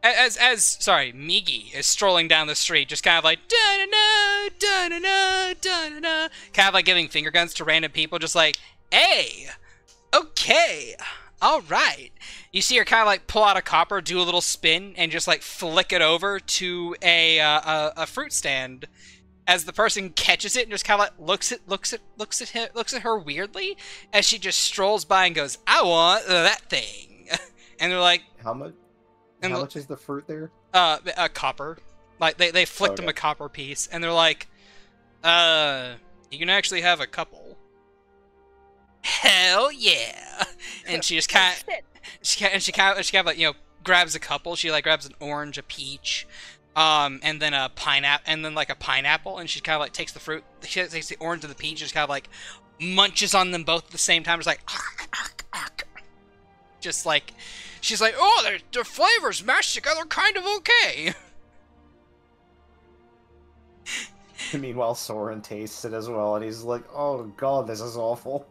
Migi is strolling down the street, just kind of like da-na-na, da-na-na, da-na-na, kind of like giving finger guns to random people, just like, hey, okay, all right. You see her kind of like pull out a copper, do a little spin, and just like flick it over to a fruit stand. As the person catches it and just kind of like looks at her weirdly, as she just strolls by and goes, "I want that thing," and they're like, How much? And How the- much is the fruit there? a copper. Like they flicked him Okay. a copper piece, and they're like, you can actually have a couple. Hell yeah! And she just kind of like, you know, grabs a couple. She like grabs an orange, a peach, and then a pineapple, and then like a pineapple, and she kind of like takes the fruit. She takes the orange and the peach, just kind of like munches on them both at the same time. It's like, just like, she's like, oh, their flavors mashed together kind of okay. Meanwhile, Soren tastes it as well, and he's like, "Oh god, this is awful."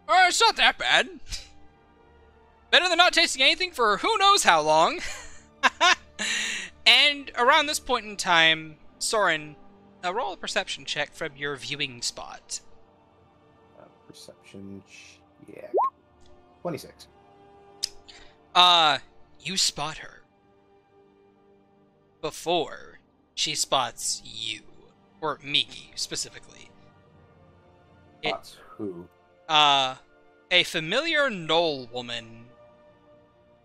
It's not that bad. Better than not tasting anything for who knows how long. And around this point in time, Soren, roll a perception check from your viewing spot. Perception check. 26. You spot her before she spots you, or Migi specifically. That's who? A familiar Knoll woman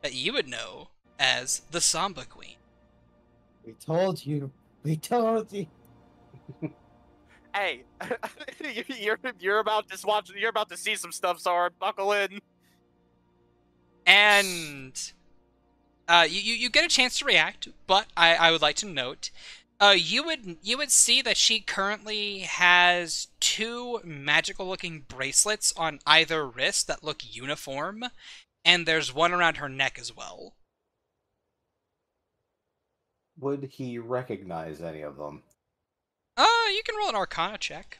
that you would know as the Samba Queen. We told you. We told you. Hey, you're about to watch. You're about to see some stuff, Soren. Buckle in. And you get a chance to react, but I would like to note, you would see that she currently has 2 magical-looking bracelets on either wrist that look uniform, and there's one around her neck as well. Would he recognize any of them? You can roll an Arcana check.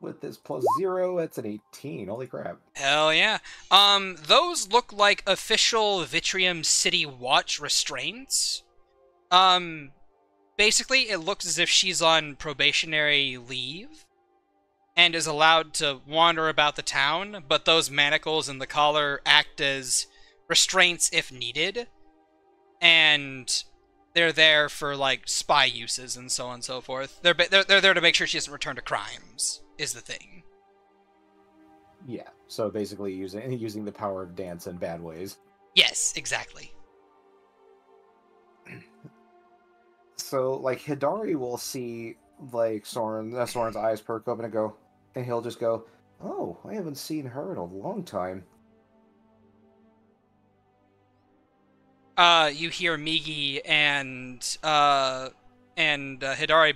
With this +0, that's an 18. Holy crap. Hell yeah. Those look like official Vitrium City Watch restraints. Basically, it looks as if she's on probationary leave and is allowed to wander about the town, but those manacles and the collar act as restraints if needed, and they're there for, like, spy uses and so on and so forth. They're there to make sure she doesn't return to crimes, is the thing. Yeah, so basically using the power of dance in bad ways. Yes, exactly. So, like, Hidari will see, like, Soren's eyes perk open and he'll just go, "Oh, I haven't seen her in a long time." You hear Migi and Hidari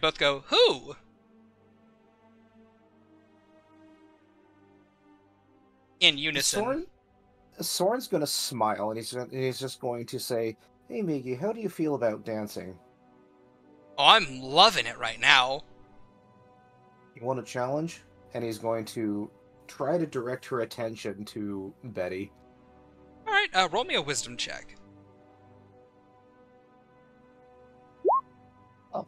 both go, "Who?" In unison. Soren's gonna smile, and he's just going to say, "Hey, Migi, how do you feel about dancing?" Oh, I'm loving it right now. You want a challenge? And he's going to try to direct her attention to Betty. Alright, roll me a wisdom check. Oh.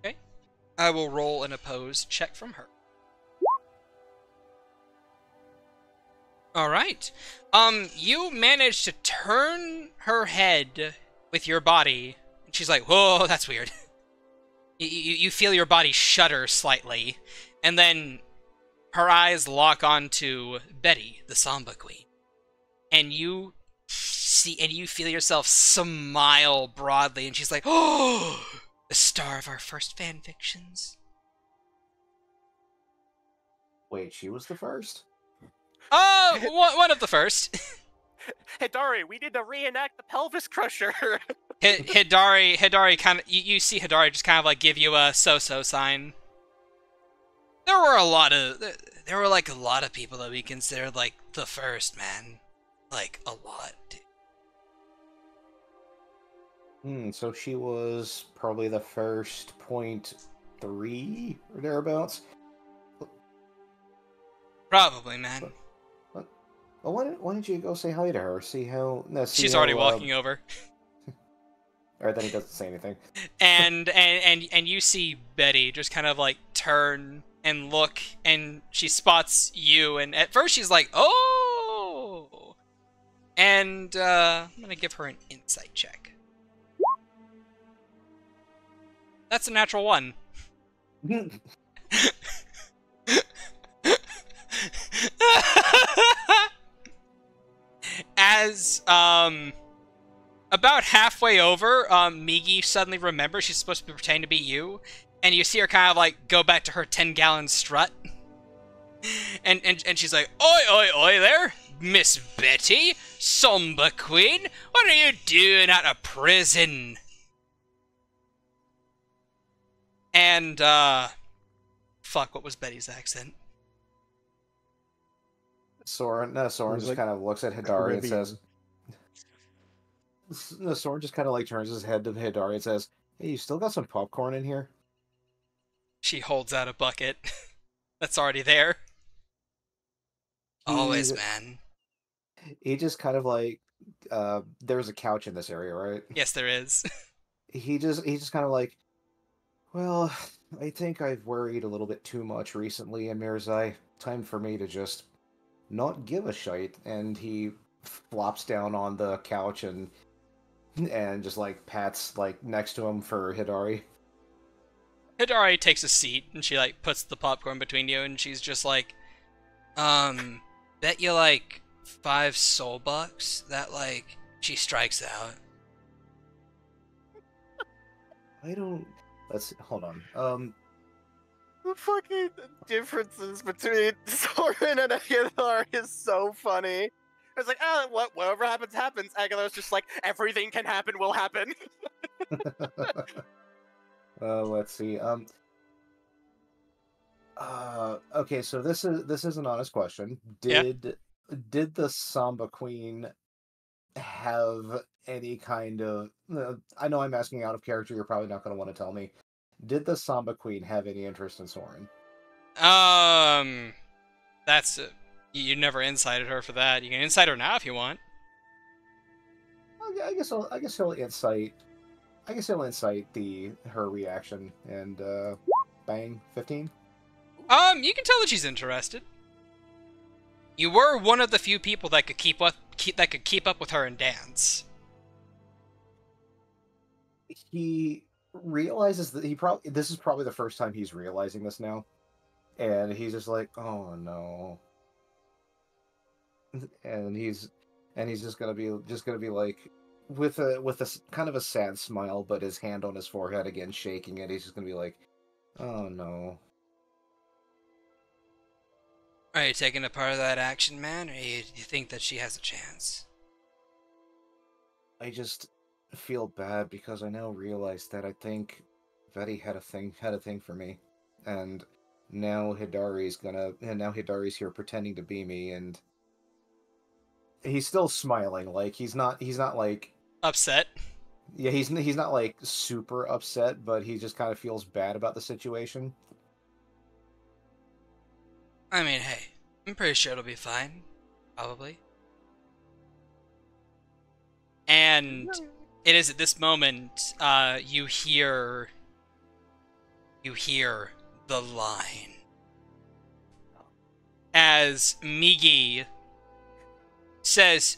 Okay. I will roll an opposed check from her. Alright. You manage to turn her head with your body. And she's like, whoa, that's weird. You feel your body shudder slightly. And then her eyes lock onto Betty, the Samba Queen. And you feel yourself smile broadly, and she's like, oh, the star of our first fanfictions. Wait, she was the first? Oh, one of the first. Hey, Dari, we need to reenact the pelvis crusher. Hidari kind of, you see Hidari just kind of like give you a so-so sign. There were a lot of people that we considered like the first, man. Like, a lot, dude. So she was probably the first 0.3 or thereabouts? Probably, man. Well, why don't you go say hi to her? See how... She's already walking over. Or then he doesn't say anything. And you see Betty just kind of like turn and look, and she spots you, and at first she's like, oh! And I'm gonna give her an insight check. That's a natural 1. As about halfway over, Migi suddenly remembers she's supposed to be pretending to be you, and you see her kind of like go back to her 10-gallon strut, and she's like, oi, oi, oi there, Miss Betty, Samba Queen, what are you doing out of prison? And fuck, what was Betty's accent? Soren just like kind of looks at Hidari and Caribbean. says... Soren just kind of like turns his head to Hidari and says, hey, you still got some popcorn in here? She holds out a bucket that's already there. Always, man. He just kind of like... there's a couch in this area, right? Yes, there is. He's just kind of like, well, I think I've worried a little bit too much recently, and Mirzai, time for me to just not give a shite. And he flops down on the couch and just like pats like next to him for Hidari. Hidari takes a seat, and she like puts the popcorn between you, and she's just like, bet you like 5 soul bucks that like she strikes out. I don't... hold on. The fucking differences between Soren and Agathar is so funny. It's like, whatever happens, happens. Agathar's just like, everything can happen will happen. Let's see. Okay, so this is an honest question. Did the Samba Queen have any kind of... I know I'm asking out of character, you're probably not going to want to tell me. Did the Samba Queen have any interest in Soren? That's... you never incited her for that. You can incite her now if you want. I guess he'll incite her reaction, and bang, 15. You can tell that she's interested. You were one of the few people that could keep up with her and dance. He realizes that this is probably the first time he's realizing this now, and he's just like, oh no. And he's just gonna be like, with a kind of a sad smile, but his hand on his forehead again shaking it. He's just gonna be like, oh no. Are you taking a part of that action, man, or do you think that she has a chance? I just feel bad because I now realize that I think Veti had a thing for me, and now Hidari's here pretending to be me, and he's still smiling, like he's not like upset. Yeah, he's not like super upset, but he just kind of feels bad about the situation. I mean, hey, I'm pretty sure it'll be fine. Probably. And it is at this moment, you hear the line. As Migi says,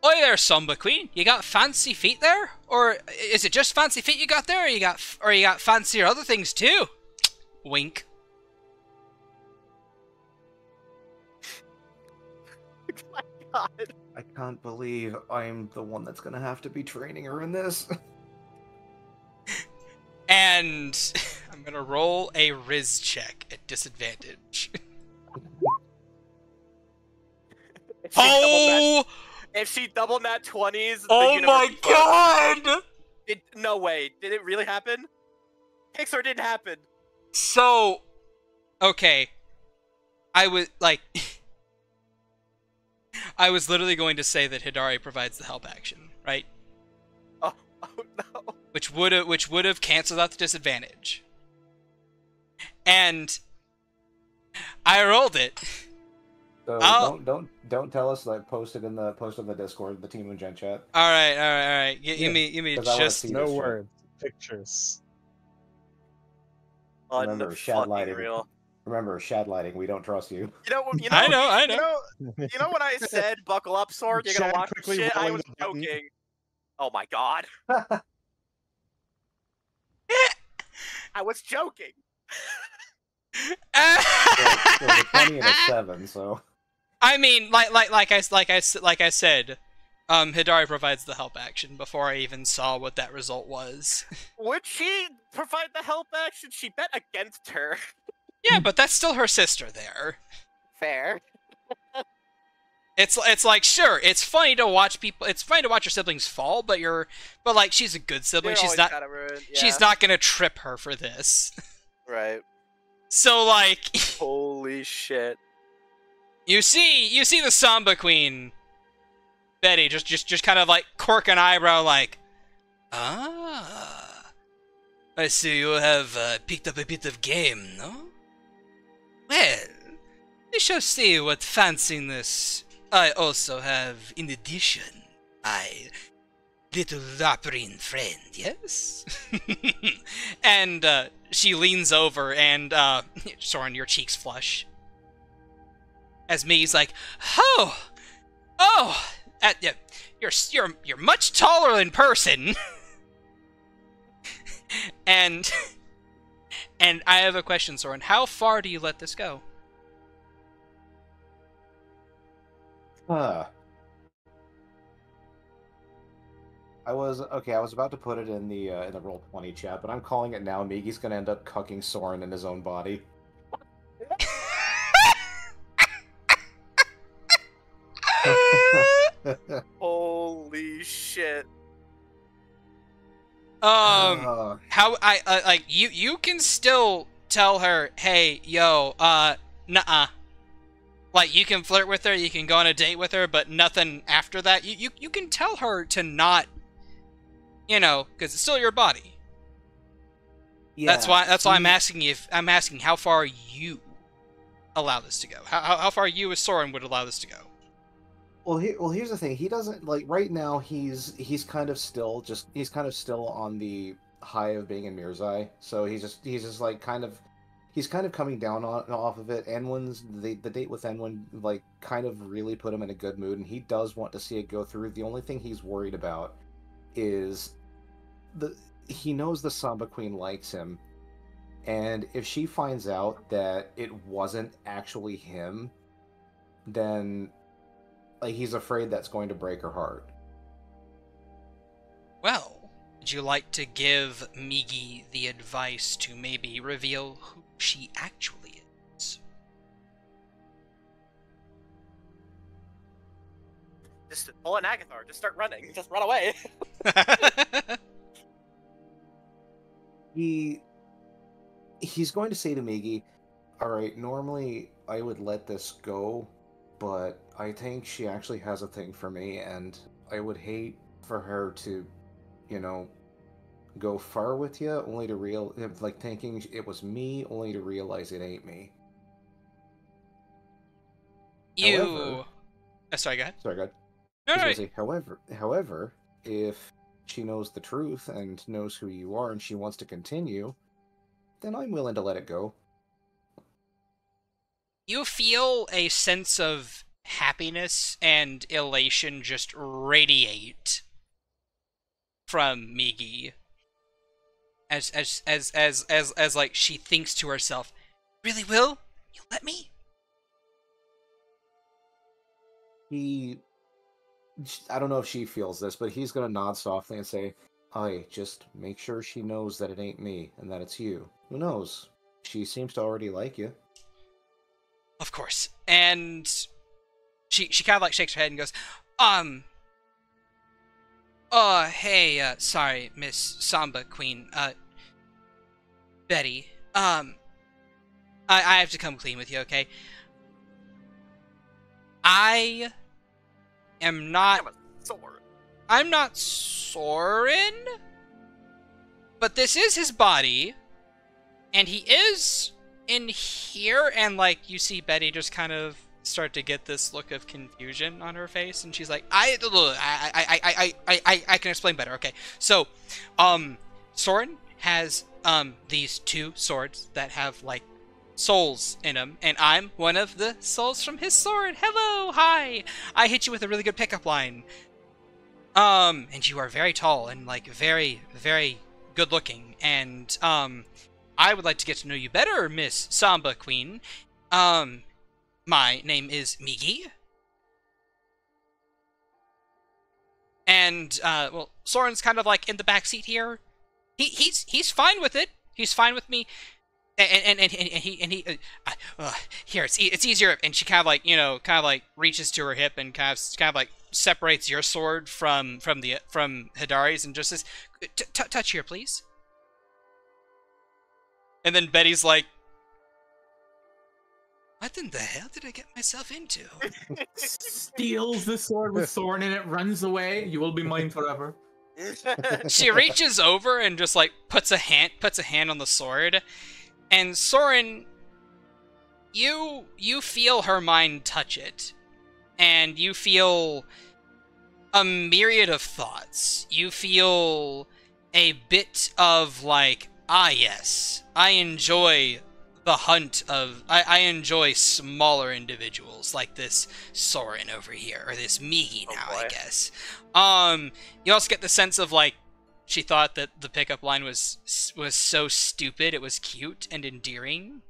"Oi there, Somber Queen. You got fancy feet there? Or is it just fancy feet you got there, or you got fancier other things too?" Wink. My God. I can't believe I'm the one that's gonna have to be training her in this. And I'm gonna roll a Riz check at disadvantage. If she double nat 20s, Oh my god! No way. Did it really happen? Pixar didn't happen. So, okay. I was literally going to say that Hidari provides the help action, right? Oh no. Which would have canceled out the disadvantage. And I rolled it. So don't tell us. Like, post in the Discord, the Team and Gen chat. All right. Give me just no words, pictures. Remember, Shad lighting. Real. Remember, Shad lighting. We don't trust you. I know. You know when I said buckle up, sword? You're gonna Shad watch quickly shit. I rolling was the button. joking. Oh my god. I was joking. There's a 20 and a 7, so. I mean, like I said, Hidari provides the help action before I even saw what that result was. Would she provide the help action? She bet against her. Yeah, but that's still her sister there. Fair. It's like, sure, it's funny to watch your siblings fall, but like, she's a good sibling. She's not gonna trip her for this. Right. So like, holy shit. You see the Samba Queen, Betty, just kind of like cork an eyebrow, like, I see you have picked up a bit of game, no? Well, we shall see what fanciness I also have in addition, my little Laprin friend, yes? And she leans over and, Soren, your cheeks flush. As Migi's like, you're much taller in person. and I have a question, Soren. How far do you let this go? I was about to put it in the Roll20 chat, but I'm calling it now. Migi's gonna end up cucking Soren in his own body. Holy shit. How I like you can still tell her, hey, yo, nuh-uh. Like, you can flirt with her, you can go on a date with her, but nothing after that. You can tell her to not, because it's still your body. Yeah, that's why I'm asking how far you allow this to go. How far you as Soren would allow this to go. Well, here's the thing. He doesn't, like, right now he's kind of still on the high of being in Mirzai. So he's just like kind of coming down off of it. The date with Enwin, like, kind of really put him in a good mood, and he does want to see it go through. The only thing he's worried about is he knows the Samba Queen likes him, and if she finds out that it wasn't actually him, then, like, he's afraid that's going to break her heart. Well, would you like to give Migi the advice to maybe reveal who she actually is? Just pull an Agathar. Just start running. Just run away. He's going to say to Migi, alright, normally I would let this go, but I think she actually has a thing for me, and I would hate for her to you know, go far with you, only to like thinking it was me, only to realize it ain't me. You. Sorry, go ahead. Sorry, go ahead. No, I was no. gonna say, however, if she knows the truth and knows who you are and she wants to continue, then I'm willing to let it go. You feel a sense of happiness and elation just radiate from Migi. As like she thinks to herself, "Really, Will? You let me?" I don't know if she feels this, but he's gonna nod softly and say, "I just make sure she knows that it ain't me and that it's you. Who knows? She seems to already like you." Of course. And she kind of like shakes her head and goes, hey, sorry, Miss Samba Queen, Betty, I have to come clean with you, okay? I am not... I'm not Soren, but this is his body, and he is in here, and like you see Betty just kind of start to get this look of confusion on her face, and she's like, I can explain better. Okay, so Soren has these two swords that have like souls in them, and I'm one of the souls from his sword. Hello, hi. I hit you with a really good pickup line. And you are very tall and like very, very good looking, and I would like to get to know you better, Miss Samba Queen. My name is Migi. And, well, Soren's kind of like in the backseat here. He's fine with it. He's fine with me. And he here, it's easier. And she kind of like, you know, kind of like reaches to her hip and kind of like separates your sword from Hidari's and just says, touch here, please. And then Betty's like, what in the hell did I get myself into? Steals the sword with Soren in it, runs away. You will be mine forever. She reaches over and just like puts a hand on the sword, and Soren, you feel her mind touch it, and you feel a myriad of thoughts. You feel a bit of like, ah yes, I enjoy the hunt of... I enjoy smaller individuals like this Soren over here, or this Migi now, I guess. You also get the sense of like, she thought that the pickup line was so stupid, it was cute and endearing.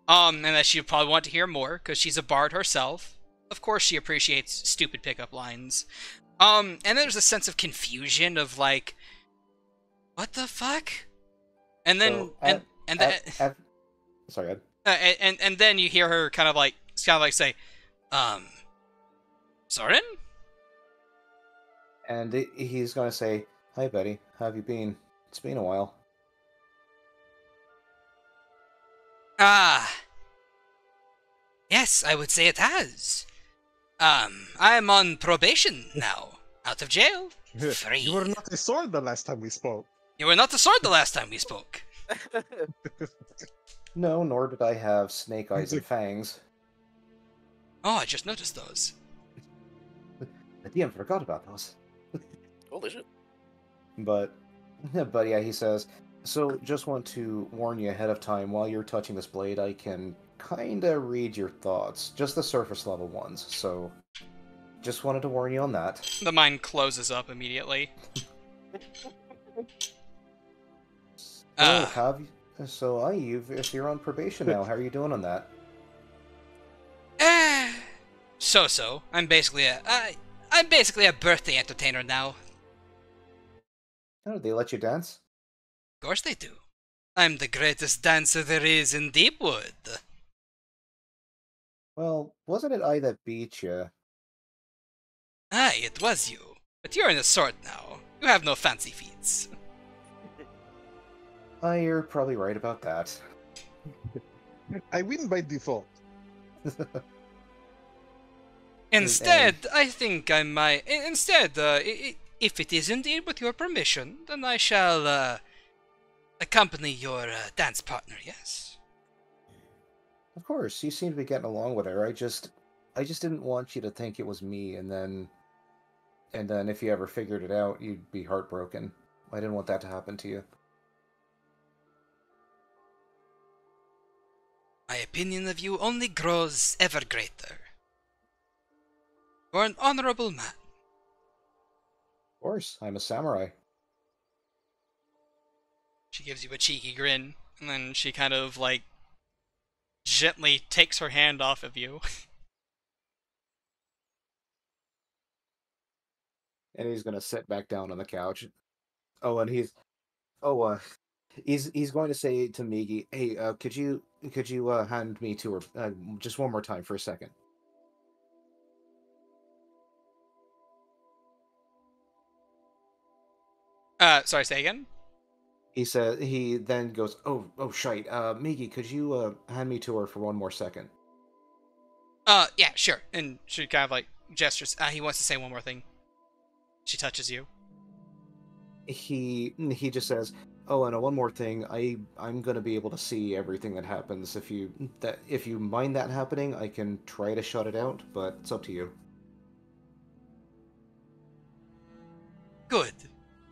And that she'd probably want to hear more, because she's a bard herself. Of course she appreciates stupid pickup lines. And then there's a sense of confusion of like, what the fuck? And then, so, sorry, Ed. And then you hear her kind of like say, Soren? And he's gonna say, "Hi, Betty. How have you been? It's been a while." Yes, I would say it has. I am on probation now, out of jail, free. You were not a sword the last time we spoke. You were not the sword the last time we spoke. No, nor did I have snake eyes and fangs. Oh, I just noticed those. The DM forgot about those. Holy shit. But yeah, he says, so just want to warn you ahead of time, while you're touching this blade, I can kinda read your thoughts. Just the surface level ones, so just wanted to warn you on that. The mind closes up immediately. If you're on probation now, how are you doing on that? So. I'm basically a birthday entertainer now. Oh, they let you dance? Of course they do. I'm the greatest dancer there is in Deepwood. Well, wasn't it I that beat you? Aye, it was you. But you're in a sword now. You have no fancy feats. You're probably right about that. I win by default. Instead, I think I might... Instead, if it is indeed with your permission, then I shall accompany your dance partner, yes? Of course, you seem to be getting along with her. I just didn't want you to think it was me, and then if you ever figured it out, you'd be heartbroken. I didn't want that to happen to you. My opinion of you only grows ever greater. You're an honorable man. Of course, I'm a samurai. She gives you a cheeky grin, and then she kind of, like, gently takes her hand off of you. And he's gonna sit back down on the couch. Oh, and he's going to say to Migi, "Hey, could you hand me to her just one more time for a second?" Sorry, say again? He then goes, "Oh, shite. Migi, could you hand me to her for one more second?" Yeah, sure. And she kind of, like, gestures. He wants to say one more thing. She touches you. He just says, "Oh, and one more thing. I'm gonna be able to see everything that happens. If you mind that happening, I can try to shut it out, but it's up to you." Good.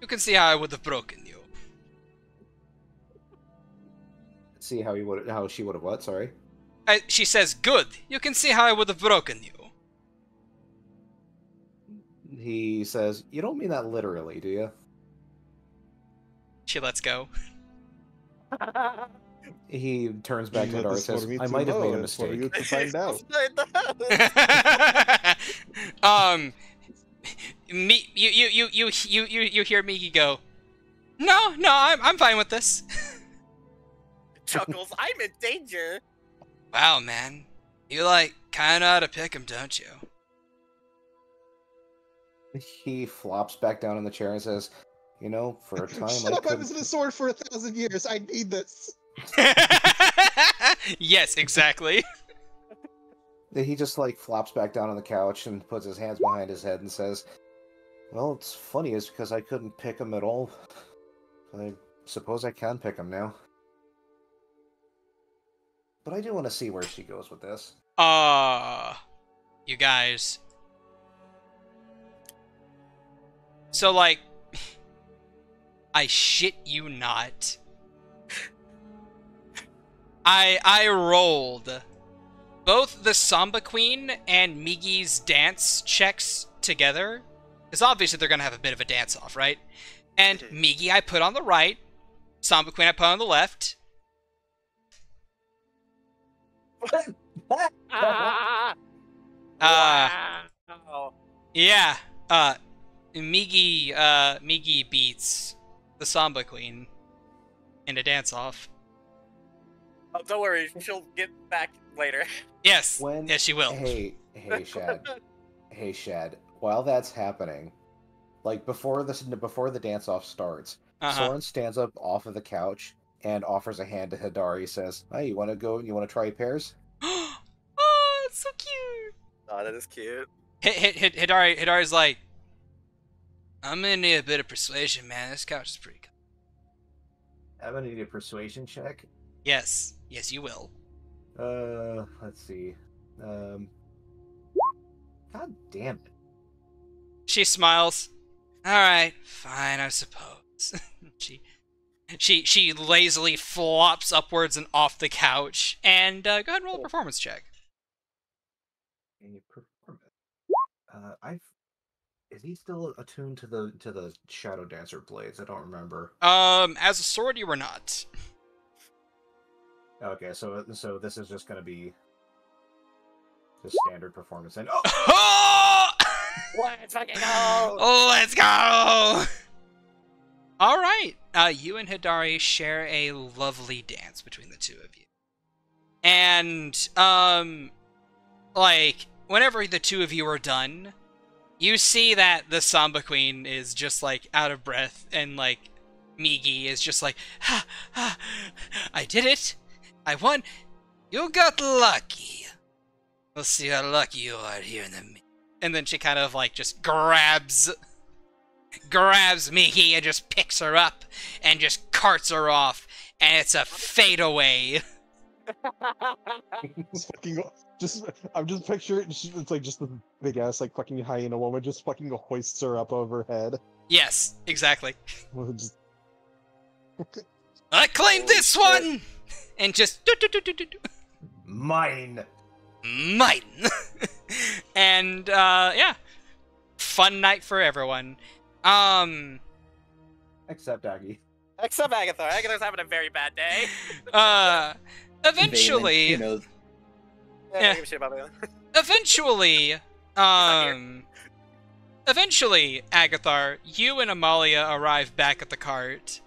You can see how I would have broken you. See how she would have what? Sorry. She says, good. You can see how I would have broken you. He says, "You don't mean that literally, do you?" She lets go. He turns back to Hadar and says, "I might have made a mistake." For you to find out. You hear Miki go, No, I'm fine with this. Chuckles, I'm in danger. Wow, man. You, like, kinda know how to pick 'em, don't you? He flops back down in the chair and says, "You know, for a time Shut I up, I could..." was in a sword for 1,000 years. I need this. Yes, exactly. He just, like, flops back down on the couch and puts his hands behind his head and says, "Well, it's funny is because I couldn't pick him at all. I suppose I can pick him now. But I do want to see where she goes with this." You guys. So, like, I shit you not. I rolled both the Samba Queen and Migi's dance checks together. Because obviously they're going to have a bit of a dance-off, right? And Migi I put on the right. Samba Queen I put on the left. Wow. Yeah. Migi beats the Samba Queen in a dance-off. Oh, don't worry, she'll get back later. Yes. Yes, she will. Hey, Shad. Hey, Shad. While that's happening, like before the dance-off starts, Soren stands up off of the couch and offers a hand to Hadar. He says, "Hey, you want to go? You want to try pairs?" Oh, that's so cute. Oh, that is cute. Hidari's like, I'm gonna need a bit of persuasion, man. This couch is pretty good. I'm gonna need a persuasion check. Yes. Yes, you will. Let's see. God damn it. She smiles. Alright, fine, I suppose. She lazily flops upwards and off the couch. And go ahead and roll a performance check. A performance. Is he still attuned to the Shadow Dancer blades? I don't remember. As a sword, you were not. Okay, so this is just gonna be the standard performance. And Let's fucking go! Let's go! Alright, you and Hidari share a lovely dance between the two of you. And, like, whenever the two of you are done, you see that the Samba Queen is just, like, out of breath, and, like, Migi is just like, I did it! I won! You got lucky! We'll see how lucky you are here in the... And then she kind of, like, just grabs grabs Miki and just picks her up and just carts her off, and it's a fadeaway. I'm just picturing it's like just the big ass like fucking hyena woman just fucking hoists her up overhead. Yes, exactly. Just... I claim this one, and just Mine. mine. And yeah, fun night for everyone. Except Aggie. Except Agathar. Agathar's having a very bad day. Eventually, Vaelyn, who knows? Yeah, I don't give a shit about Vaelyn. Eventually, Agathar, you and Amalia arrive back at the cart,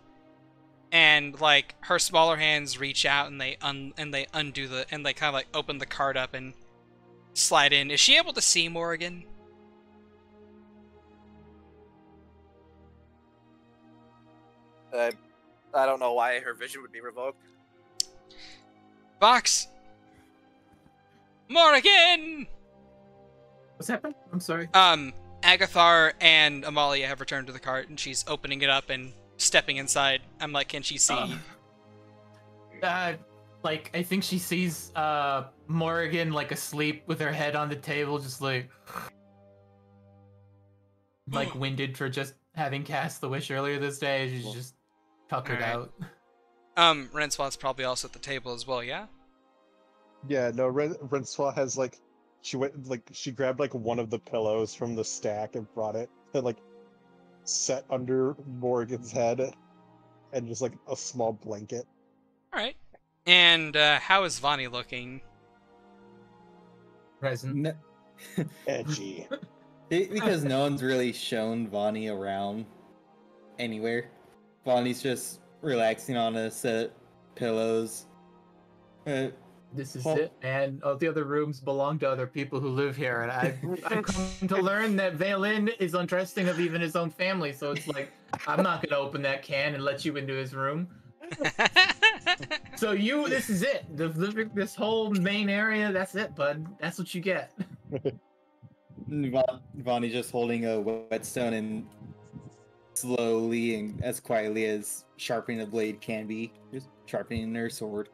and like her smaller hands reach out and they undo the and they kind of like open the cart up and slide in. Is she able to see Morrigan? I don't know why her vision would be revoked. Vox! Morrigan! What's happened? I'm sorry. Agathar and Amalia have returned to the cart, and she's opening it up and stepping inside. I'm like, can she see? Like, I think she sees Morrigan like asleep with her head on the table, just like winded for just having cast the wish earlier this day. She's just tuckered out. Renspot's probably also at the table as well, yeah? Yeah, no, Renspot has like she grabbed like one of the pillows from the stack and brought it and like set under Morrigan's head and just like a small blanket. Alright. And how is Vani looking? Present. No, Edgy. because no one's really shown Vani around anywhere. Vani's just relaxing on a set of pillows. This is it, and all the other rooms belong to other people who live here, and I've come to learn that Vaelyn is untrusting of even his own family, so it's like, I'm not gonna open that can and let you into his room. So this is it. This whole main area, that's it, bud. That's what you get. Vani just holding a whetstone and slowly and as quietly as sharpening a blade can be, just sharpening her sword.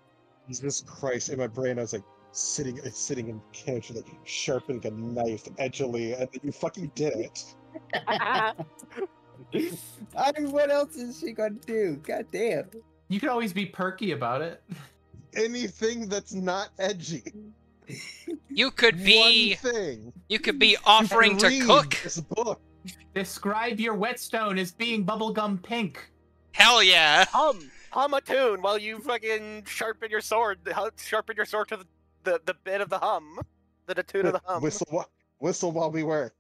Jesus Christ! In my brain, I was like sitting in couch, like sharpening a knife edgily, and then you fucking did it. I mean, what else is she gonna do? God damn. You could always be perky about it. Anything that's not edgy. You could be One thing. You could be offering to Read cook. this book. Describe your whetstone as being bubblegum pink. Hell yeah. Hum a tune while you fucking sharpen your sword. Sharpen your sword to the bit of the hum. The tune of the hum. Whistle while we work.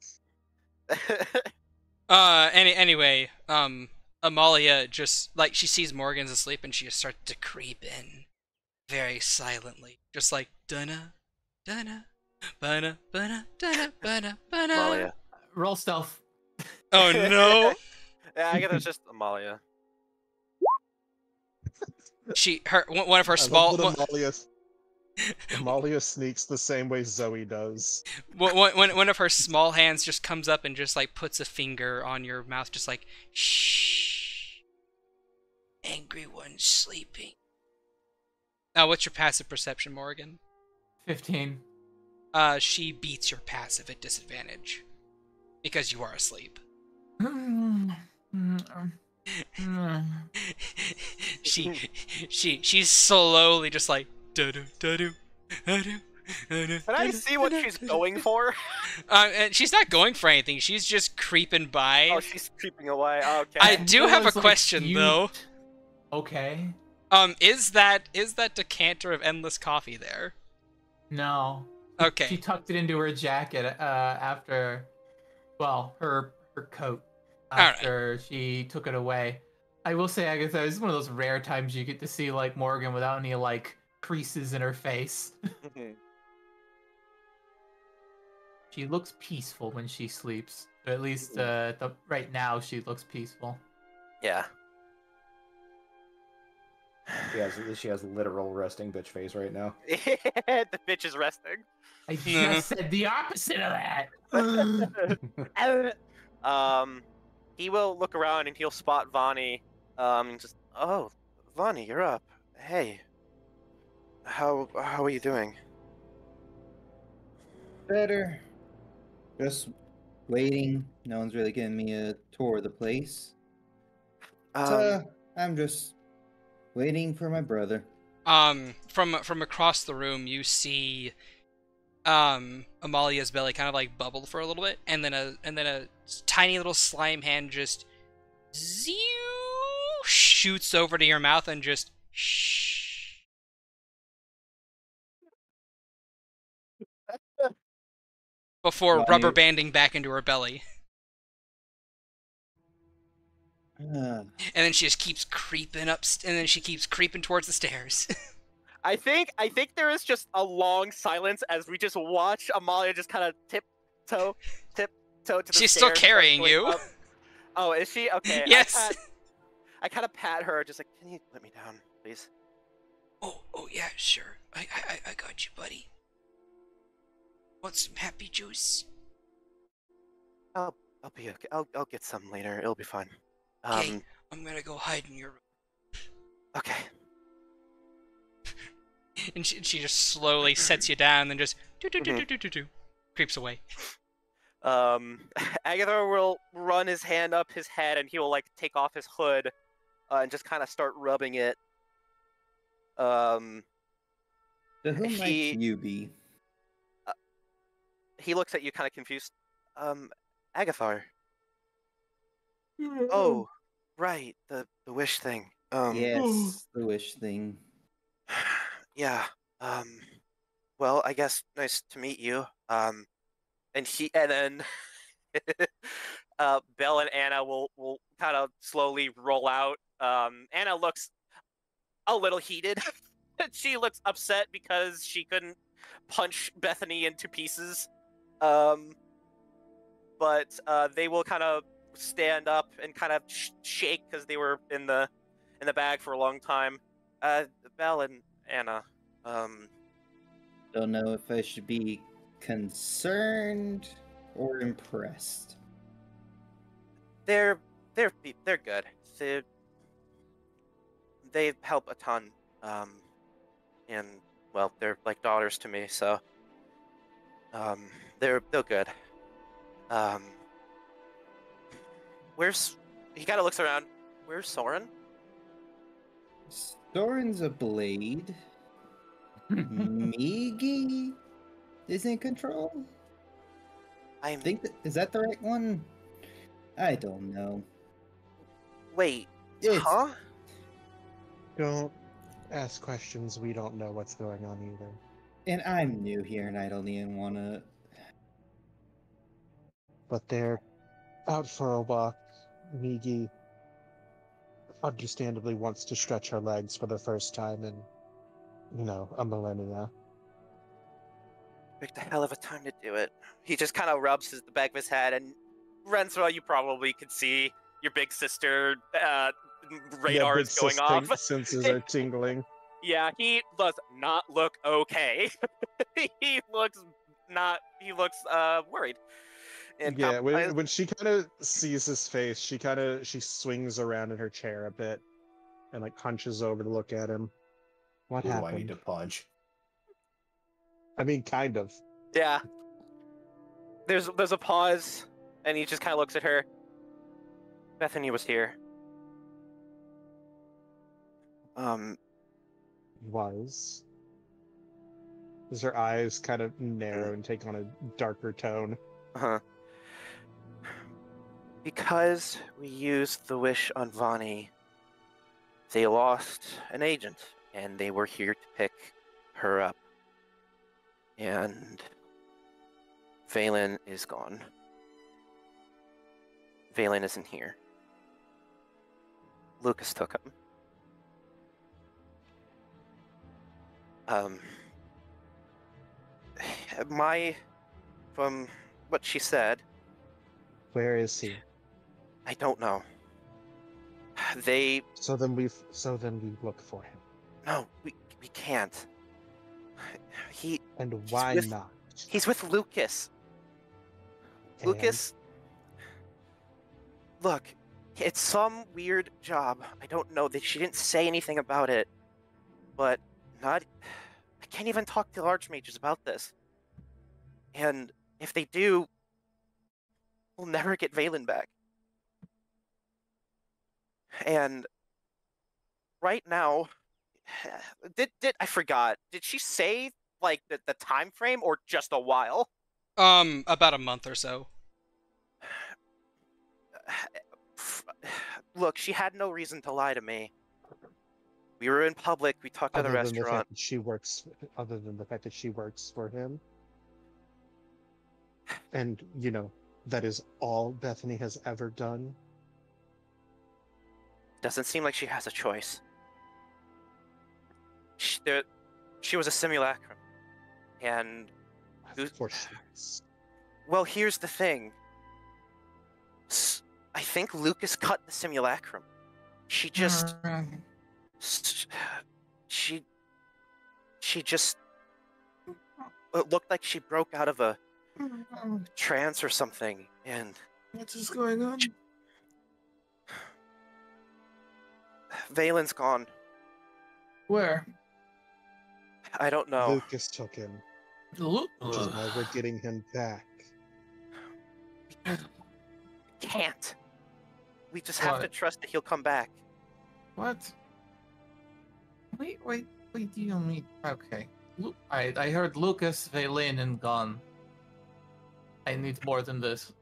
Anyway, Amalia just, like, she sees Morgan's asleep and she just starts to creep in very silently. Just like, dunna, dunna, bunna, bunna, dunna, bunna, bunna. Amalia. Roll stealth. Oh no! Yeah, I guess it's just Amalia. One of her small... Amalia sneaks the same way Zoe does. One of her small hands just comes up and just like puts a finger on your mouth, just like, shh. Angry one's sleeping. What's your passive perception, Morrigan? 15. She beats your passive at disadvantage because you are asleep. She's slowly just like do. Can I see what she's going for? And she's not going for anything. She's just creeping by. Oh, she's creeping away. Okay. I do have a Like question though. Okay. Is that decanter of endless coffee there? No. Okay. She tucked it into her jacket after, well, her coat after she took it away. I will say, Agathar, this is one of those rare times you get to see like Morrigan without any like creases in her face. She looks peaceful when she sleeps. Or at least right now she looks peaceful. Yeah. She has literal resting bitch face right now. The bitch is resting. I just said the opposite of that. he will look around and he'll spot Vani. Oh, Vani, you're up. Hey, how are you doing? Better. Just waiting. No one's really giving me a tour of the place. I'm just waiting for my brother. From across the room, you see Amalia's belly kind of like bubble for a little bit, and then a tiny little slime hand just shoots over to your mouth and just shh. Before rubber banding back into her belly. And then she just keeps creeping up, and then she keeps creeping towards the stairs. I think there is just a long silence as we just watch Amalia just kind of tiptoe to the She's stairs. still carrying you. Up. Oh, is she? Okay. Yes. I kind of pat her, just like, can you let me down, please? Oh yeah, sure. I got you, buddy. Want some happy juice? I'll be okay. I'll get some later. It'll be fine. Okay, I'm gonna go hide in your room. Okay. And she just slowly sets you down, and then just creeps away. Agathar will run his hand up his head, and he will like take off his hood, and just kind of start rubbing it. So who might you be? He looks at you, kind of confused. Agathar. Oh, right, the wish thing. Yes, the wish thing. Yeah. Well, I guess nice to meet you. And then Belle and Anna will kind of slowly roll out. Anna looks a little heated. She looks upset because she couldn't punch Bethany into pieces. But they will kind of stand up and kind of shake because they were in the bag for a long time. Belle and Anna. Don't know if I should be concerned or impressed. They're good. They help a ton. And well, they're like daughters to me, so they're good. He kind of looks around. Where's Soren? Soren's a blade. Migi is in control. I think is that the right one? I don't know. Wait. It's... Huh? Don't ask questions. We don't know what's going on either. And I'm new here, and I don't even want to. But they're out for a walk. Migi understandably wants to stretch her legs for the first time in, a millennia. Picked a hell of a time to do it. He just kind of rubs the back of his head, and Renswell, you probably could see your big sister radar is going off. Senses are tingling. Yeah, he does not look okay. He looks worried. And yeah, when she kind of sees his face, she swings around in her chair a bit and like hunches over to look at him. What Who happened? do I need to punch? I mean, kind of. Yeah. There's a pause, and he just kind of looks at her. Bethany was here. Was. As her eyes kind of narrow and take on a darker tone. Uh-huh. Because we used the wish on Vani, they lost an agent, and they were here to pick her up. And Vaelyn is gone. Vaelyn isn't here. Lucas took him. From what she said... Where is he? I don't know. So then we look for him. No, we can't. And why not? He's with Lucas. And? Lucas. Look, it's some weird job. I don't know. She didn't say anything about it. But I can't even talk to archmages about this. And if they do, we'll never get Vaelyn back. And right now, did I forgot? Did she say like the time frame or just a while? About a month or so. Look, she had no reason to lie to me. We were in public. We talked at the Other than the restaurant. fact that she works, other than the fact that she works for him, and that is all Bethany has ever done. Doesn't seem like she has a choice. She was a simulacrum, and Of course she is. well, here's the thing. I think Lucas cut the simulacrum. She just she just it looked like she broke out of a trance or something, and What's just going on? Vaelyn's gone. Where? I don't know. Lucas took him, which is why we're getting him back. Can't. We just have to trust that he'll come back. What? Wait, you mean... Okay. I heard Lucas, Vaelyn, and gone. I need more than this.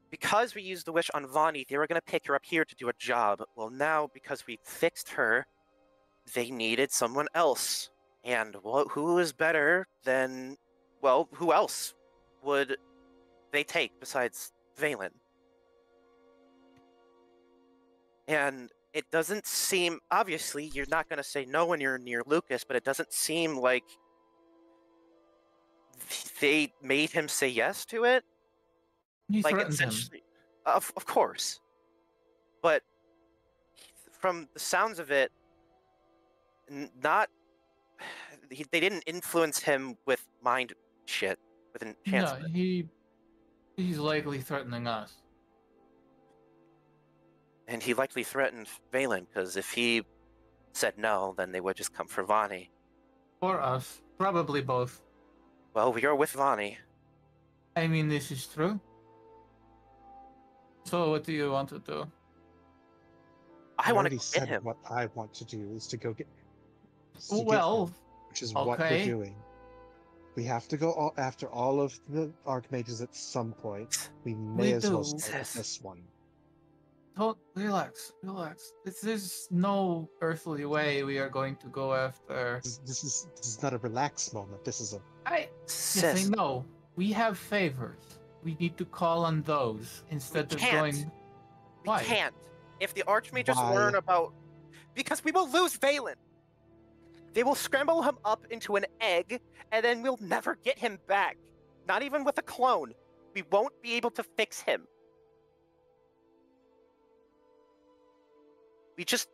Because we used the wish on Vani, they were going to pick her up here to do a job. Well, now, because we fixed her, they needed someone else. And who is better than... Well, who else would they take besides Vaelyn? And it doesn't seem... Obviously, you're not going to say no when you're near Lucas, but it doesn't seem like they made him say yes to it. You Like, threatened him. essentially... Of course. But from the sounds of it, they didn't influence him with mind shit, with enchantment. No, he's likely threatening us. And he likely threatened Vaelyn, because if he said no, then they would just come for Vani. Or us. Probably both. Well, we are with Vani. I mean, this is true. So what do you want to do? I want to already get said him. what I want to do is to go get. Well, which is what we're okay. doing. We have to go after all of the archmages at some point. We may as well start with this one. Don't relax. There's no earthly way we are going to go after. This is not a relaxed moment. This is a. Yes, I know. We have favors. We need to call on those instead of going. Why? We can't. If the archmages Why? learn about, because we will lose Vaelyn. They will scramble him up into an egg, and then we'll never get him back. Not even with a clone. We won't be able to fix him. We just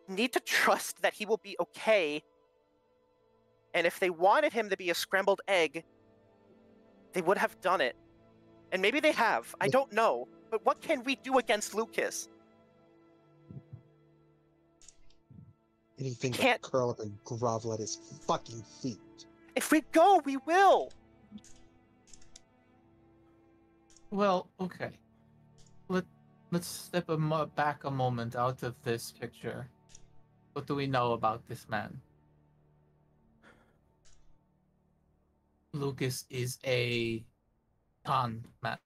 need to trust that he will be okay. And if they wanted him to be a scrambled egg, they would have done it. And maybe they have. I don't know. But what can we do against Lucas? Anything but curl up and grovel at his fucking feet. If we go, we will. Well, okay. Let's step back a moment out of this picture. What do we know about this man? Lucas is a con man.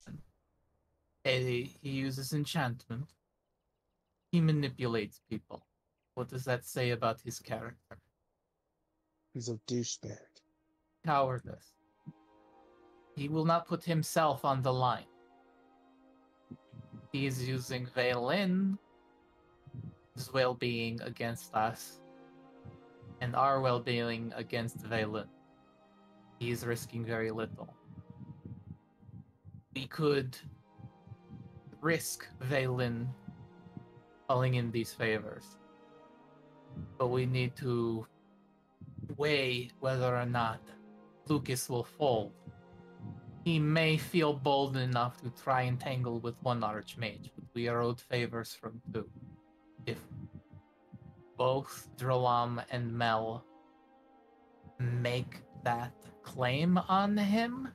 He uses enchantment. He manipulates people. What does that say about his character? He's a douchebag. Cowardice. He will not put himself on the line. He is using Vaelyn's well-being against us, and our well-being against Vaelyn. He is risking very little. We could risk Vaelyn calling in these favors, but we need to weigh whether or not Lucas will fold. He may feel bold enough to try and tangle with one archmage, but we are owed favors from two. If both Drolam and Mel make that claim on him,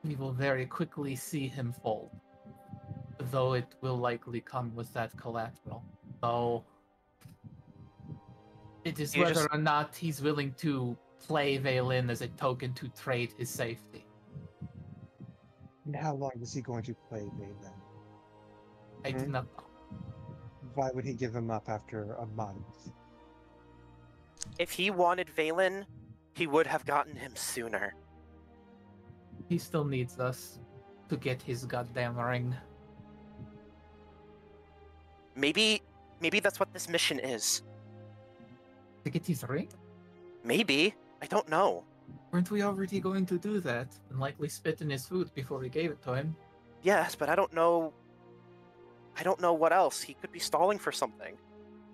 we will very quickly see him fold. Though it will likely come with that collateral. Though it is whether or not he's willing to play Vaelyn as a token to trade his safety. And how long is he going to play Vaelyn? I do not know. Why would he give him up after a month? If he wanted Vaelyn, he would have gotten him sooner. He still needs us to get his goddamn ring. Maybe that's what this mission is. To get his ring? Maybe. I don't know. Weren't we already going to do that? And likely spit in his food before we gave it to him? Yes, but I don't know what else. He could be stalling for something.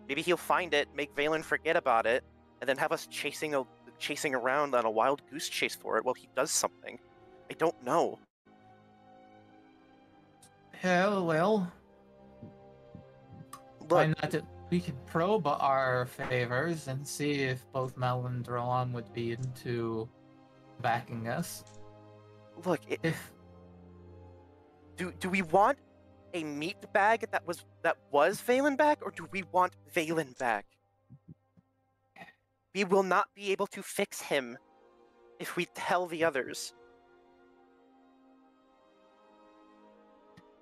Maybe he'll find it, make Vaelyn forget about it, and then have us chasing around on a wild goose chase for it while he does something. I don't know. Hell, well. Look, why not? We could probe our favors and see if both Mel and Drolam would be into backing us. Look, do we want a meat bag that was Vaelyn back, or do we want Vaelyn back? We will not be able to fix him if we tell the others.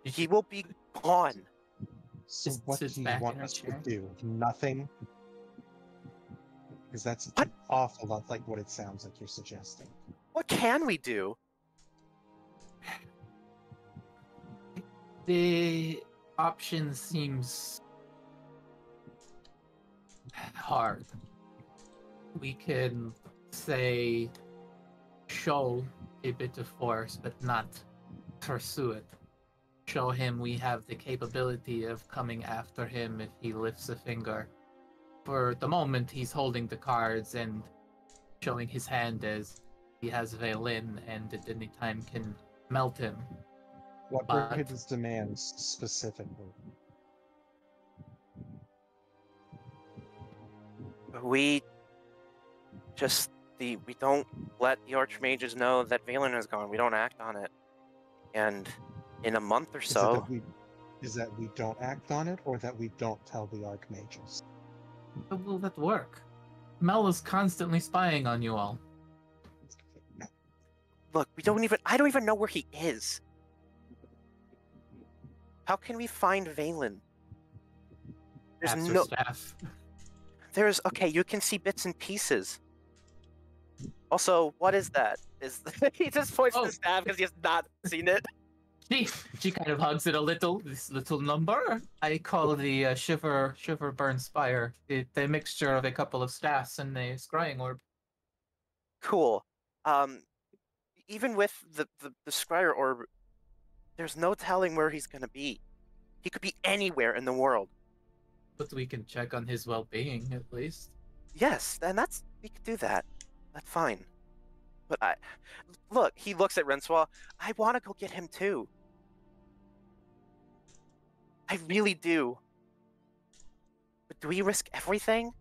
He will be gone. So Just what do sits you back want in her us to chair. do? Nothing? Because that's What? an awful lot like what it sounds like you're suggesting. What can we do? The option seems hard. We can say show a bit of force, but not pursue it. Show him we have the capability of coming after him if he lifts a finger. For the moment, he's holding the cards and showing his hand as he has Vaelyn and at any time can melt him. What But- were his demands specifically? We don't let the archmages know that Vaelyn is gone. We don't act on it. And in a month or so, Is that we don't act on it, or that we don't tell the archmages? How will that work? Mel is constantly spying on you all. look, I don't even know where he is. How can we find Vaelyn? There's Ask your no staff. okay, you can see bits and pieces. Also, what is that? He just points to the staff because he has not seen it. She kind of hugs it a little. This little number I call the shiver burn spire. It's a mixture of a couple of staffs and a scrying orb. Cool. Even with the scryer orb, there's no telling where he's gonna be. He could be anywhere in the world. But we can check on his well-being at least. Yes, and we could do that. That's fine. But look, he looks at Rensois. I want to go get him too. I really do. But do we risk everything?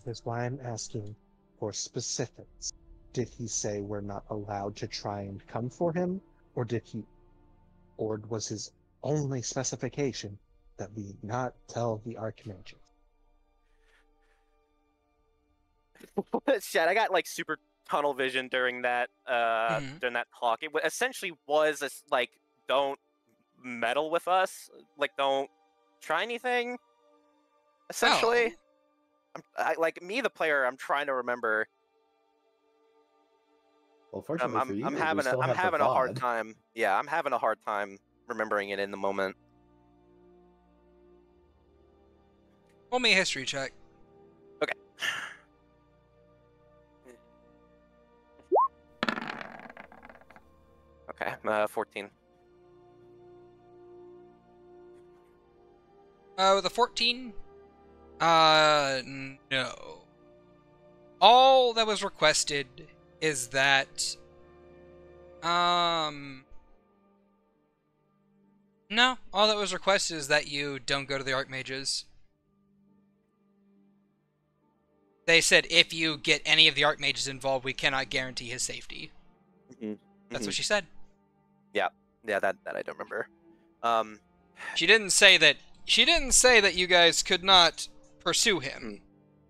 That's why I'm asking for specifics. Did he say we're not allowed to try and come for him, or was his only specification that we not tell the archmages? Shad, I got like super tunnel vision during that talk. It essentially was like, don't meddle with us, like don't try anything. Essentially, like me, the player, I'm trying to remember. Well, fortunately for you, I'm we having still have the a hard VOD. time. Yeah, I'm having a hard time remembering it in the moment. Roll me a history check. Okay. Okay, 14. With a 14? No. All that was requested is that, no, all that was requested is that you don't go to the Archmages. They said if you get any of the Archmages involved, we cannot guarantee his safety. That's what she said. Yeah, that I don't remember. She didn't say that you guys could not pursue him.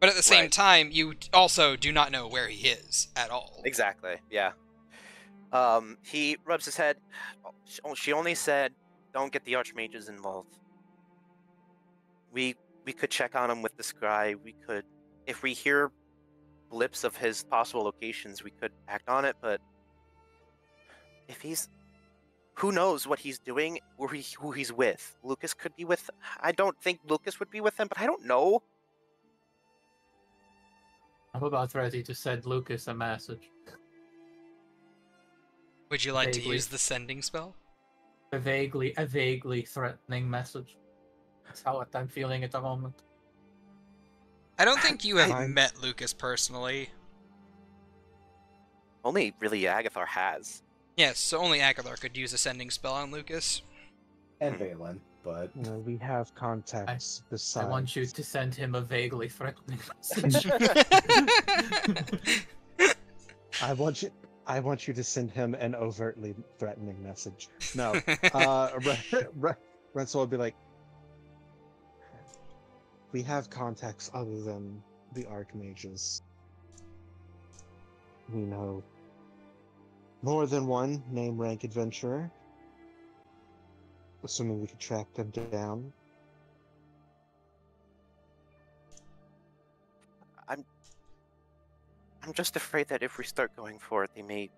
But at the same time, you also do not know where he is at all. Exactly, yeah. He rubs his head. She only said, don't get the Archmages involved. We could check on him with the scry. We could, if we hear blips of his possible locations, we could act on it, but if he's... Who knows what he's doing or who he's with? Lucas could be with... I don't think Lucas would be with him, but I don't know. I'm about ready to send Lucas a message. Would you like to use the sending spell? A vaguely threatening message. That's how I'm feeling at the moment. I don't think you have met Lucas personally. Only really Agathar has. Yes, so only Agathar could use a sending spell on Lucas. And Vaelyn, but... we have contacts besides... I want you to send him a vaguely threatening message. I want you to send him an overtly threatening message. No. Renzel would be like, we have contacts other than the Archmages. We know more than one name-rank adventurer. Assuming we could track them down. I'm just afraid that if we start going for it, we may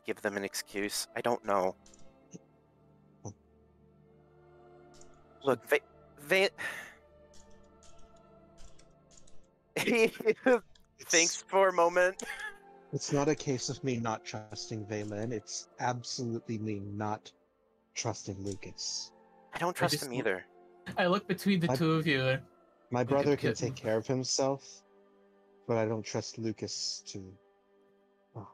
give them an excuse. I don't know. Look, they he thinks for a moment. It's not a case of me not trusting Vaelyn. It's absolutely me not trusting Lucas. I don't trust him either. I look between the two of you. And my brother can take care of himself, but I don't trust Lucas to... Oh.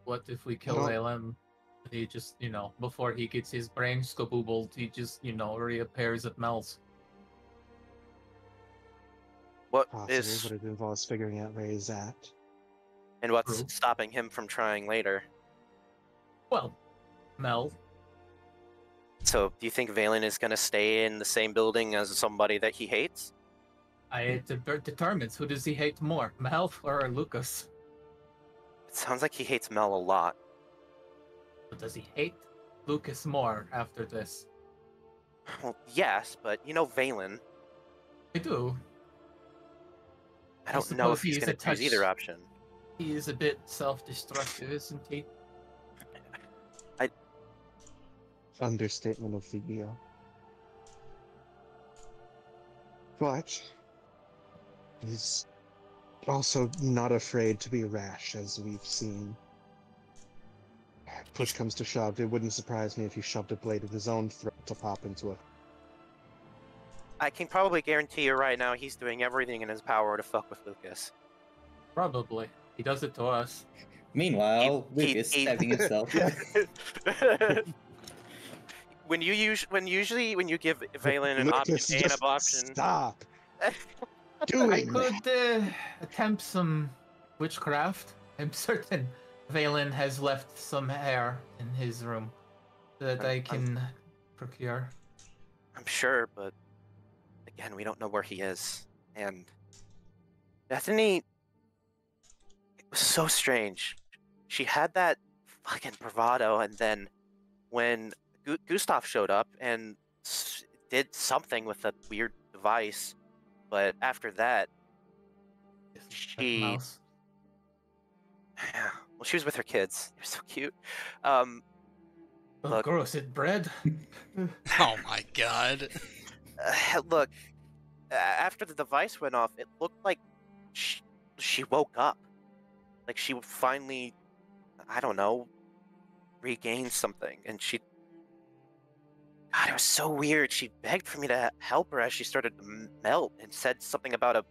What if we kill Vaelyn? He just, before he gets his brain skaboobled, he just, reappears at Mel's. What Possibly, is... but it involves figuring out where he's at. And what's stopping him from trying later? Well, Mel. So, do you think Vaelyn is going to stay in the same building as somebody that he hates? It determines who does he hate more, Mel or Lucas. It sounds like he hates Mel a lot. But does he hate Lucas more after this? Well, yes, but Vaelyn. I do. I don't know if he's going to choose either option. He is a bit self-destructive, isn't he? Understatement of the year. But he's also not afraid to be rash, as we've seen. Push comes to shove, it wouldn't surprise me if he shoved a blade of his own throat to pop into it. I can probably guarantee you right now he's doing everything in his power to fuck with Lucas. Probably. He does it to us. Meanwhile, Lucas stabbing himself. When you give Vaelyn an option, stop. I could attempt some witchcraft. I'm certain Vaelyn has left some hair in his room that I can procure. I'm sure, but again, we don't know where he is. And Bethany, it was so strange. She had that fucking bravado, and then when Gustav showed up and did something with a weird device, but after that, she was with her kids. They were so cute. Look, gross, it bread. Oh my god. Look, after the device went off, it looked like she woke up. Like she finally, I don't know, regained something, and she... God, it was so weird. She begged for me to help her as she started to melt and said something about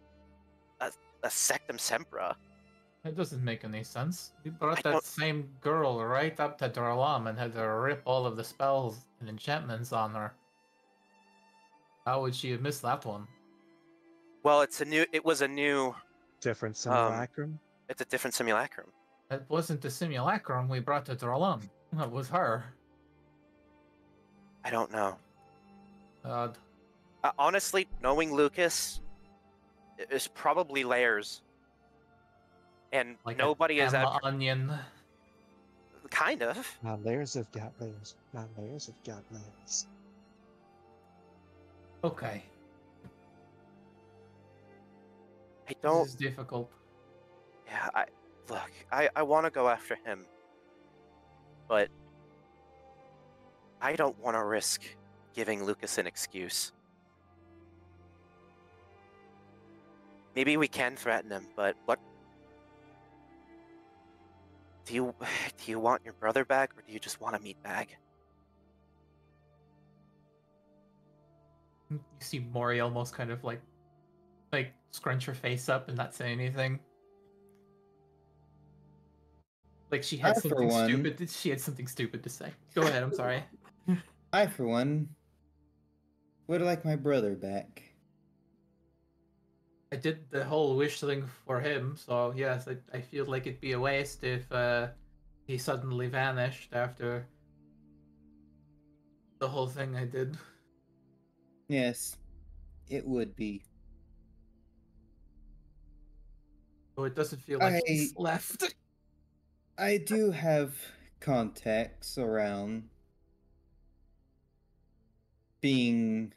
a Sectum Sempra. That doesn't make any sense. We brought I that don't- same girl right up to Durlam and had to rip all of the spells and enchantments on her. How would she have missed that one? Well, it was a new, Different simulacrum. it's a different simulacrum. It wasn't the simulacrum we brought to Durlam. That was her. I don't know. God. Honestly, knowing Lucas, it's probably layers. And Like nobody is Emma out. Onion. Kind of. Not layers have got layers. Not layers have got layers. Okay. I don't. This is difficult. Yeah, I want to go after him, but I don't want to risk giving Lucas an excuse. Maybe we can threaten him, but what? Do you want your brother back, or do you just want a meat bag? You see Mori almost kind of like scrunch her face up and not say anything. Like she had something stupid. She had something stupid to say. Go ahead. I'm sorry. I, for one, would like my brother back. I did the whole wish thing for him, so yes, I feel like it'd be a waste if he suddenly vanished after the whole thing I did. Yes, it would be. So it doesn't feel like he's left. I do have contacts around. Being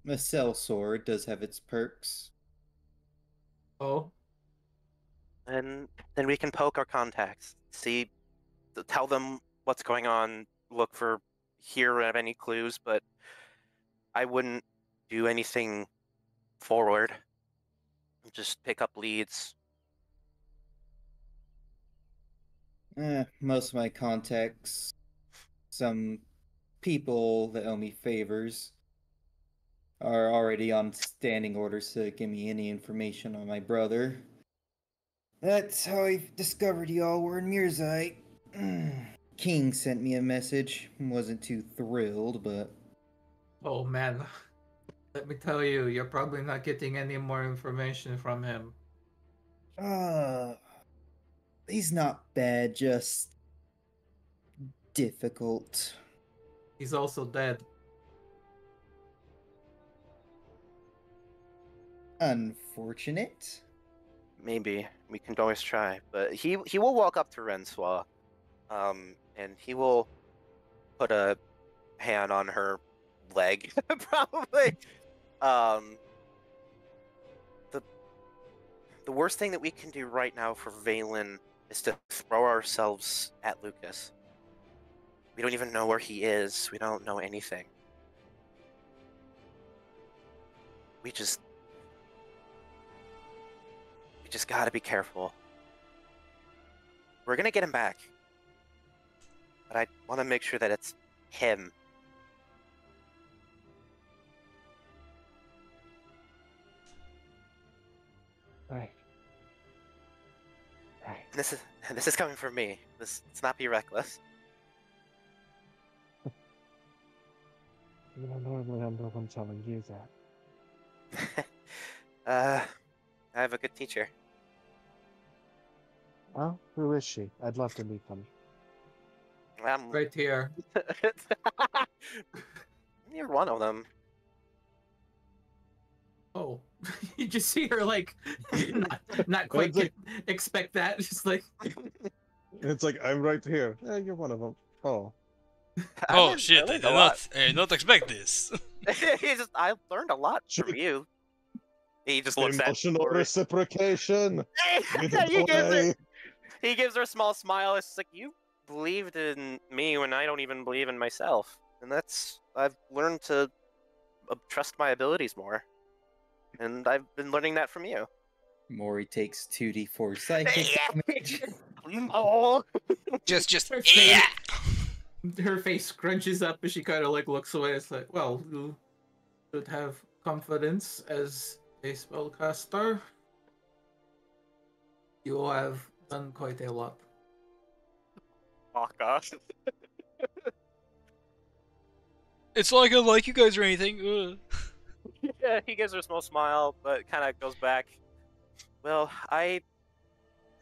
a sellsword does have its perks. Oh. And then we can poke our contacts, tell them what's going on, hear of any clues, but I wouldn't do anything forward. Just pick up leads. Most of my contacts, some people that owe me favors, are already on standing orders to give me any information on my brother. That's how I discovered y'all were in Mirzite. King sent me a message. Wasn't too thrilled, but... Oh man. Let me tell you, you're probably not getting any more information from him. He's not bad, just... difficult. He's also dead. Unfortunate. Maybe we can always try, but he will walk up to Rensois, and he will put a hand on her leg, probably. The worst thing that we can do right now for Vaelyn is to throw ourselves at Lucas. We don't even know where he is. We don't know anything. We just gotta be careful. We're gonna get him back. But I want to make sure that it's him. Right. This is coming from me. Let's not be reckless. You know, normally I'm the one telling you that. I have a good teacher. Well, who is she? I'd love to meet them. Right here. You're one of them. Oh, you just see her like not quite expect that. Just like It's like I'm right here. You're one of them. Oh. Oh shit! I did not expect this. I learned a lot from you. He just looks at emotional reciprocation. He gives her a small smile. It's like, you believed in me when I don't even believe in myself, and I've learned to trust my abilities more, and I've been learning that from you. Mori takes 2d4 psychic damage. Oh, just her yeah. Her face scrunches up as she kind of like looks away. It's like, well, you should have confidence as a spellcaster. You have done quite a lot. Oh gosh. It's like I like you guys or anything. Ugh. Yeah, he gives her a small smile, but kind of goes back. Well,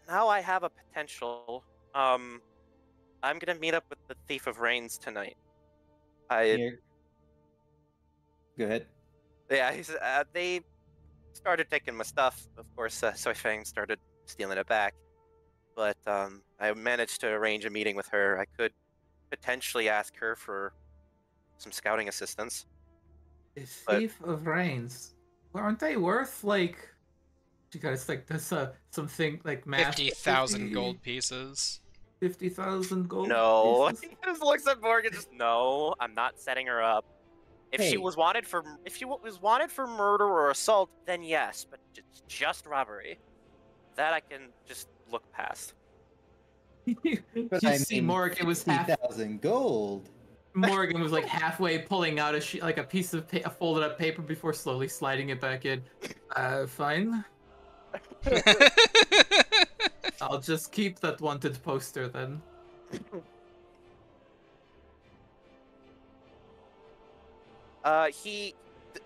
now I have a potential. I'm gonna meet up with the Thief of Rains tonight. Here. Go ahead. Yeah, they started taking my stuff, of course. Soy Fang started stealing it back, but I managed to arrange a meeting with her. I could potentially ask her for some scouting assistance. The Thief of Rains. Aren't they worth like? It's like this something like 50,000 gold pieces. 50,000 gold. No, pieces? he just looks at Morgan. Just no, I'm not setting her up. If she Hey. was wanted for murder or assault, then yes, but just robbery. That I can just look past. But You I see, mean, Morgan was half. 50,000 gold. Morgan was like halfway pulling out a piece of a folded up paper before slowly sliding it back in. Fine. I'll just keep that wanted poster then.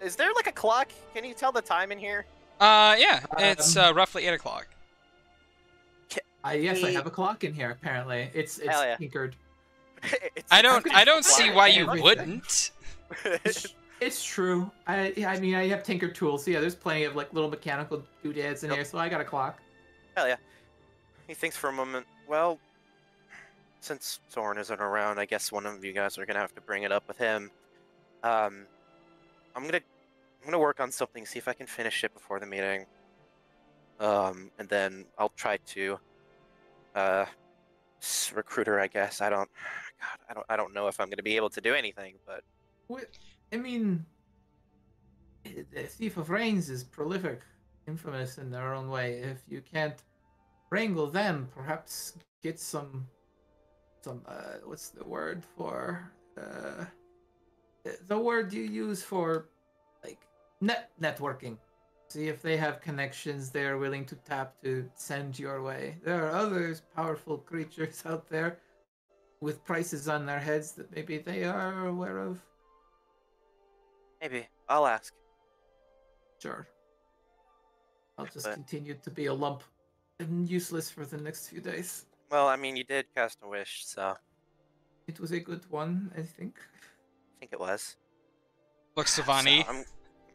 Is there like a clock? Can you tell the time in here? Yeah, it's roughly 8 o'clock. Yes, I have a clock in here. Apparently, it's Hell yeah. tinkered. I don't see why you everything. wouldn't. It's true. I mean, I have tinkered tools. So yeah, there's plenty of like little mechanical doodads in here, so I got a clock. Hell yeah. He thinks for a moment. Well, since Soren isn't around, I guess one of you guys are gonna have to bring it up with him. I'm gonna work on something, see if I can finish it before the meeting. And then I'll try to recruit her, I guess. I don't know if I'm gonna be able to do anything, but I mean, the Thief of Rains is prolific, infamous in their own way. If you can't wrangle them, perhaps get some what's the word for the word you use for like networking. See if they have connections they're willing to tap to send your way. There are others powerful creatures out there with prices on their heads that maybe they are aware of. maybe I'll ask. Sure. I'll just continue to be a lump and useless for the next few days. Well, I mean, you did cast a wish, so It was a good one, I think. I think it was. Looks to Vani. So,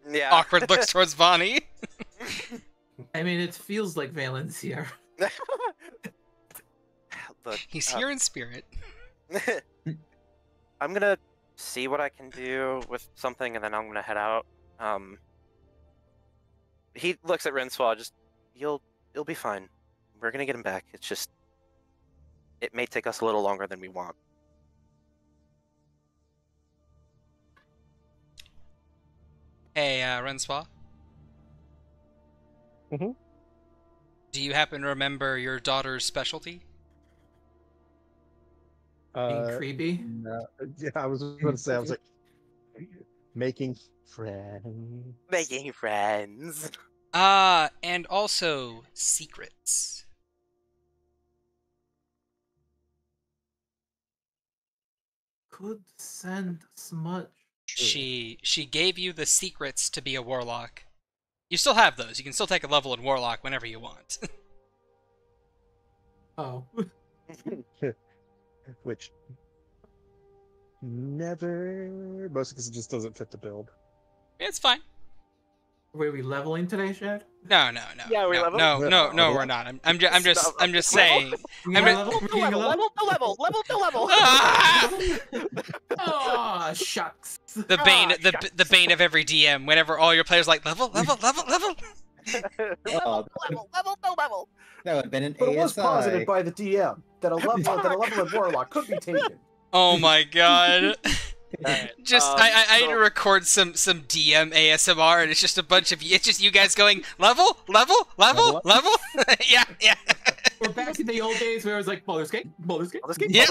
yeah. Awkward looks towards Vani. I mean, it feels like Vaelyn's here. Look, He's here in spirit. I'm gonna see what I can do with something, and then I'm gonna head out. He looks at Renswaw. Just you'll be fine. We're gonna get him back. It's just it may take us a little longer than we want. Hey, Renswa. Mm-hmm. Do you happen to remember your daughter's specialty? Being creepy. No, yeah, I was going to say, I was like, making friends. Making friends. And also secrets. Could send smudge. She gave you the secrets to be a warlock. You still have those. You can still take a level in warlock whenever you want. Oh. Which never, mostly because it just doesn't fit the build. It's fine. Were we leveling today, Shad? No. Yeah, we're no, level. we're not. I'm just saying. Level to level. Ah! Oh, shucks. The bane of every DM. Whenever all your players like level. level. That would have been an But it was ASI. posited by the DM that a level of warlock could be taken. Oh my god. Alright, I need to record some DM ASMR, and it's just a bunch of it's just you guys going level. Yeah. We're back in the old days where it was like Baldur's Gate. Yeah.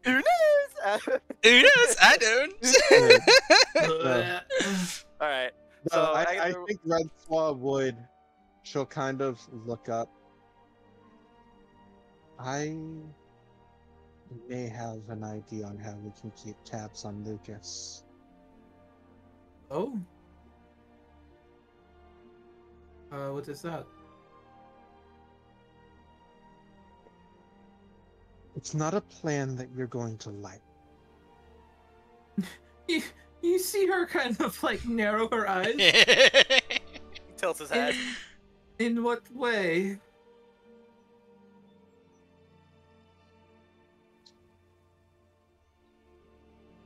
Who knows? Who knows? I don't. All right. So I think Red Claw would She'll kind of look up. I may have an idea on how we can keep tabs on Lucas. Oh. What is that? It's not a plan that you're going to like. You see her kind of like narrow her eyes? He tilts his head. In what way?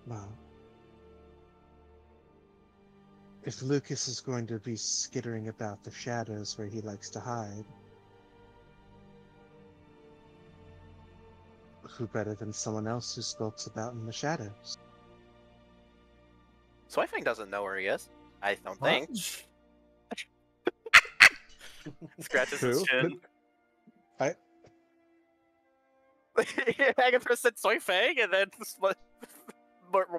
Well, if Lucas is going to be skittering about the shadows where he likes to hide, who better than someone else who skulks about in the shadows? Swifing doesn't know where he is. I don't think. Scratches his Who? chin. I Agathar said Swifang, and then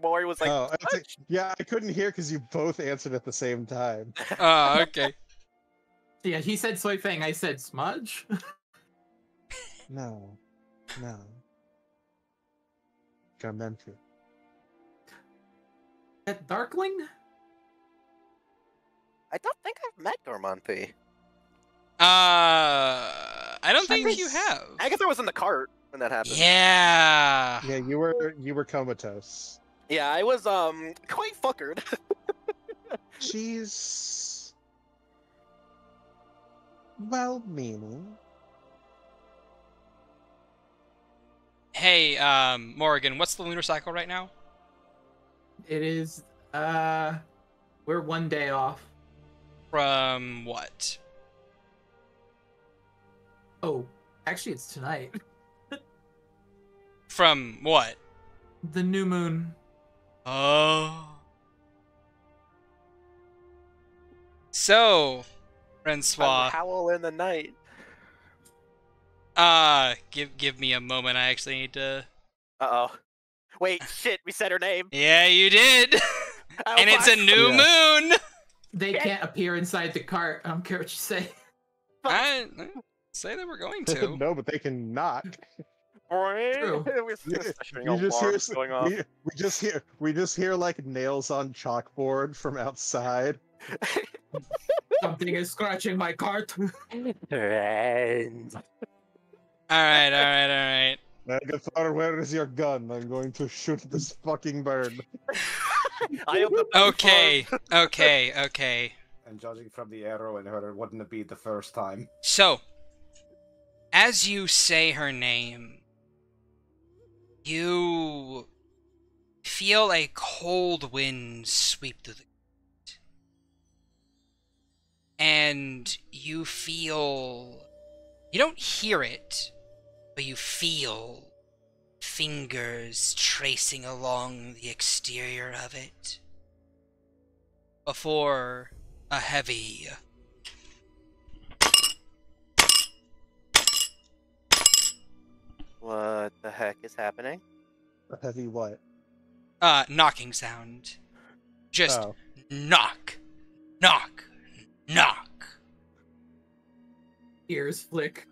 Mori was like, oh, yeah, I couldn't hear because you both answered at the same time. Oh, okay. Yeah, he said Soy Fang, I said Smudge. No. Garmenthri. That Darkling? I don't think I've met Gormonthi. I don't think you have. Agathar was in the cart when that happened. Yeah. Yeah, you were comatose. Yeah, I was quite fuckered. She's well-meaning. Hey, Morrigan, what's the lunar cycle right now? It is, we're one day off. From what? Oh, actually it's tonight. From what? The new moon. Oh. So, Francois. Howl in the night. Give me a moment. I actually need to. Uh-oh. Wait, shit, we said her name. Yeah, you did. Oh, And it's a new moon. They can't appear inside the cart. I don't care what you say. I say that we're going to. No, but they can not. True. We just hear like nails on chalkboard from outside. Something is scratching my cart. All right. Agathar, where is your gun? I'm going to shoot this fucking bird. I am the Okay. And judging from the arrow in her, it wouldn't be the first time. So, as you say her name, you feel a cold wind sweep through the gate. And you feel... You don't hear it, but you feel fingers tracing along the exterior of it. Before a heavy... What the heck is happening? A heavy what? knocking sound. Just Oh. knock. Ears flick.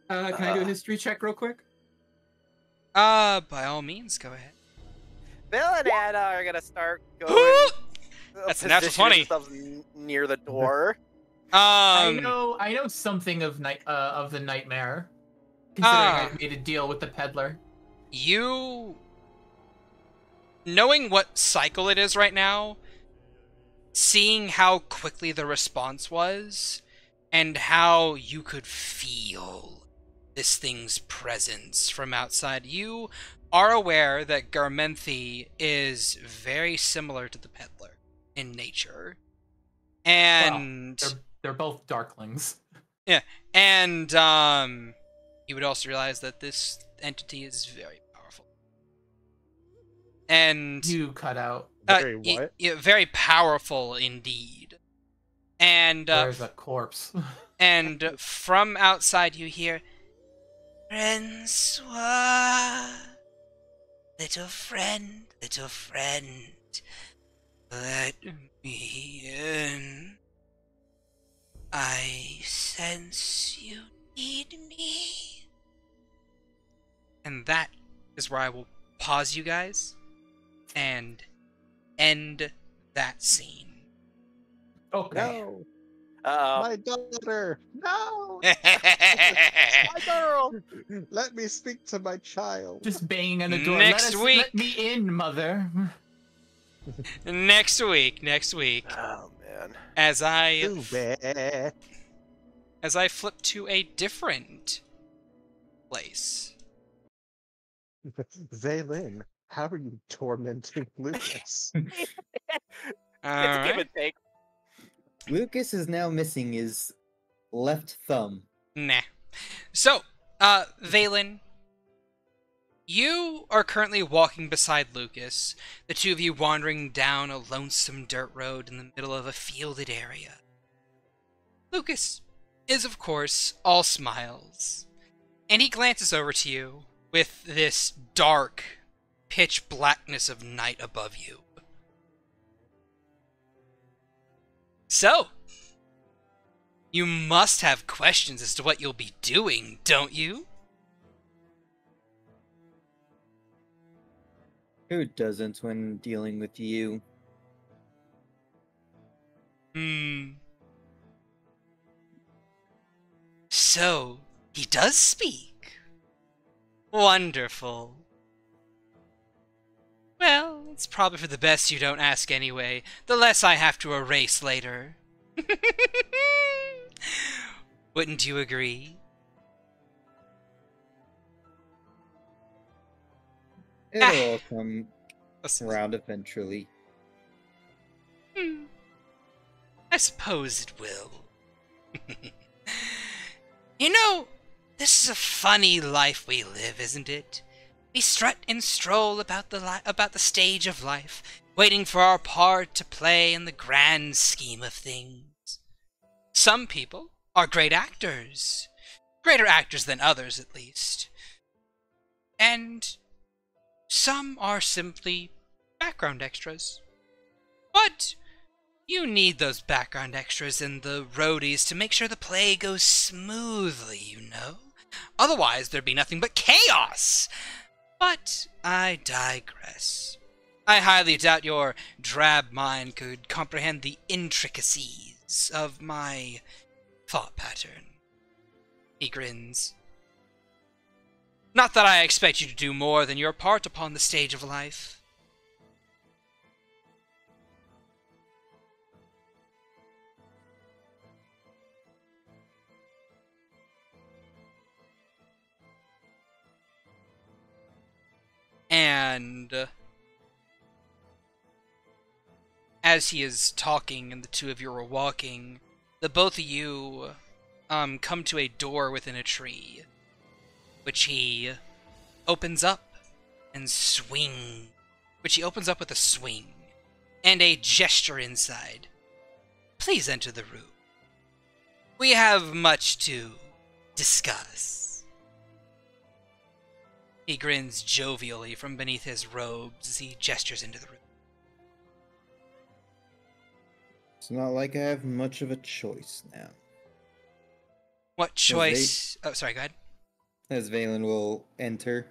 Can I do a history check real quick? By all means, go ahead. Bill and Anna are gonna start going. That's a natural positioning 20. themselves near the door. I know something of the nightmare. Considering I made a deal with the peddler. You, knowing what cycle it is right now, seeing how quickly the response was, and how you could feel this thing's presence from outside, you are aware that Garmenthi is very similar to the peddler in nature. And Well, they're both darklings. yeah, and you would also realize that this entity is very powerful. And You cut out. Very what? very powerful indeed. And There's a corpse. and from outside you hear, Francois, little friend, let me in. I sense you need me. And that is where I will pause you guys and end that scene. Okay. No, Uh-oh. my daughter. No, My girl! let me speak to my child. Just banging on the door. Next week. Let me in, mother. Next week. Oh man. As I Too bad. flip to a different place. Vaelyn, how are you tormenting Lucas? It's All give right. and take. Lucas is now missing his left thumb. Nah. So, Vaelyn, you are currently walking beside Lucas, the two of you wandering down a lonesome dirt road in the middle of a fielded area. Lucas is, of course, all smiles, and he glances over to you with this dark, pitch blackness of night above you. So, you must have questions as to what you'll be doing, don't you? Who doesn't when dealing with you? So, he does speak. Wonderful. Well, it's probably for the best you don't ask anyway. The less I have to erase later. Wouldn't you agree? It'll all come Listen, around eventually. I suppose it will. You know, this is a funny life we live, isn't it? We strut and stroll about the stage of life, waiting for our part to play in the grand scheme of things. Some people are great actors. Greater actors than others, at least. And some are simply background extras. But you need those background extras and the roadies to make sure the play goes smoothly, you know? Otherwise, there'd be nothing but chaos! But I digress. I highly doubt your drab mind could comprehend the intricacies of my thought pattern. He grins. Not that I expect you to do more than your part upon the stage of life. And as he is talking and the two of you are walking, the both of you come to a door within a tree, which he opens up and which he opens up with a swing and a gesture inside. Please enter the room. We have much to discuss. He grins jovially from beneath his robes as he gestures into the room. It's not like I have much of a choice now. What choice? Oh, sorry, go ahead. As Vaelyn will enter.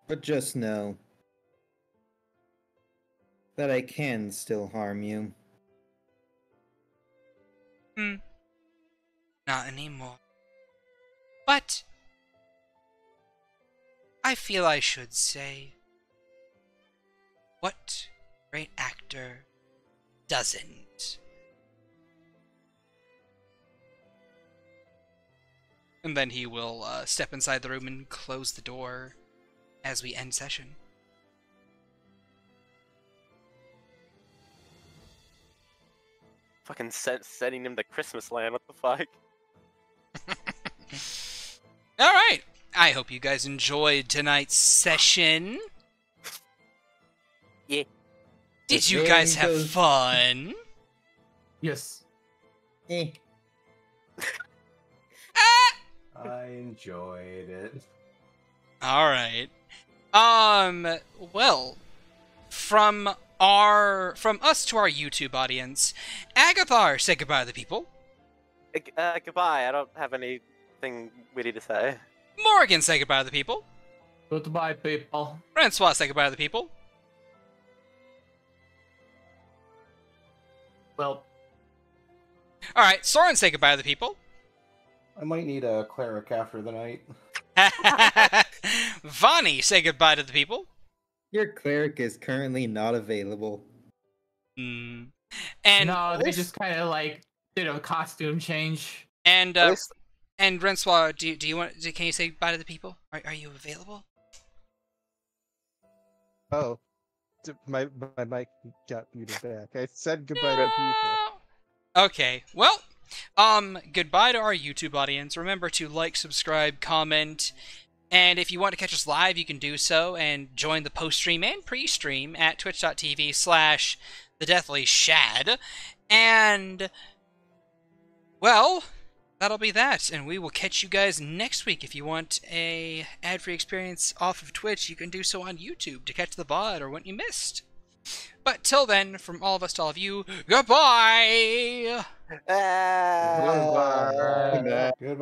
But just know that I can still harm you. Not anymore. But I feel I should say, what great actor doesn't? And then he will step inside the room and close the door as we end session. Fucking sending him to Christmas land, what the fuck? Alright, I hope you guys enjoyed tonight's session. Yeah. Did you guys have fun? Yes. Eh. I enjoyed it. Alright. Well, from us to our YouTube audience, Agathar, say goodbye to the people. Goodbye. I don't have anything witty to say. Morrigan, say goodbye to the people. Goodbye, people. Francois, say goodbye to the people. Well, Alright, Soren, say goodbye to the people. I might need a cleric after the night. Vani, say goodbye to the people. Your cleric is currently not available. And no, they just kind of like did a costume change. And Francois, do you want? Can you say goodbye to the people? Are you available? Oh, my mic got muted back. I said goodbye to people. Okay, well, goodbye to our YouTube audience. Remember to like, subscribe, comment, and if you want to catch us live, you can do so and join the post-stream and pre-stream at twitch.tv/thedeathlyshad. And, well, that'll be that, and we will catch you guys next week. If you want a ad-free experience off of Twitch, you can do so on YouTube to catch the VOD or what you missed. But till then, from all of us to all of you, goodbye! Goodbye. Goodbye.